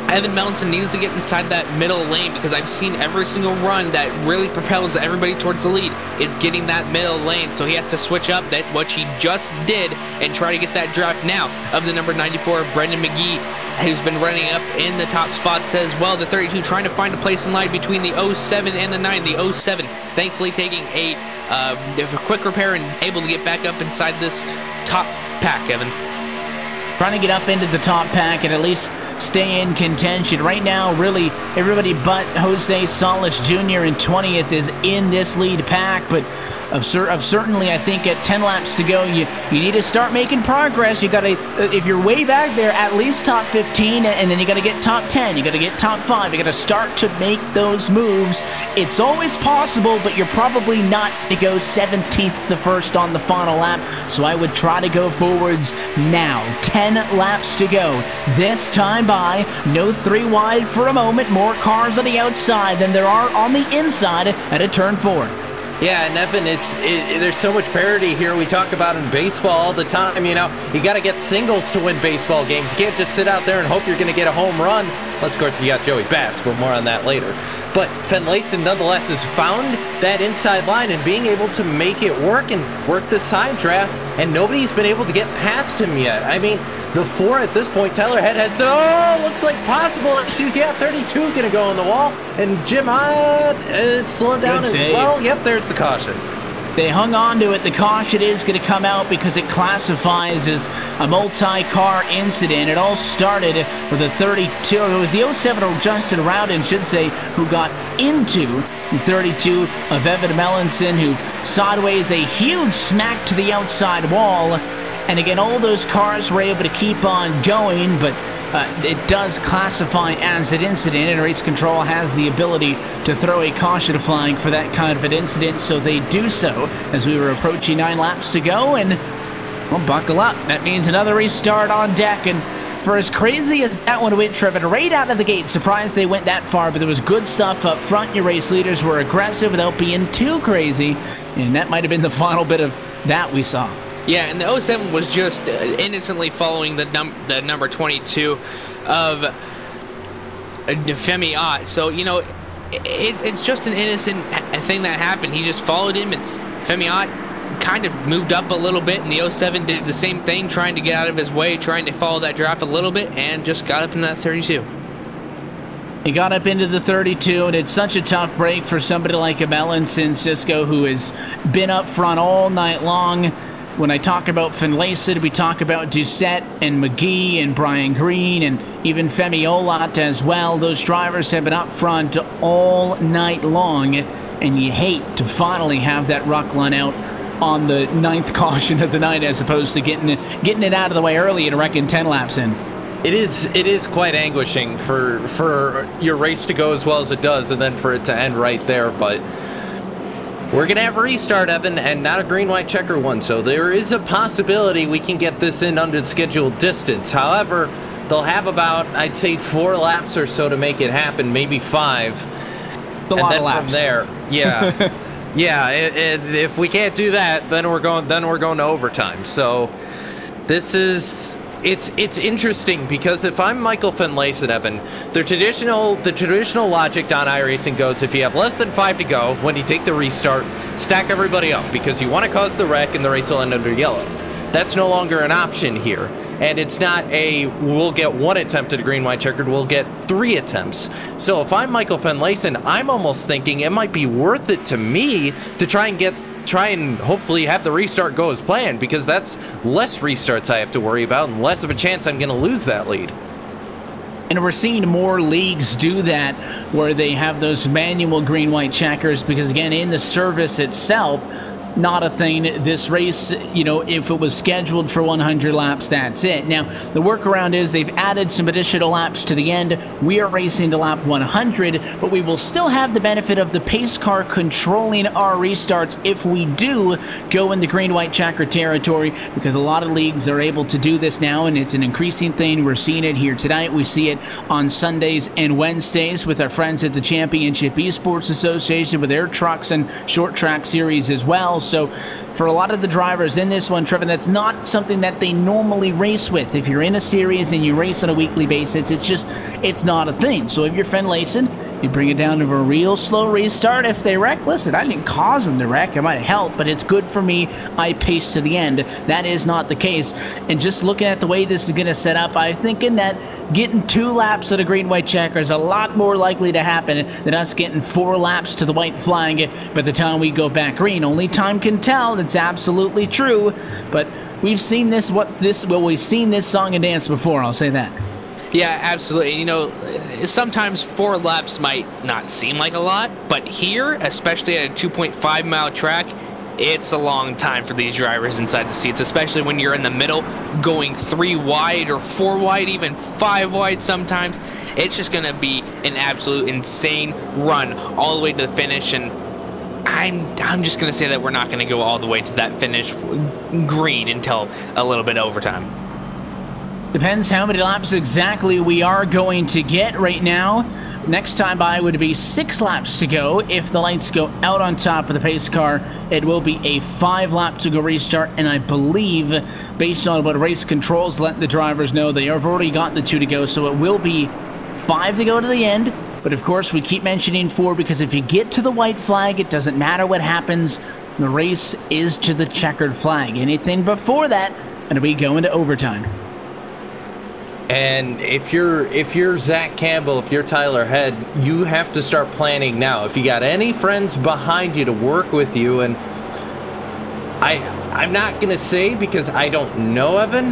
Evan Mellinson needs to get inside that middle lane, because I've seen every single run that really propels everybody towards the lead is getting that middle lane. So he has to switch up that what he just did and try to get that draft now of the number 94 of Brendan McGee, who's been running up in the top spots as well. The 32 trying to find a place in line between the 07 and the 9. The 07 thankfully taking a quick repair and able to get back up inside this top pack, Evan. Trying to get up into the top pack and at least stay in contention. Right now, really, everybody but Jose Salas Jr. in 20th is in this lead pack, but certainly, I think at 10 laps to go, you need to start making progress. You got to, if you're way back there, at least top 15, and then you got to get top 10. You got to get top 5. You got to start to make those moves. It's always possible, but you're probably not to go 17th the first on the final lap. So I would try to go forwards now. 10 laps to go. This time by, no 3 wide for a moment. More cars on the outside than there are on the inside at a turn 4. Yeah, and Evan, there's so much parity here. We talk about in baseball all the time. You got to get singles to win baseball games. You can't just sit out there and hope you're going to get a home run. Unless, of course, you got Joey Bats, but more on that later. But Finlayson, nonetheless, has found that inside line and being able to make it work and work the side draft, and nobody's been able to get past him yet. I mean, the 4 at this point, Tyler Head has looks like possible issues. Yeah, 32 going to go on the wall, and Jim Ott is slowed down as well. Yep, there's the caution. They hung on to it. The caution is going to come out because it classifies as a multi-car incident. It all started with a 32. It was the 07 of Justin Rowden, should say, who got into the 32 of Evan Mellinson, who sideways a huge smack to the outside wall. And again, all those cars were able to keep on going, but it does classify as an incident, and race control has the ability to throw a caution flag for that kind of an incident, so they do so as we were approaching 9 laps to go, and well, buckle up. That means another restart on deck, and for as crazy as that one went, Trevor, right out of the gate, surprised they went that far, but there was good stuff up front. Your race leaders were aggressive without being too crazy, and that might have been the final bit of that we saw. Yeah, and the 07 was just innocently following the number 22 of Femi Ott. So, you know, it's just an innocent thing that happened. He just followed him, and Femi Ott kind of moved up a little bit, and the 07 did the same thing, trying to get out of his way, trying to follow that draft a little bit, and just got up in that 32. He got up into the 32, and it's such a tough break for somebody like Emelin Cisco, who has been up front all night long. When I talk about Finlayson, we talk about Doucette and McGee and Brian Green and even Femi Olat as well. Those drivers have been up front all night long, and you hate to finally have that ruck run out on the 9th caution of the night as opposed to getting it out of the way early and wrecking 10 laps in. It is quite anguishing for your race to go as well as it does, and then for it to end right there, but we're going to have a restart, Evan, and not a green-white checker one, so there is a possibility we can get this in under the scheduled distance. However, they'll have about, I'd say, 4 laps or so to make it happen, maybe 5. A lot of laps. From there, yeah, yeah. If we can't do that, then we're going to overtime. So this is. It's interesting because if I'm Michael Finlayson, Evan, the traditional logic on iRacing goes, if you have less than 5 to go when you take the restart, stack everybody up because you want to cause the wreck and the race will end under yellow. That's no longer an option here. And it's not a, we'll get 1 attempt at a green-white checkered, we'll get 3 attempts. So if I'm Michael Finlayson, I'm almost thinking it might be worth it to me to try and hopefully have the restart go as planned, because that's less restarts I have to worry about and less of a chance I'm going to lose that lead. And we're seeing more leagues do that where they have those manual green-white checkers because, again, in the service itself, not a thing. This race, you know, if it was scheduled for 100 laps, that's it. Now, the workaround is they've added some additional laps to the end. We are racing to lap 100, but we will still have the benefit of the pace car controlling our restarts if we do go in the green-white checker territory, because a lot of leagues are able to do this now, and it's an increasing thing. We're seeing it here tonight. We see it on Sundays and Wednesdays with our friends at the Championship Esports Association with their trucks and short track series as well. So for a lot of the drivers in this one, Trevor, that's not something that they normally race with. If you're in a series and you race on a weekly basis, it's not a thing. So if you're Finlayson, you bring it down to a real slow restart. If they wreck, listen, I didn't cause them to wreck. I might have helped, but it's good for me. I pace to the end. That is not the case. And just looking at the way this is going to set up, I'm thinking that getting 2 laps at a green-white checker is a lot more likely to happen than us getting 4 laps to the white flag by the time we go back green. Only time can tell. It's absolutely true. But we've seen we've seen this song and dance before. I'll say that. Yeah, absolutely. You know, sometimes 4 laps might not seem like a lot, but here, especially at a 2.5 mile track, it's a long time for these drivers inside the seats, especially when you're in the middle going 3 wide or 4 wide, even 5 wide sometimes. It's just going to be an absolute insane run all the way to the finish, and I'm just going to say that we're not going to go all the way to that finish green until a little bit overtime. Depends how many laps exactly we are going to get right now. Next time by would be 6 laps to go. If the lights go out on top of the pace car, it will be a 5 lap to go restart. And I believe, based on what race controls let the drivers know, they have already got the 2 to go. So it will be 5 to go to the end. But of course, we keep mentioning 4 because if you get to the white flag, it doesn't matter what happens. The race is to the checkered flag. Anything before that, and we go into overtime. And if you're Zach Campbell, if you're Tyler Head, you have to start planning now. If you got any friends behind you to work with you, and I'm not going to say because I don't know, Evan,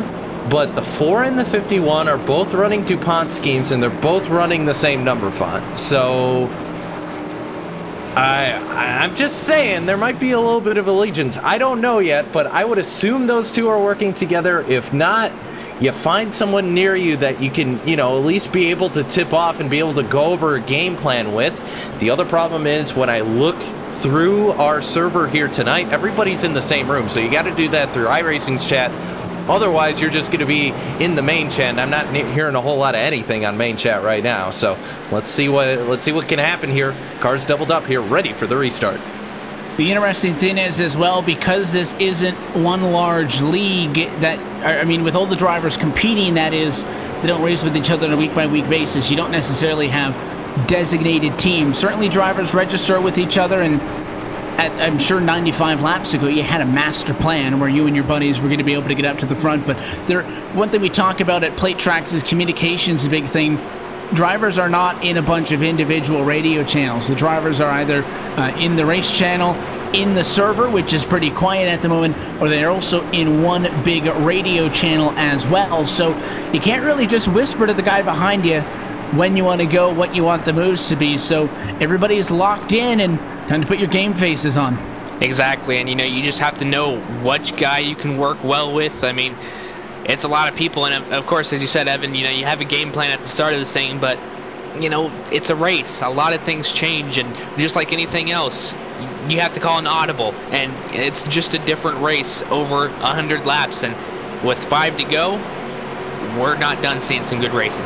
but the 4 and the 51 are both running DuPont schemes, and they're both running the same number font. So I'm just saying there might be a little bit of allegiance. I don't know yet, but I would assume those two are working together. If not, you find someone near you that you can, at least be able to tip off and be able to go over a game plan with. The other problem is when I look through our server here tonight, everybody's in the same room, so you got to do that through iRacing's chat. Otherwise, you're just going to be in the main chat. I'm not hearing a whole lot of anything on main chat right now. So let's see what can happen here. Cars doubled up here, ready for the restart. The interesting thing is as well, because this isn't one large league, with all the drivers competing, that is, they don't race with each other on a week-by-week basis. You don't necessarily have designated teams. Certainly drivers register with each other, and I'm sure 95 laps ago you had a master plan where you and your buddies were going to be able to get up to the front. But one thing we talk about at plate tracks is communication's a big thing. Drivers are not in a bunch of individual radio channels. The drivers are either in the race channel, in the server, which is pretty quiet at the moment, or they're also in one big radio channel as well. So you can't really just whisper to the guy behind you when you want to go, what you want the moves to be. So everybody's locked in and time to put your game faces on. Exactly, and you just have to know which guy you can work well with. I mean, it's a lot of people, and of course, as you said, Evan, you have a game plan at the start of this thing, but it's a race. A lot of things change, and just like anything else, you have to call an audible, and it's just a different race over 100 laps, and with 5 to go, we're not done seeing some good racing.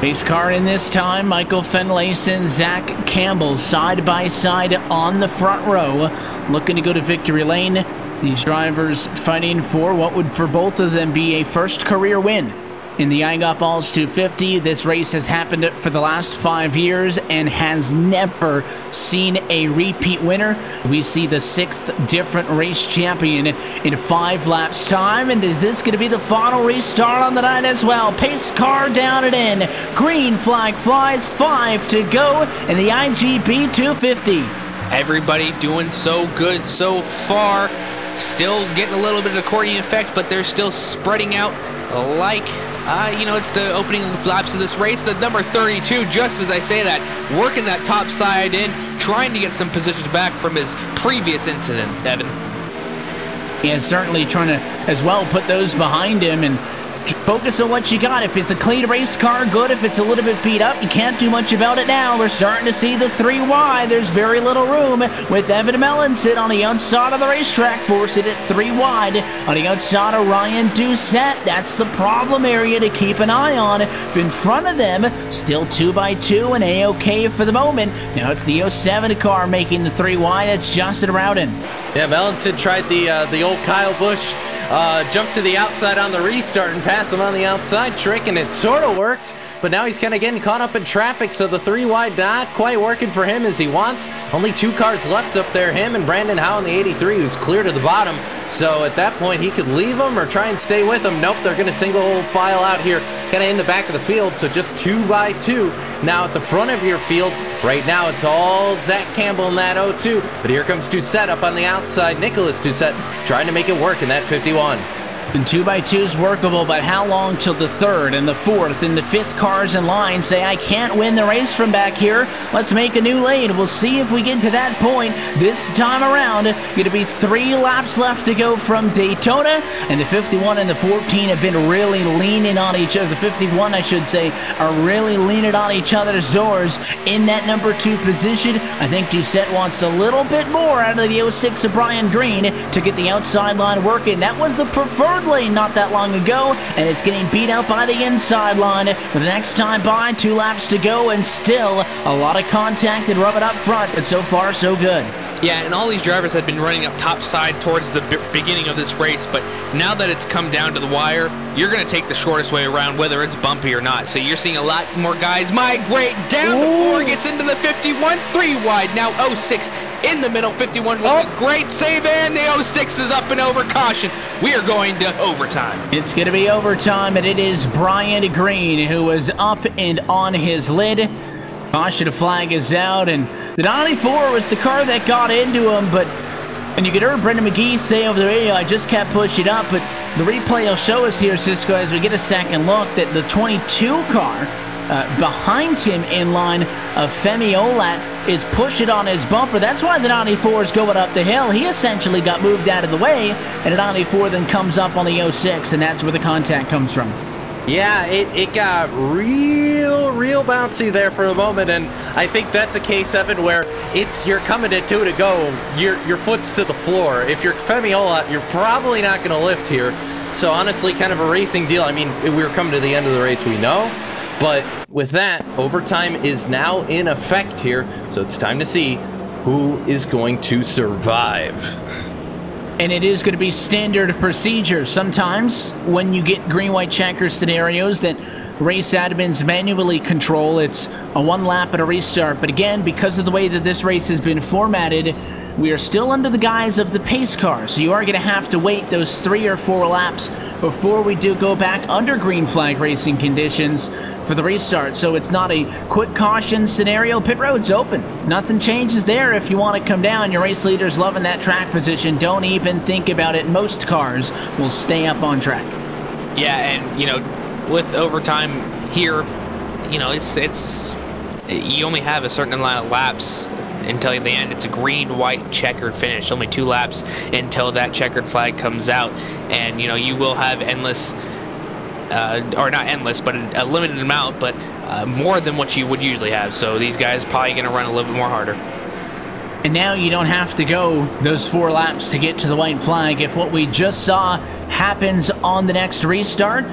Pace car in this time, Michael Finlayson, Zach Campbell, side by side on the front row, looking to go to victory lane. These drivers fighting for what would for both of them be a first career win. In the Got Ballz 250, this race has happened for the last 5 years and has never seen a repeat winner. We see the 6th different race champion in 5 laps time. And is this going to be the final restart on the night as well? Pace car down and in. Green flag flies, 5 to go in the IGB 250. Everybody doing so good so far. Still getting a little bit of accordion effect, but they're still spreading out like, it's the opening laps of this race. The number 32, just as I say that, working that top side in, trying to get some positions back from his previous incidents, Evan. Yeah, certainly trying to, as well, put those behind him and focus on what you got. If it's a clean race car, good. If it's a little bit beat up, you can't do much about it now. We're starting to see the 3 wide. There's very little room with Evan Mellenson on the outside of the racetrack, forcing it 3 wide on the outside of Ryan Doucette. That's the problem area to keep an eye on. In front of them, still 2x2 and A-OK for the moment. Now it's the 07 car making the 3 wide. It's Justin Rowden. Yeah, Mellenson tried the old Kyle Busch jump to the outside on the restart and pass him on the outside trick, and it sort of worked, but now he's kind of getting caught up in traffic, so the 3 wide not quite working for him as he wants. Only 2 cars left up there, him and Brandon Howe in the 83, who's clear to the bottom. So at that point, he could leave them or try and stay with them. Nope, they're going to single file out here, kind of in the back of the field, so just 2x2. Now at the front of your field, right now it's all Zach Campbell in that 02, but here comes Doucette up on the outside. Nicholas Doucette trying to make it work in that 51. And 2x2 is workable, but how long till the 3rd and the 4th and the 5th cars in line say, I can't win the race from back here, let's make a new lane. We'll see if we get to that point this time around. Going to be 3 laps left to go from Daytona, and the 51 and the 14 have been really leaning on each other. The 51, I should say, are really leaning on each other's doors in that number 2 position. I think Doucette wants a little bit more out of the 06 of Brian Green to get the outside line working. That was the preferred lane not that long ago, and it's getting beat out by the inside line. For the next time by, 2 laps to go, and still a lot of contact and rubbing up front, but so far so good. Yeah, and all these drivers had been running up top side towards the beginning of this race, but now that it's come down to the wire, you're going to take the shortest way around, whether it's bumpy or not. So you're seeing a lot more guys migrate down. The 4 gets into the 51, 3 wide. Now 06 in the middle, 51 with a great save, and the 06 is up and over. Caution, we are going to overtime. It's going to be overtime, and it is Brian Green who was up and on his lid. Caution flag is out, and the 94 was the car that got into him, and you could hear Brendan McGee say over the radio, I just kept pushing up, but the replay will show us here, Cisco, as we get a second look, that the 22 car behind him in line of Femi Olat is pushing on his bumper. That's why the 94 is going up the hill. He essentially got moved out of the way, and the 94 then comes up on the 06, and that's where the contact comes from. Yeah, it got real bouncy there for a moment, and I think that's a case, Evan, where you're coming at 2 to go, your foot's to the floor. If you're Femi Olat, you're probably not going to lift here. So honestly, kind of a racing deal. I mean, we were coming to the end of the race, we know, but with that, overtime is now in effect here, so it's time to see who is going to survive. And it is going to be standard procedure. Sometimes when you get green-white checker scenarios that race admins manually control, it's a 1 lap and a restart. But again, because of the way that this race has been formatted, we are still under the guise of the pace car. So you are going to have to wait those 3 or 4 laps before we do go back under green flag racing conditions for the restart. So it's not a quick caution scenario. Pit road's open. Nothing changes there. If you want to come down, your race leader's loving that track position. Don't even think about it. Most cars will stay up on track. Yeah, and, you know, with overtime here, you know, it's you only have a certain amount of laps until the end. It's a green-white checkered finish. Only 2 laps until that checkered flag comes out. And, you know, you will have endless or not endless, but a limited amount, but more than what you would usually have. So these guys probably going to run a little bit more harder. And now you don't have to go those 4 laps to get to the white flag. If what we just saw happens on the next restart,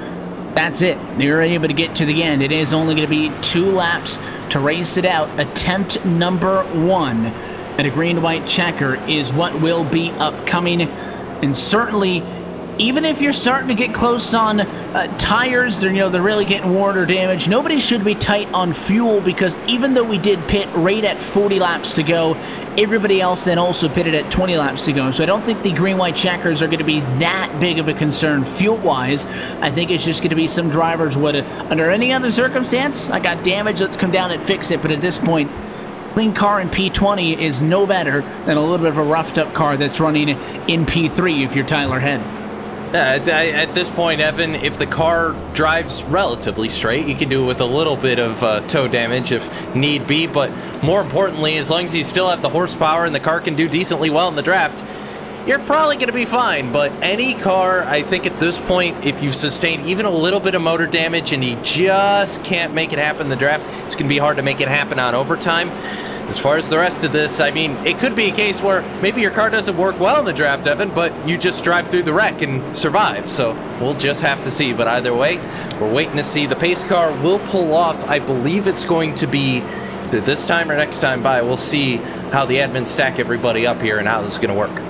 that's it. You're able to get to the end. It is only going to be 2 laps to race it out. Attempt number 1 at a green-white checker is what will be upcoming. And certainly, even if you're starting to get close on tires, they're really getting worn or damaged, nobody should be tight on fuel, because even though we did pit right at 40 laps to go, everybody else then also pitted at 20 laps to go. So I don't think the green-white checkers are going to be that big of a concern fuel-wise. I think it's just going to be some drivers would, under any other circumstance, I got damage, let's come down and fix it. But at this point, clean car in P20 is no better than a little bit of a roughed-up car that's running in P3 if you're Tyler Head. At this point, Evan, if the car drives relatively straight, you can do it with a little bit of toe damage if need be, but more importantly, as long as you still have the horsepower and the car can do decently well in the draft, you're probably going to be fine. But any car, I think at this point, if you've sustained even a little bit of motor damage and you just can't make it happen in the draft, it's going to be hard to make it happen on overtime. As far as the rest of this, I mean, it could be a case where maybe your car doesn't work well in the draft, Evan, but you just drive through the wreck and survive. So we'll just have to see. But either way, we're waiting to see. The pace car will pull off. I believe it's going to be either this time or next time by. We'll see how the admins stack everybody up here and how this is going to work.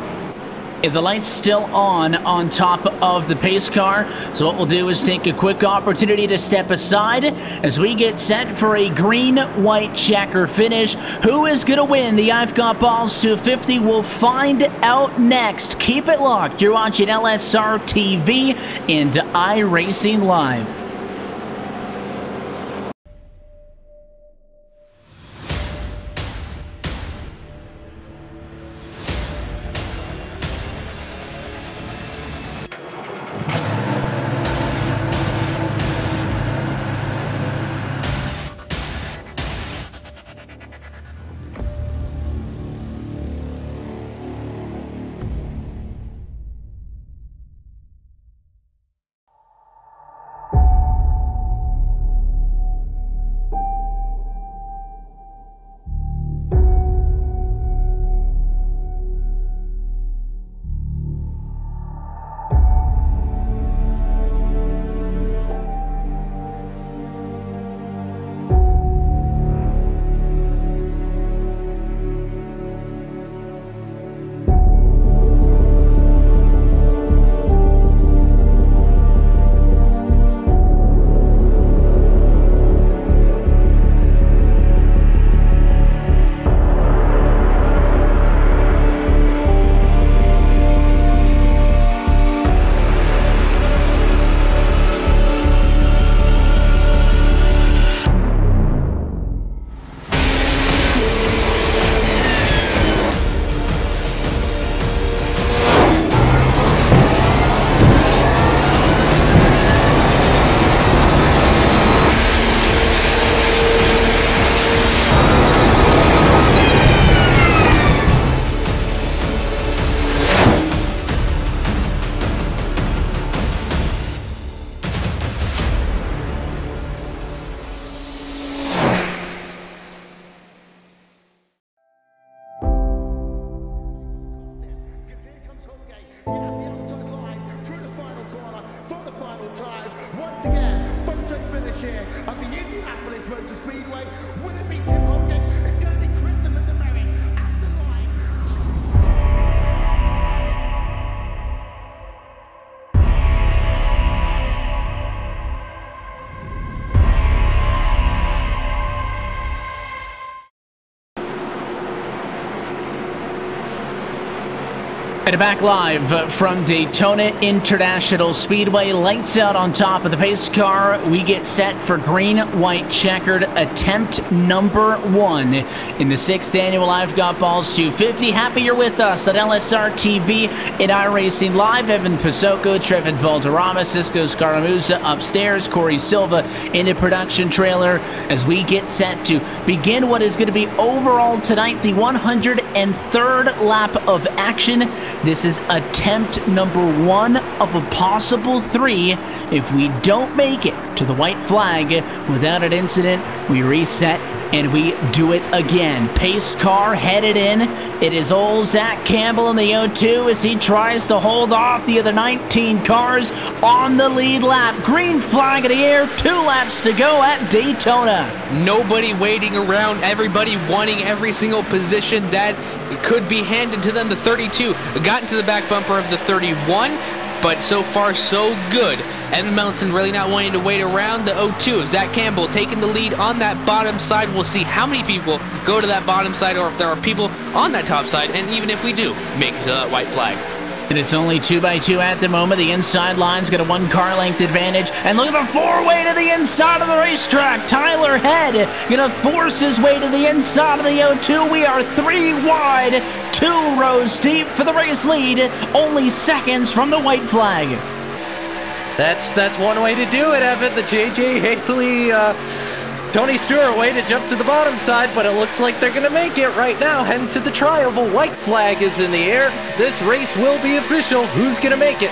The light's still on top of the pace car, so what we'll do is take a quick opportunity to step aside as we get set for a green-white checker finish. Who is going to win the I've Got Ballz 250? We'll find out next. Keep it locked. You're watching LSRTV and iRacing Live. final time. Once again, photo finish here at the Indianapolis Motor Speedway. Will it be Tim Hogan? It's going to be Christopher DeMeritt at the line. And back live from Daytona International Speedway. Lights out on top of the pace car. We get set for green, white, checkered attempt number 1 in the 6th annual I've Got Ballz 250. Happy you're with us at LSRTV and iRacing Live. Evan Pasoko, Trevin Valderrama, Cisco Scaramuza upstairs, Corey Silva in the production trailer as we get set to begin what is going to be overall tonight the 103rd lap of action. This is attempt number 1 of a possible 3. If we don't make it to the white flag without an incident, we reset and we do it again. Pace car headed in. It is old Zach Campbell in the O2 as he tries to hold off the other 19 cars on the lead lap. Green flag in the air, 2 laps to go at Daytona. Nobody waiting around, everybody wanting every single position that could be handed to them. The 32 got into the back bumper of the 31, but so far so good. Evan Melton really not wanting to wait around. The 0-2, Zach Campbell taking the lead on that bottom side. We'll see how many people go to that bottom side or if there are people on that top side, and even if we do make it to that white flag. And it's only 2x2 at the moment. The inside line's got a 1 car length advantage. And look at the 4-way to the inside of the racetrack. Tyler Head gonna force his way to the inside of the O2. We are 3 wide, 2 rows deep for the race lead. Only seconds from the white flag. That's one way to do it, Evan. The JJ Haley, Tony Stewart way to jump to the bottom side, but it looks like they're going to make it right now. Heading to the tri-oval. White flag is in the air. This race will be official. Who's going to make it?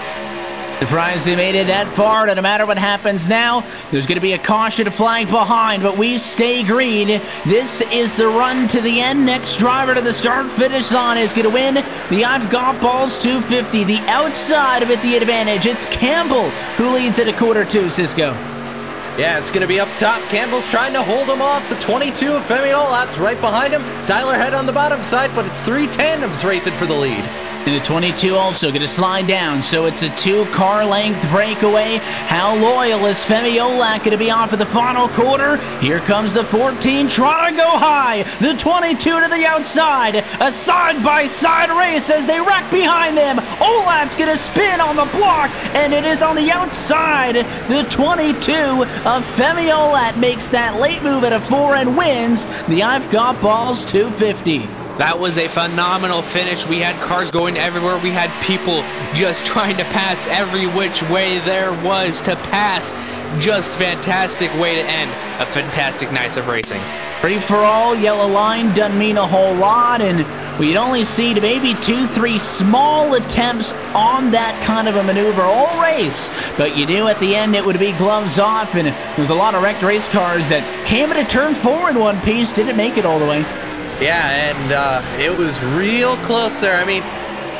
Surprised they made it that far. No matter what happens now, there's going to be a caution flag behind, but we stay green. This is the run to the end. Next driver to the start-finish line is going to win the I've Got Ballz 250. The outside of it, the advantage. It's Campbell who leads at a quarter 2, Cisco. Yeah, it's going to be up top. Campbell's trying to hold him off. The 22 of Femi Olat's right behind him. Tyler Head on the bottom side, but it's 3 tandems racing for the lead. And the 22 also going to slide down, so it's a 2-car length breakaway. How loyal is Femi Olat going to be off of the final quarter? Here comes the 14 trying to go high. The 22 to the outside. A side-by-side race as they wreck behind them. Olat's going to spin on the block, and it is on the outside. The 22 of Femi Olat makes that late move at a 4 and wins the I've Got Ballz 250. That was a phenomenal finish. We had cars going everywhere. We had people just trying to pass every which way there was to pass. Just fantastic way to end a fantastic night of racing. Free for all, yellow line doesn't mean a whole lot, and we'd only see maybe 2-3 small attempts on that kind of a maneuver all race. But you knew at the end it would be gloves off, and there's a lot of wrecked race cars that came at a turn 4 in one piece, didn't make it all the way. Yeah, and it was real close there. I mean,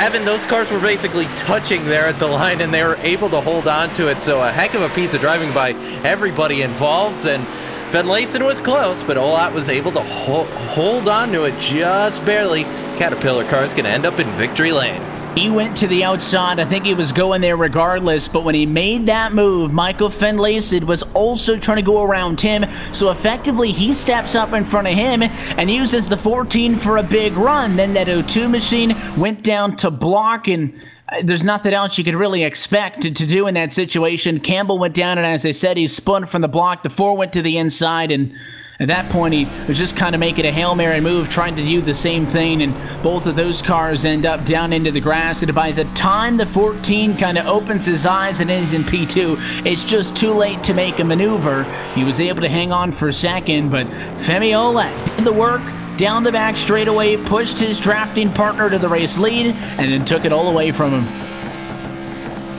Evan, those cars were basically touching there at the line, and they were able to hold on to it. So a heck of a piece of driving by everybody involved. And Finlayson was close, but Olat was able to hold on to it just barely. Caterpillar car's going to end up in victory lane. He went to the outside. I think he was going there regardless, but when he made that move, Michael Finlayson was also trying to go around him, so effectively he steps up in front of him and uses the 14 for a big run. Then that O2 machine went down to block, and there's nothing else you could really expect to do in that situation. Campbell went down, and as I said, he spun from the block. The 4 went to the inside, and at that point, he was just kind of making a Hail Mary move, trying to do the same thing, and both of those cars end up down into the grass. And by the time the 14 kind of opens his eyes and is in P2, it's just too late to make a maneuver. He was able to hang on for a second, but Femi Olat did the work down the back straightaway, pushed his drafting partner to the race lead, and then took it all away from him.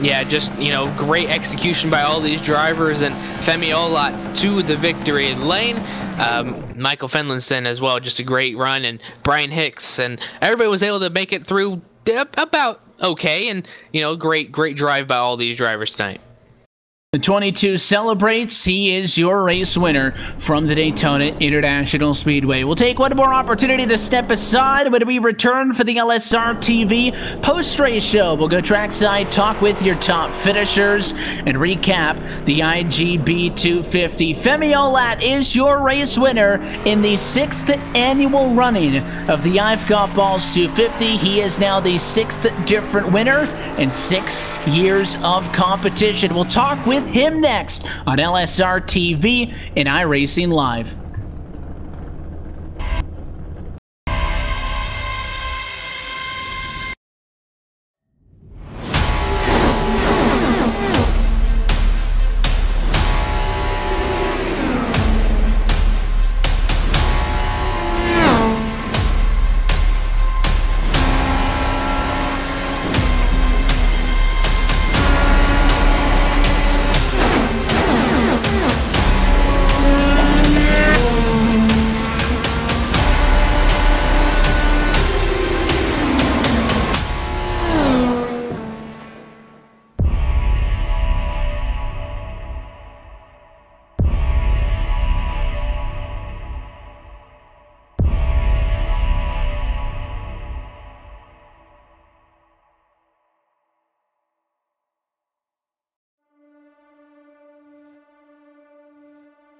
Yeah, just, great execution by all these drivers, and Femi Olat to the victory lane. Michael Finlayson as well, just a great run, and Brian Hicks, and everybody was able to make it through about okay, and, great drive by all these drivers tonight. The 22 celebrates. He is your race winner from the Daytona International Speedway. We'll take one more opportunity to step aside when we return for the LSRTV post-race show. We'll go trackside, talk with your top finishers, and recap the IGB 250. Femi Olat is your race winner in the 6th annual running of the I've Got Ballz 250. He is now the 6th different winner in 6 years of competition. We'll talk with him next on LSRTV and iRacing Live.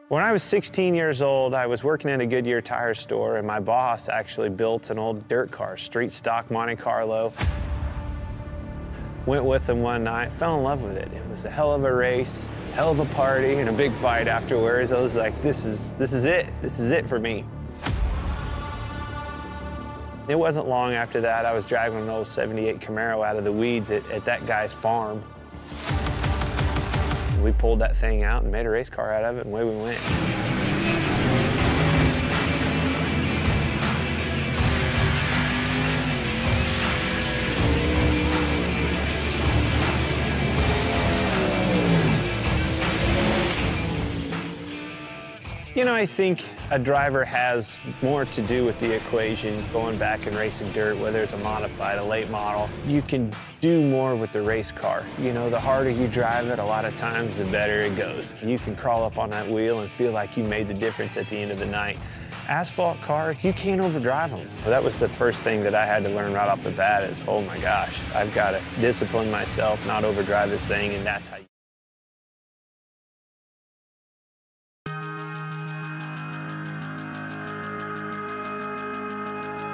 When I was 16 years old, I was working in a Goodyear tire store, and my boss actually built an old dirt car, street stock Monte Carlo. Went with him one night, fell in love with it. It was a hell of a race, hell of a party, and a big fight afterwards. I was like, this is it. This is it for me. It wasn't long after that, I was driving an old 78 Camaro out of the weeds at that guy's farm. We pulled that thing out and made a race car out of it, and away we went. You know, I think a driver has more to do with the equation going back and racing dirt, whether it's a modified, a late model. You can do more with the race car. You know, the harder you drive it, a lot of times, the better it goes. You can crawl up on that wheel and feel like you made the difference at the end of the night. Asphalt car, you can't overdrive them. Well, that was the first thing that I had to learn right off the bat is, oh my gosh, I've got to discipline myself, not overdrive this thing, and that's how you...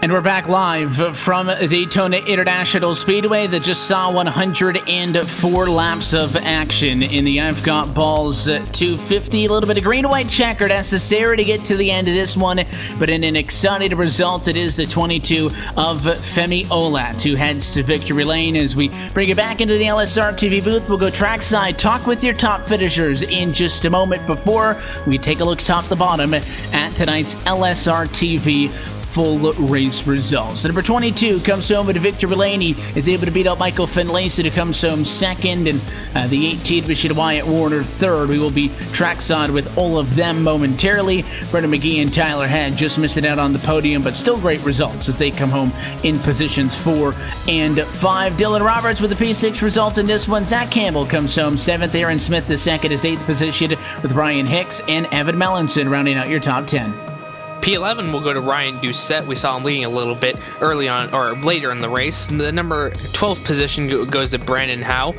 And we're back live from Daytona International Speedway that just saw 104 laps of action in the I've Got Ballz 250. A little bit of green and white checker necessary to get to the end of this one, but in an exciting result, it is the 22 of Femi Olat who heads to victory lane. As we bring it back into the LSRTV booth, we'll go trackside, talk with your top finishers in just a moment before we take a look top to bottom at tonight's LSRTV full race results. Number 22 comes home with a victory lane. He is able to beat out Michael Finlayson, who comes home second, and the 18 Michigan Wyatt Warner third. We will be trackside with all of them momentarily. Brendan McGee and Tyler Head just missing out on the podium, but still great results as they come home in positions 4 and 5. Dylan Roberts with a P6 result in this one. Zach Campbell comes home 7th. Aaron Smith the second is 8th position with Ryan Hicks and Evan Mellinson rounding out your top 10. P11 will go to Ryan Doucette. We saw him leading a little bit early on, or later in the race. The number 12 position goes to Brandon Howe.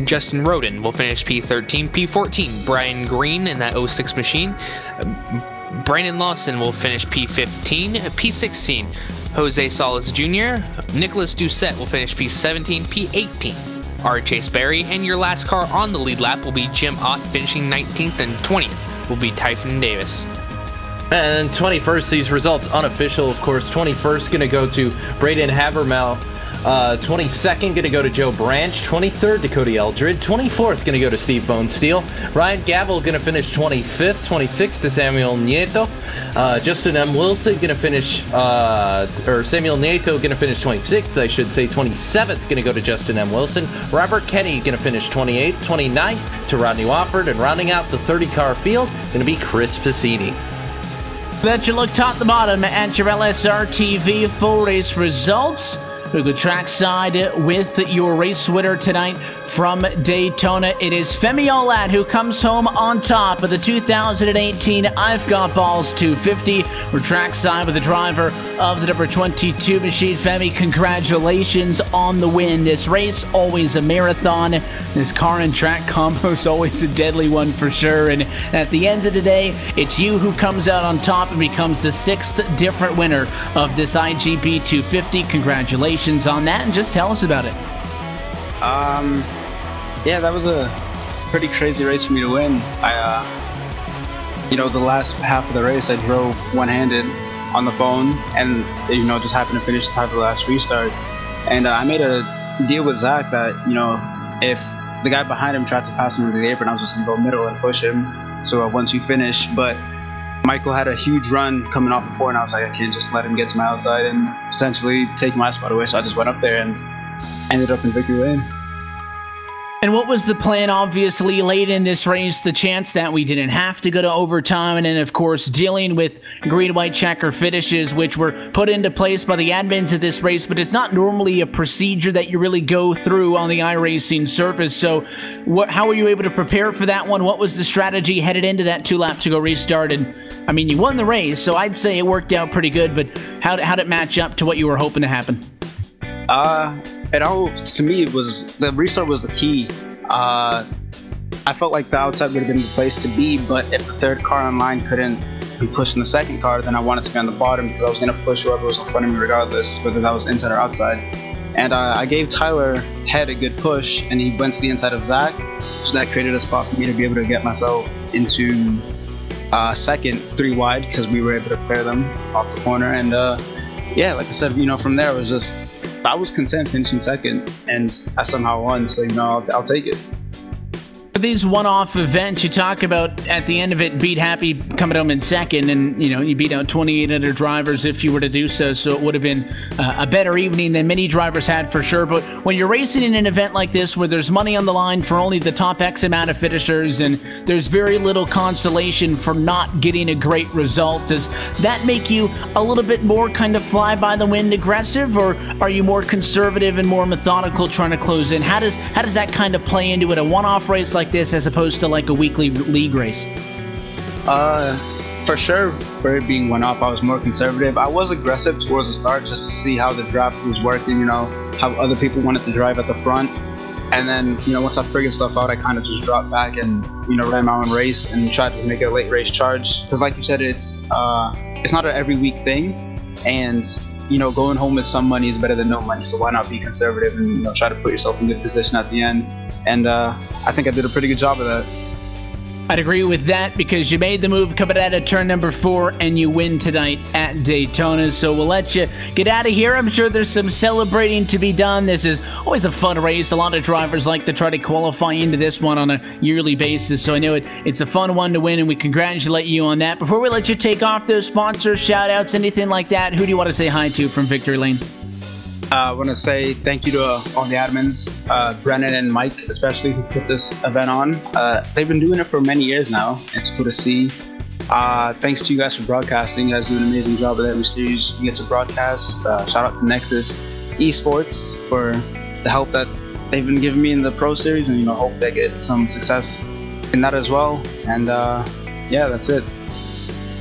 Justin Roden will finish P13. P14, Brian Green in that 06 machine. Brandon Lawson will finish P15. P16, Jose Salas Jr. Nicholas Doucette will finish P17. P18, R. Chase Berry. And your last car on the lead lap will be Jim Ott, finishing 19th, and 20th will be Typhon Davis. And 21st, these results unofficial, of course. 21st going to go to Braden Habermel. 22nd going to go to Joe Branch. 23rd, Dakota Eldred. 24th going to go to Steve Bonesteel. Ryan Gavel going to finish 25th. 26th to Samuel Nieto. Justin M. Wilson going to finish, or Samuel Nieto going to finish 26th, I should say. 27th going to go to Justin M. Wilson. Robert Kenny going to finish 28th. 29th to Rodney Wofford. And rounding out the 30-car field going to be Chris Piscini. Let you look top to bottom at your LSRTV full race results. We go trackside with your race winner tonight from Daytona. It is Femi Olat who comes home on top of the 2018 I've Got Ballz 250. We're trackside with the driver of the number 22 machine. Femi, congratulations on the win. This race, always a marathon. This car and track combo is always a deadly one for sure. And at the end of the day, it's you who comes out on top and becomes the 6th different winner of this IGB 250. Congratulations on that, and just tell us about it. Yeah, that was a pretty crazy race for me to win. You know, the last half of the race, I drove one-handed on the phone, and you know, just happened to finish the top of the last restart. And I made a deal with Zach that, you know, if the guy behind him tried to pass him into the apron, I was just gonna go middle and push him. So once you finish, but Michael had a huge run coming off the 4, and I was like, I can't just let him get to my outside and potentially take my spot away. So I just went up there and ended up in victory lane. And what was the plan, obviously, late in this race? The chance that we didn't have to go to overtime, and then, of course, dealing with green-white checker finishes, which were put into place by the admins of this race, but it's not normally a procedure that you really go through on the iRacing surface. So how were you able to prepare for that one? What was the strategy headed into that 2-lap-to-go restart? And, I mean, you won the race, so I'd say it worked out pretty good, but how'd it match up to what you were hoping to happen? It all, to me, it was, the restart was the key. I felt like the outside would have been the place to be, but if the third car on line couldn't be pushing the second car, then I wanted to be on the bottom because I was going to push whoever was in front of me regardless, whether that was inside or outside. And I gave Tyler Head a good push, and he went to the inside of Zach, so that created a spot for me to be able to get myself into second, 3 wide, because we were able to clear them off the corner. And yeah, like I said, you know, from there it was just, I was content finishing second, and I somehow won, so, you know, I'll take it. For these one-off events, you talk about at the end of it, beat Happy coming home in second, and, you know, you beat out 28 other drivers if you were to do so, so it would have been a better evening than many drivers had for sure. But when you're racing in an event like this where there's money on the line for only the top X amount of finishers, and there's very little consolation for not getting a great result, does that make you a little bit more kind of fly-by-the-wind aggressive, or are you more conservative and more methodical trying to close in? How does that kind of play into it, a one-off race like this as opposed to like a weekly league race? For sure, for it being one-off, I was more conservative. I was aggressive towards the start just to see how the draft was working, you know, how other people wanted to drive at the front. And then, you know, once I figured stuff out, I kind of just dropped back and, you know, ran my own race and tried to make a late race charge. Because like you said, it's not an every week thing. And, you know, going home with some money is better than no money. So why not be conservative and, you know, try to put yourself in good position at the end. And I think I did a pretty good job of that. I'd agree with that because you made the move coming out of turn number 4 and you win tonight at Daytona. So we'll let you get out of here. I'm sure there's some celebrating to be done. This is always a fun race. A lot of drivers like to try to qualify into this one on a yearly basis. So I know it's a fun one to win, and we congratulate you on that. Before we let you take off those sponsors, shout outs, anything like that, who do you want to say hi to from Victory Lane? I want to say thank you to all the admins, Brennan and Mike especially, who put this event on. They've been doing it for many years now. It's cool to see. Thanks to you guys for broadcasting. You guys do an amazing job with every series you get to broadcast. Shout out to Nexus Esports for the help that they've been giving me in the Pro Series, and, you know, hope they get some success in that as well. And yeah, that's it.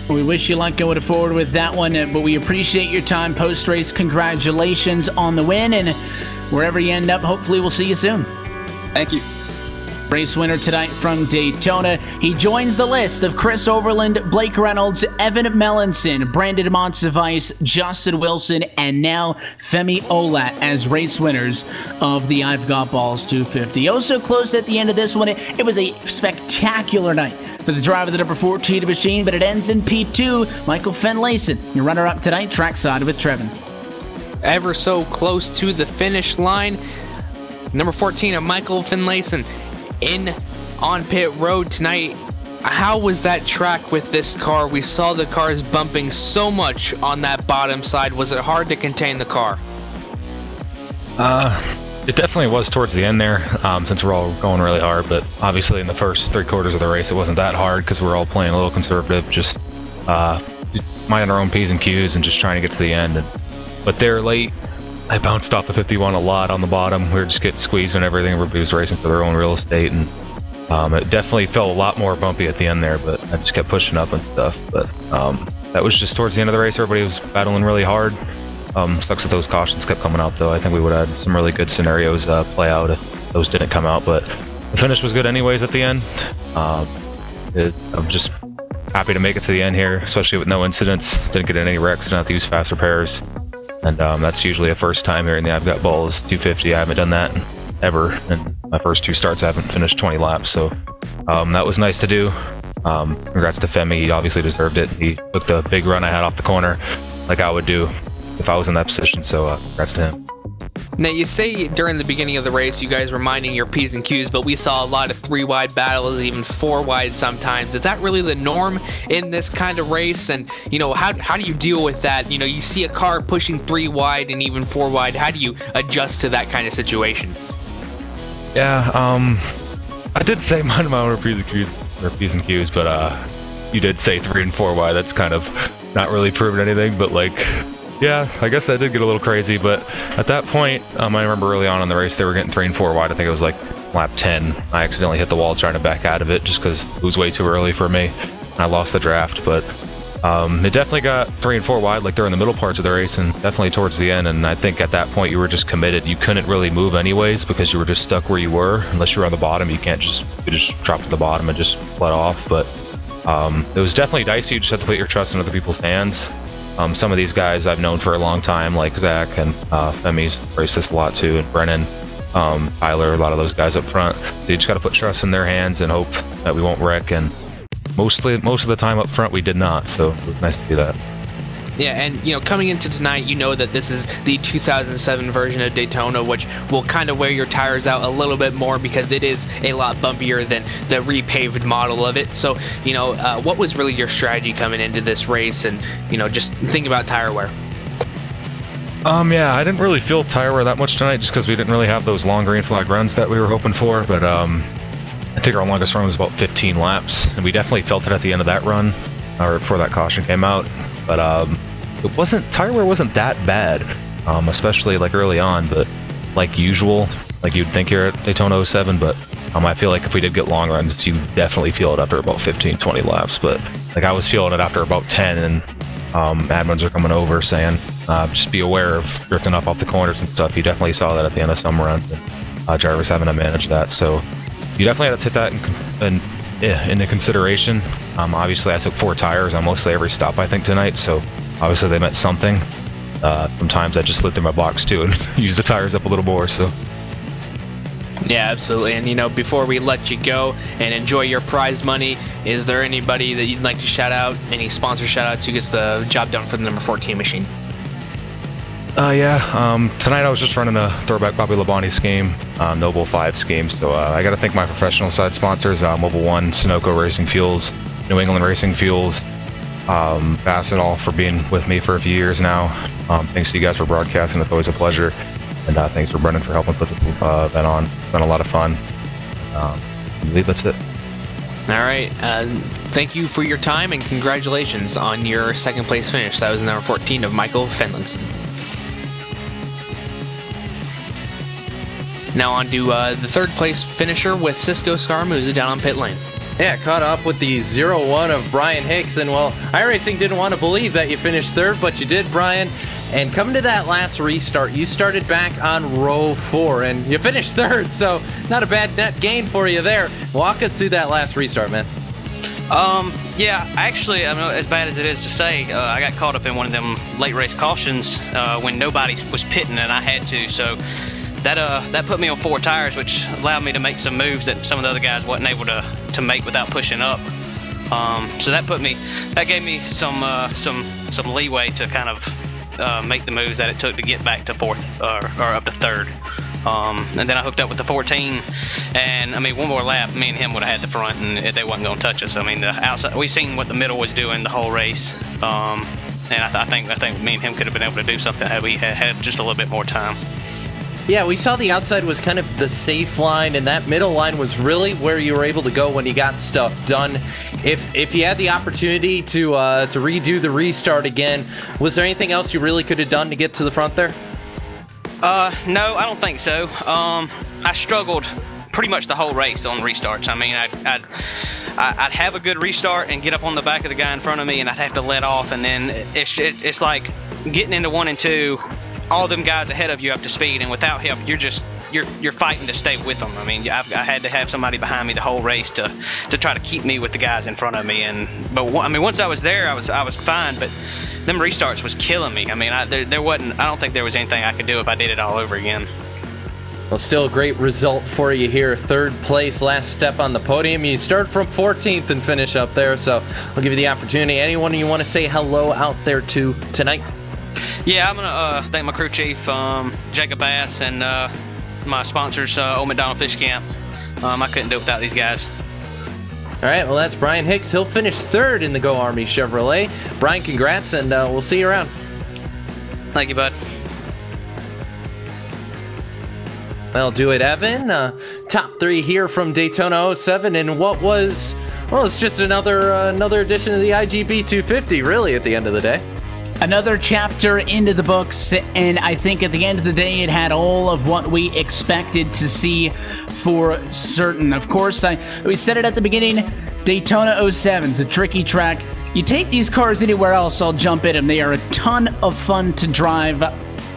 We wish you luck going forward with that one, but we appreciate your time post-race. Congratulations on the win, and wherever you end up, hopefully we'll see you soon. Thank you. Race winner tonight from Daytona. He joins the list of Chris Overland, Blake Reynolds, Evan Mellinson, Brandon Monsivice, Justin Wilson, and now Femi Olat as race winners of the I've Got Ballz 250. Also close at the end of this one. It was a spectacular night for the driver of the number 14 machine, but it ends in P2. Michael Finlayson, your runner-up tonight, trackside with Trevin. Ever so close to the finish line. Number 14 of Michael Finlayson in on pit road tonight. How was that track with this car? We saw the cars bumping so much on that bottom side. Was it hard to contain the car? It definitely was towards the end there, since we're all going really hard, but obviously in the first 3/4 of the race it wasn't that hard because we're all playing a little conservative, just minding our own P's and Q's and just trying to get to the end. But there late, I bounced off the 51 a lot on the bottom. We were just getting squeezed and everything. Everybody was racing for their own real estate, and it definitely felt a lot more bumpy at the end there, but I just kept pushing up and stuff. But that was just towards the end of the race. Everybody was battling really hard. Sucks that those cautions kept coming out, though. I think we would have had some really good scenarios play out if those didn't come out, but the finish was good anyways at the end. I'm just happy to make it to the end here, especially with no incidents. Didn't get in any wrecks, didn't have to use fast repairs. And that's usually a first time here in the I've Got Ballz 250. I haven't done that ever. And my first 2 starts I haven't finished 20 laps, so that was nice to do. Congrats to Femi, he obviously deserved it. He took the big run I had off the corner like I would do if I was in that position, so congrats to him. Now, you say during the beginning of the race you guys were minding your P's and Q's, but we saw a lot of 3-wide battles, even 4-wide sometimes. Is that really the norm in this kind of race? And, you know, how do you deal with that? You know, you see a car pushing 3-wide and even 4-wide. How do you adjust to that kind of situation? Yeah, I did say mind my own P's and Q's, but you did say 3 and 4-wide. That's kind of not really proving anything, but like, yeah, I guess that did get a little crazy, but at that point, I remember early on in the race, they were getting 3 and 4 wide. I think it was like lap 10. I accidentally hit the wall trying to back out of it just because it was way too early for me. I lost the draft, but it definitely got 3 and 4 wide like during the middle parts of the race and definitely towards the end. And I think at that point you were just committed. You couldn't really move anyways because you were just stuck where you were. Unless you were on the bottom, you just drop to the bottom and just let off. But it was definitely dicey. You just had to put your trust in other people's hands. Some of these guys I've known for a long time, like Zach and Femi's raced this a lot too, and Brennan, Tyler, a lot of those guys up front. So you just got to put trust in their hands and hope that we won't wreck. And most of the time up front we did not, so it was nice to do that. Yeah, and you know, coming into tonight, you know that this is the 2007 version of Daytona, which will kind of wear your tires out a little bit more because it is a lot bumpier than the repaved model of it. So, you know, what was really your strategy coming into this race, and you know, just think about tire wear? Yeah, I didn't really feel tire wear that much tonight, just because we didn't really have those long green flag runs that we were hoping for. But I think our longest run was about 15 laps, and we definitely felt it at the end of that run, or before that caution came out. But tire wear wasn't that bad, especially like early on, but like usual, like you'd think here at Daytona 07, but I feel like if we did get long runs, you definitely feel it after about 15-20 laps. But like I was feeling it after about 10, and admins are coming over saying just be aware of drifting up off the corners and stuff. You definitely saw that at the end of some runs, and drivers having to manage that, so you definitely had to take that into consideration. Obviously I took 4 tires on mostly every stop I think tonight, so obviously they meant something. Sometimes I just slid through my box too and used the tires up a little more, so. Yeah, absolutely. And you know, before we let you go and enjoy your prize money, is there anybody that you'd like to shout out, any sponsor shout outs who gets the job done for the number 14 machine? Tonight I was just running a throwback Bobby Labonte scheme, Noble 5 scheme, so I got to thank my professional side sponsors, Mobile One, Sunoco Racing Fuels, New England Racing Fuels, Bassett, all for being with me for a few years now. Thanks to you guys for broadcasting, it's always a pleasure, and thanks for Brendan for helping put this event on. It's been a lot of fun. I believe that's it. All right, thank you for your time and congratulations on your second place finish. That was number 14 of Michael Fenlinson. Now on to the third place finisher with Cisco Scaramouza down on pit lane. Yeah, caught up with the 0-1 of Brian Hicks, and well, iRacing didn't want to believe that you finished third, but you did, Brian. And coming to that last restart, you started back on row 4, and you finished third, so not a bad net gain for you there. Walk us through that last restart, man. Yeah, actually, I mean, as bad as it is to say, I got caught up in one of them late race cautions when nobody was pitting and I had to, so that put me on 4 tires, which allowed me to make some moves that some of the other guys wasn't able to make without pushing up. So that gave me some leeway to kind of make the moves that it took to get back to 4th or up to 3rd. And then I hooked up with the 14, and I mean, one more lap, me and him would have had the front, and they wasn't going to touch us. I mean, the outside, we seen what the middle was doing the whole race, and I think me and him could have been able to do something had we had just a little bit more time. Yeah, we saw the outside was kind of the safe line, and that middle line was really where you were able to go when you got stuff done. If you had the opportunity to redo the restart again, was there anything else you really could have done to get to the front there? No, I don't think so. I struggled pretty much the whole race on restarts. I mean, I'd have a good restart and get up on the back of the guy in front of me, and I'd have to let off, and then it's like getting into 1 and 2. All them guys ahead of you up to speed, and without help, you're fighting to stay with them. I mean, I had to have somebody behind me the whole race to try to keep me with the guys in front of me. But I mean, once I was there, I was fine. But them restarts was killing me. I mean, there wasn't. I don't think there was anything I could do if I did it all over again. Well, still a great result for you here. 3rd place, last step on the podium. You start from 14th and finish up there. So I'll give you the opportunity. Anyone you want to say hello out there to tonight? Yeah, I'm gonna thank my crew chief, Jacob Bass, and my sponsors, Old McDonald Fish Camp. I couldn't do it without these guys. All right, well, that's Brian Hicks. He'll finish 3rd in the Go Army Chevrolet. Brian, congrats, and we'll see you around. Thank you, bud. That'll do it, Evan. Top 3 here from Daytona 07, and what was, well, it's just another edition of the IGB 250, really, at the end of the day. Another chapter into the books, and I think at the end of the day, it had all of what we expected to see for certain. Of course, we said it at the beginning, Daytona 07 is a tricky track. You take these cars anywhere else, I'll jump in them. They are a ton of fun to drive.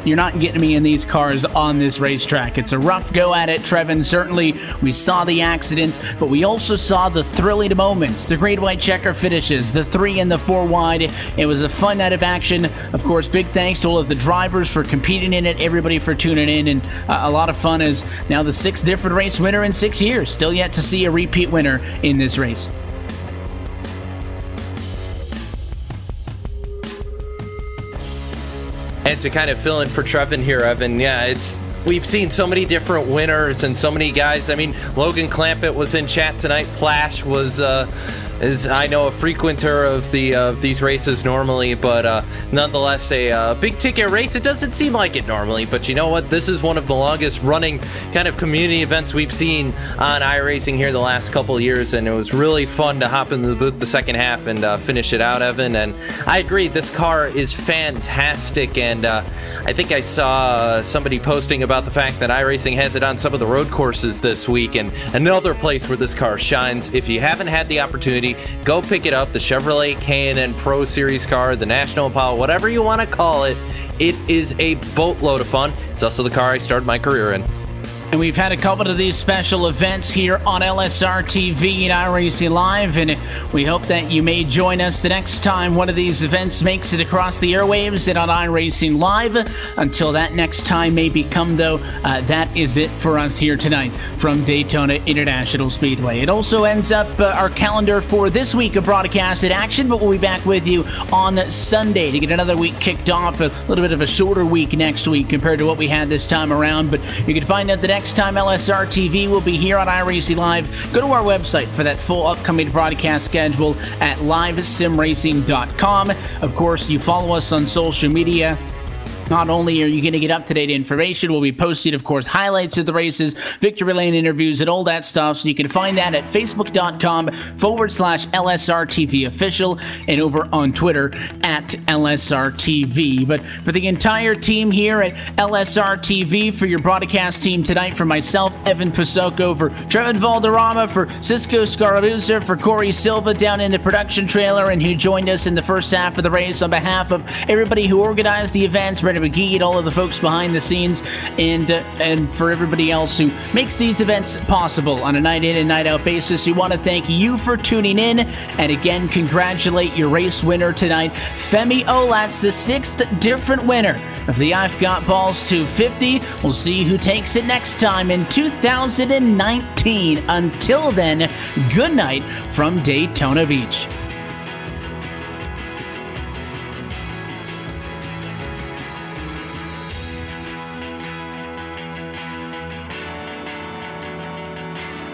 You're not getting me in these cars on this racetrack. It's a rough go at it, Trevin. Certainly, we saw the accidents, but we also saw the thrilling moments, the great white checker finishes, the 3 and the 4 wide. It was a fun night of action. Of course, big thanks to all of the drivers for competing in it, everybody for tuning in, and a lot of fun as now the 6th different race winner in 6 years. Still yet to see a repeat winner in this race. And to kind of fill in for Trevin here, Evan, yeah, we've seen so many different winners and so many guys. I mean, Logan Clampett was in chat tonight. Plash was, is I know, a frequenter of these races normally, but nonetheless a big ticket race. It doesn't seem like it normally, but you know what? This is one of the longest running kind of community events we've seen on iRacing here the last couple of years, and it was really fun to hop into the booth the second half and finish it out, Evan. And I agree, this car is fantastic, and I think I saw somebody posting about the fact that iRacing has it on some of the road courses this week, and another place where this car shines. If you haven't had the opportunity, go pick it up. The Chevrolet K&N Pro Series car, the National Impala, whatever you want to call it, it is a boatload of fun. It's also the car I started my career in. And we've had a couple of these special events here on LSRTV and iRacing Live, and we hope that you may join us the next time one of these events makes it across the airwaves and on iRacing Live. Until that next time may become, though, that is it for us here tonight from Daytona International Speedway. It also ends up our calendar for this week of broadcasted action, but we'll be back with you on Sunday to get another week kicked off, a little bit of a shorter week next week compared to what we had this time around, but you can find out the next time LSRTV will be here on iRacing Live. Go to our website for that full upcoming broadcast schedule at livesimracing.com. Of course, you follow us on social media. Not only are you going to get up-to-date information, we'll be posting, of course, highlights of the races, victory lane interviews, and all that stuff. So you can find that at facebook.com/LSRTV official and over on Twitter at LSRTV. But for the entire team here at LSRTV, for your broadcast team tonight, for myself, Evan Pasoko, for Trevin Valderrama, for Cisco Scaramuza, for Corey Silva down in the production trailer and who joined us in the first half of the race, on behalf of everybody who organized the events, McGee and all of the folks behind the scenes, and for everybody else who makes these events possible on a night in and night out basis. We want to thank you for tuning in, and again, congratulate your race winner tonight, Femi Olatz, the 6th different winner of the I've Got Ballz 250. We'll see who takes it next time in 2019. Until then, good night from Daytona Beach.